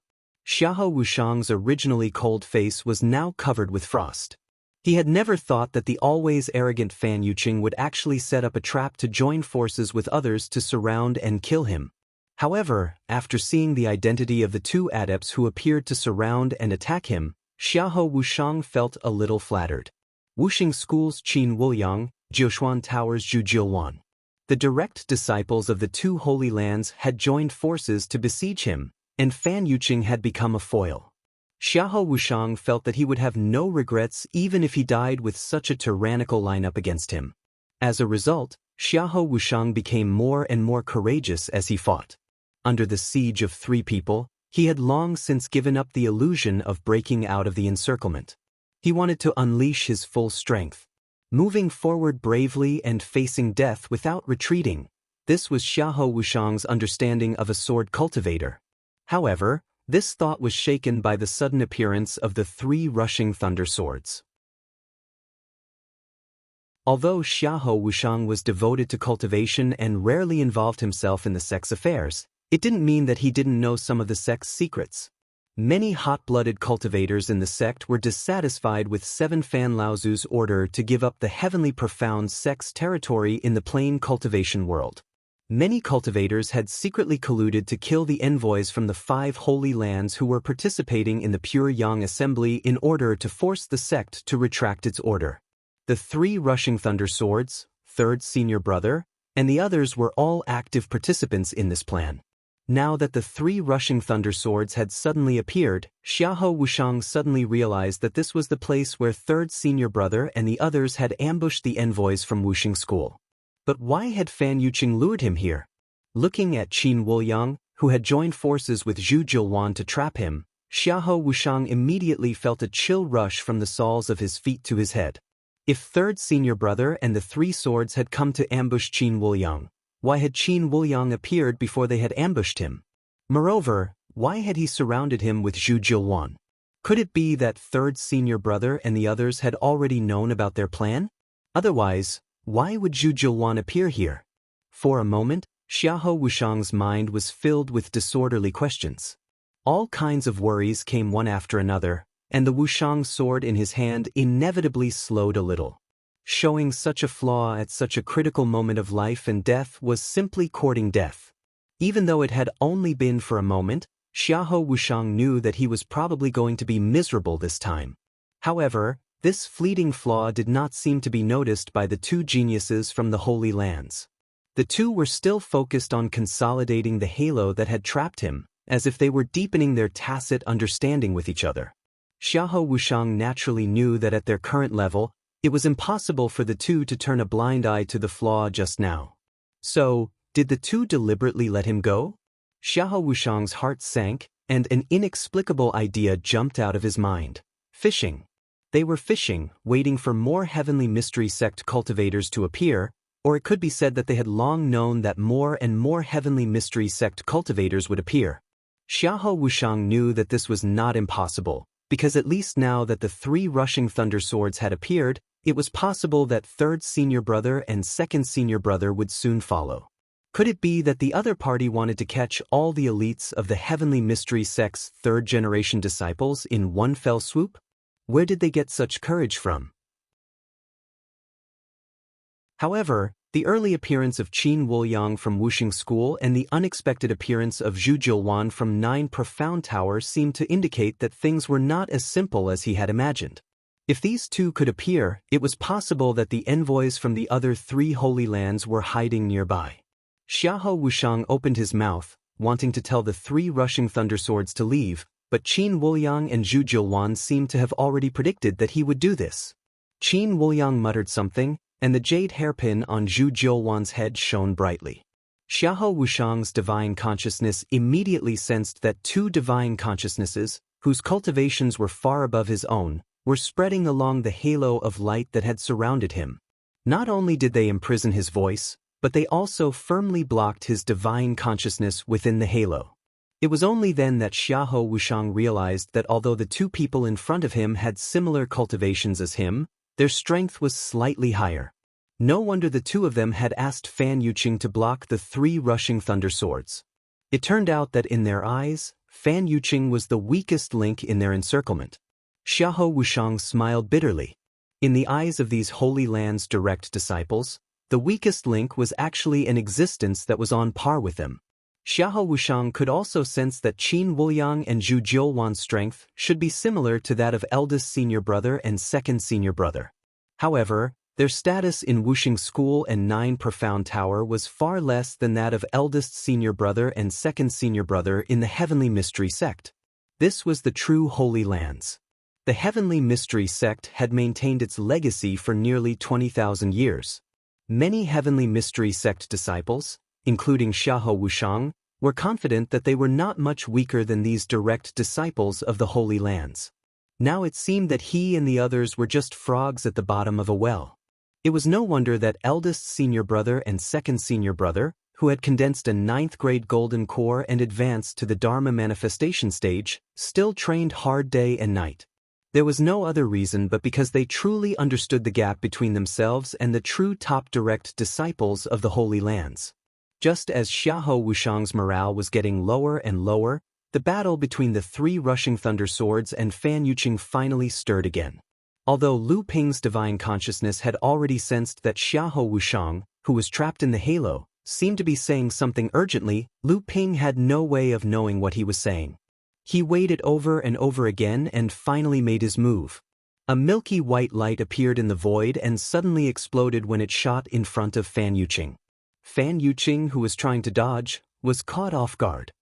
Xiahou Wushang's originally cold face was now covered with frost. He had never thought that the always arrogant Fan Yuqing would actually set up a trap to join forces with others to surround and kill him. However, after seeing the identity of the two adepts who appeared to surround and attack him, Xiahou Wushang felt a little flattered. Wuxing School's Qin Wuyang, Jiushuan Tower's Zhu Jilwan. The direct disciples of the two holy lands had joined forces to besiege him, and Fan Yuqing had become a foil. Xiahou Wushang felt that he would have no regrets even if he died with such a tyrannical lineup against him. As a result, Xiahou Wushang became more and more courageous as he fought. Under the siege of three people, he had long since given up the illusion of breaking out of the encirclement. He wanted to unleash his full strength. Moving forward bravely and facing death without retreating, this was Xiahou Wushang's understanding of a sword cultivator. However, this thought was shaken by the sudden appearance of the three rushing thunder swords. Although Xiahou Wushang was devoted to cultivation and rarely involved himself in the sect's affairs, it didn't mean that he didn't know some of the sect's secrets. Many hot-blooded cultivators in the sect were dissatisfied with Seven Fan Laozu's order to give up the heavenly profound sect's territory in the plain cultivation world. Many cultivators had secretly colluded to kill the envoys from the 5 holy lands who were participating in the Pure Yang Assembly in order to force the sect to retract its order. The 3 rushing thunder swords, third senior brother, and the others were all active participants in this plan. Now that the 3 rushing thunder swords had suddenly appeared, Xiahou Wushang suddenly realized that this was the place where third senior brother and the others had ambushed the envoys from Wuxing School. But why had Fan Yuqing lured him here? Looking at Qin Wuyang, who had joined forces with Zhu Jilwan to trap him, Xiahou Wushang immediately felt a chill rush from the soles of his feet to his head. If third senior brother and the 3 swords had come to ambush Qin Wuyang, why had Qin Wuyang appeared before they had ambushed him? Moreover, why had he surrounded him with Zhu Jilwan? Could it be that third senior brother and the others had already known about their plan? Otherwise, why would Zhu Jilwan appear here? For a moment, Xiahou Wushang's mind was filled with disorderly questions. All kinds of worries came one after another, and the Wushang sword in his hand inevitably slowed a little. Showing such a flaw at such a critical moment of life and death was simply courting death. Even though it had only been for a moment, Xiahou Wushang knew that he was probably going to be miserable this time. However, this fleeting flaw did not seem to be noticed by the 2 geniuses from the Holy Lands. The two were still focused on consolidating the halo that had trapped him, as if they were deepening their tacit understanding with each other. Xiahou Wushang naturally knew that at their current level, it was impossible for the two to turn a blind eye to the flaw just now. So, did the two deliberately let him go? Xiahou Wushang's heart sank, and an inexplicable idea jumped out of his mind. Fishing. They were fishing, waiting for more heavenly mystery sect cultivators to appear, or it could be said that they had long known that more and more heavenly mystery sect cultivators would appear. Xiahou Wushang knew that this was not impossible, because at least now that the three rushing thunder swords had appeared, it was possible that third senior brother and second senior brother would soon follow. Could it be that the other party wanted to catch all the elites of the heavenly mystery sect's third-generation disciples in one fell swoop? Where did they get such courage from? However, the early appearance of Qin Wuliang from Wuxing School and the unexpected appearance of Zhu Jilwan from Nine Profound Tower seemed to indicate that things were not as simple as he had imagined. If these two could appear, it was possible that the envoys from the other three holy lands were hiding nearby. Xiahou Wushang opened his mouth, wanting to tell the three rushing thunder swords to leave, but Qin Wuliang and Zhu Jilwan seemed to have already predicted that he would do this. Qin Wuliang muttered something, and the jade hairpin on Zhu Jilwan's head shone brightly. Xiahou Wushang's divine consciousness immediately sensed that two divine consciousnesses, whose cultivations were far above his own, were spreading along the halo of light that had surrounded him. Not only did they imprison his voice, but they also firmly blocked his divine consciousness within the halo. It was only then that Xiahou Wushang realized that although the two people in front of him had similar cultivations as him, their strength was slightly higher. No wonder the two of them had asked Fan Yuqing to block the three rushing thunder swords. It turned out that in their eyes, Fan Yuqing was the weakest link in their encirclement. Xiahou Wushang smiled bitterly. In the eyes of these Holy Land's direct disciples, the weakest link was actually an existence that was on par with them. Xiahou Wushang could also sense that Qin Wuliang and Zhu Jilwan's strength should be similar to that of eldest senior brother and second senior brother. However, their status in Wuxing School and Nine Profound Tower was far less than that of eldest senior brother and second senior brother in the Heavenly Mystery Sect. This was the true Holy Lands. The Heavenly Mystery Sect had maintained its legacy for nearly 20,000 years. Many Heavenly Mystery Sect disciples, including Xiahou Wushang, were confident that they were not much weaker than these direct disciples of the Holy Lands. Now it seemed that he and the others were just frogs at the bottom of a well. It was no wonder that eldest senior brother and second senior brother, who had condensed a 9th-grade golden core and advanced to the Dharma manifestation stage, still trained hard day and night. There was no other reason but because they truly understood the gap between themselves and the true top direct disciples of the Holy Lands. Just as Xiahou Wushang's morale was getting lower and lower, the battle between the three rushing thunder swords and Fan Yuqing finally stirred again. Although Lu Ping's divine consciousness had already sensed that Xiahou Wushang, who was trapped in the halo, seemed to be saying something urgently, Lu Ping had no way of knowing what he was saying. He waited over and over again and finally made his move. A milky white light appeared in the void and suddenly exploded when it shot in front of Fan Yuqing. Fan Yuqing, who was trying to dodge, was caught off guard.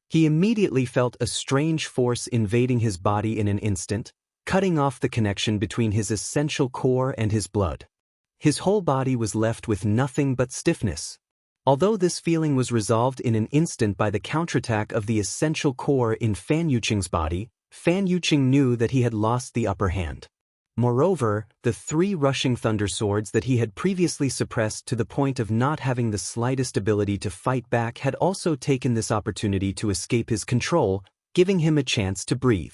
He immediately felt a strange force invading his body in an instant, cutting off the connection between his essential core and his blood. His whole body was left with nothing but stiffness. Although this feeling was resolved in an instant by the counterattack of the essential core in Fan Yuqing's body, Fan Yuqing knew that he had lost the upper hand. Moreover, the three rushing thunder swords that he had previously suppressed to the point of not having the slightest ability to fight back had also taken this opportunity to escape his control, giving him a chance to breathe.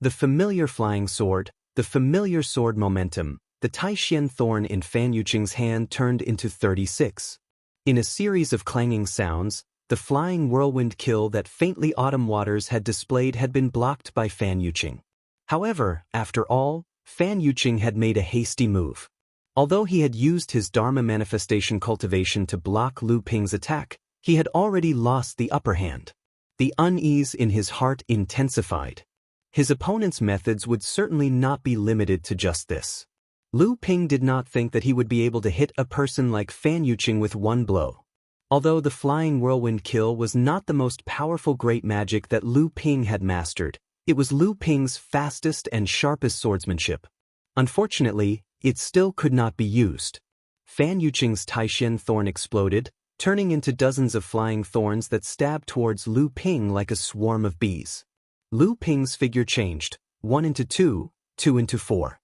The familiar flying sword, the familiar sword momentum, the Taishian thorn in Fan Yuqing's hand turned into 36. In a series of clanging sounds, the flying whirlwind kill that faintly Autumn Waters had displayed had been blocked by Fan Yuqing. However, after all, Fan Yuqing had made a hasty move. Although he had used his Dharma manifestation cultivation to block Lu Ping's attack, he had already lost the upper hand. The unease in his heart intensified. His opponent's methods would certainly not be limited to just this. Lu Ping did not think that he would be able to hit a person like Fan Yuqing with one blow. Although the flying whirlwind kill was not the most powerful great magic that Lu Ping had mastered, it was Lu Ping's fastest and sharpest swordsmanship. Unfortunately, it still could not be used. Fan Yuqing's Taishan thorn exploded, turning into dozens of flying thorns that stabbed towards Lu Ping like a swarm of bees. Lu Ping's figure changed, 1 into 2, 2 into 4.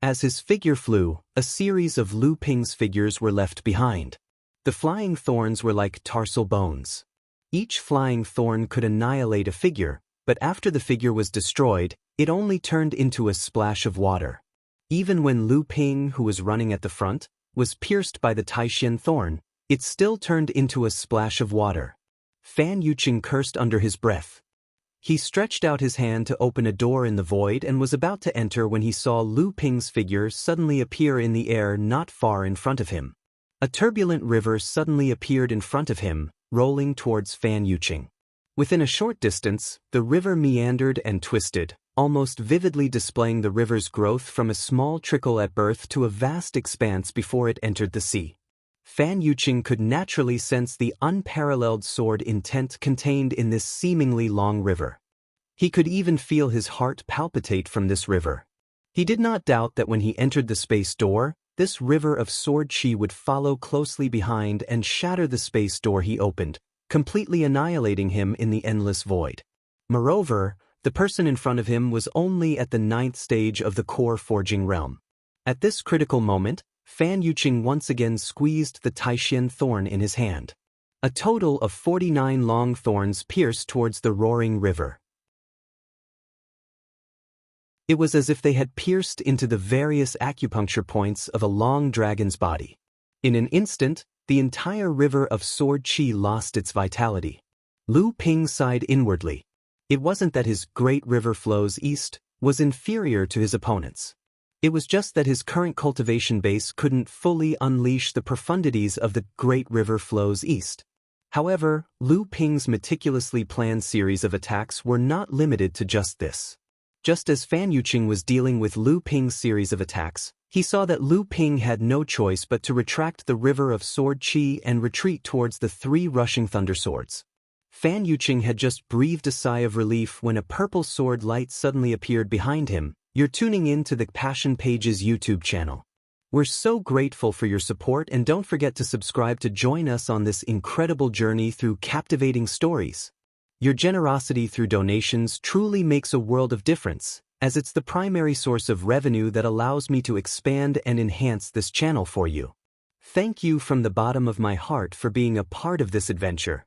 As his figure flew, a series of Lu Ping's figures were left behind. The flying thorns were like tarsal bones. Each flying thorn could annihilate a figure, but after the figure was destroyed, it only turned into a splash of water. Even when Lu Ping, who was running at the front, was pierced by the Taishan thorn, it still turned into a splash of water. Fan Yuqing cursed under his breath. He stretched out his hand to open a door in the void and was about to enter when he saw Lu Ping's figure suddenly appear in the air not far in front of him. A turbulent river suddenly appeared in front of him, rolling towards Fan Yuqing. Within a short distance, the river meandered and twisted, almost vividly displaying the river's growth from a small trickle at birth to a vast expanse before it entered the sea. Fan Yuqing could naturally sense the unparalleled sword intent contained in this seemingly long river. He could even feel his heart palpitate from this river. He did not doubt that when he entered the space door, this river of sword chi would follow closely behind and shatter the space door he opened, completely annihilating him in the endless void. Moreover, the person in front of him was only at the 9th stage of the core forging realm. At this critical moment, Fan Yuqing once again squeezed the Taishan thorn in his hand. A total of 49 long thorns pierced towards the roaring river. It was as if they had pierced into the various acupuncture points of a long dragon's body. In an instant, the entire river of sword chi lost its vitality. Lu Ping sighed inwardly. It wasn't that his great river flows east was inferior to his opponent's. It was just that his current cultivation base couldn't fully unleash the profundities of the great river flows east. However, Lu Ping's meticulously planned series of attacks were not limited to just this. Just as Fan Yuqing was dealing with Lu Ping's series of attacks, he saw that Lu Ping had no choice but to retract the river of sword chi and retreat towards the 3 rushing thunder swords. Fan Yuqing had just breathed a sigh of relief when a purple sword light suddenly appeared behind him. You're tuning in to the Passion Pages YouTube channel. We're so grateful for your support, and don't forget to subscribe to join us on this incredible journey through captivating stories. Your generosity through donations truly makes a world of difference, as it's the primary source of revenue that allows me to expand and enhance this channel for you. Thank you from the bottom of my heart for being a part of this adventure.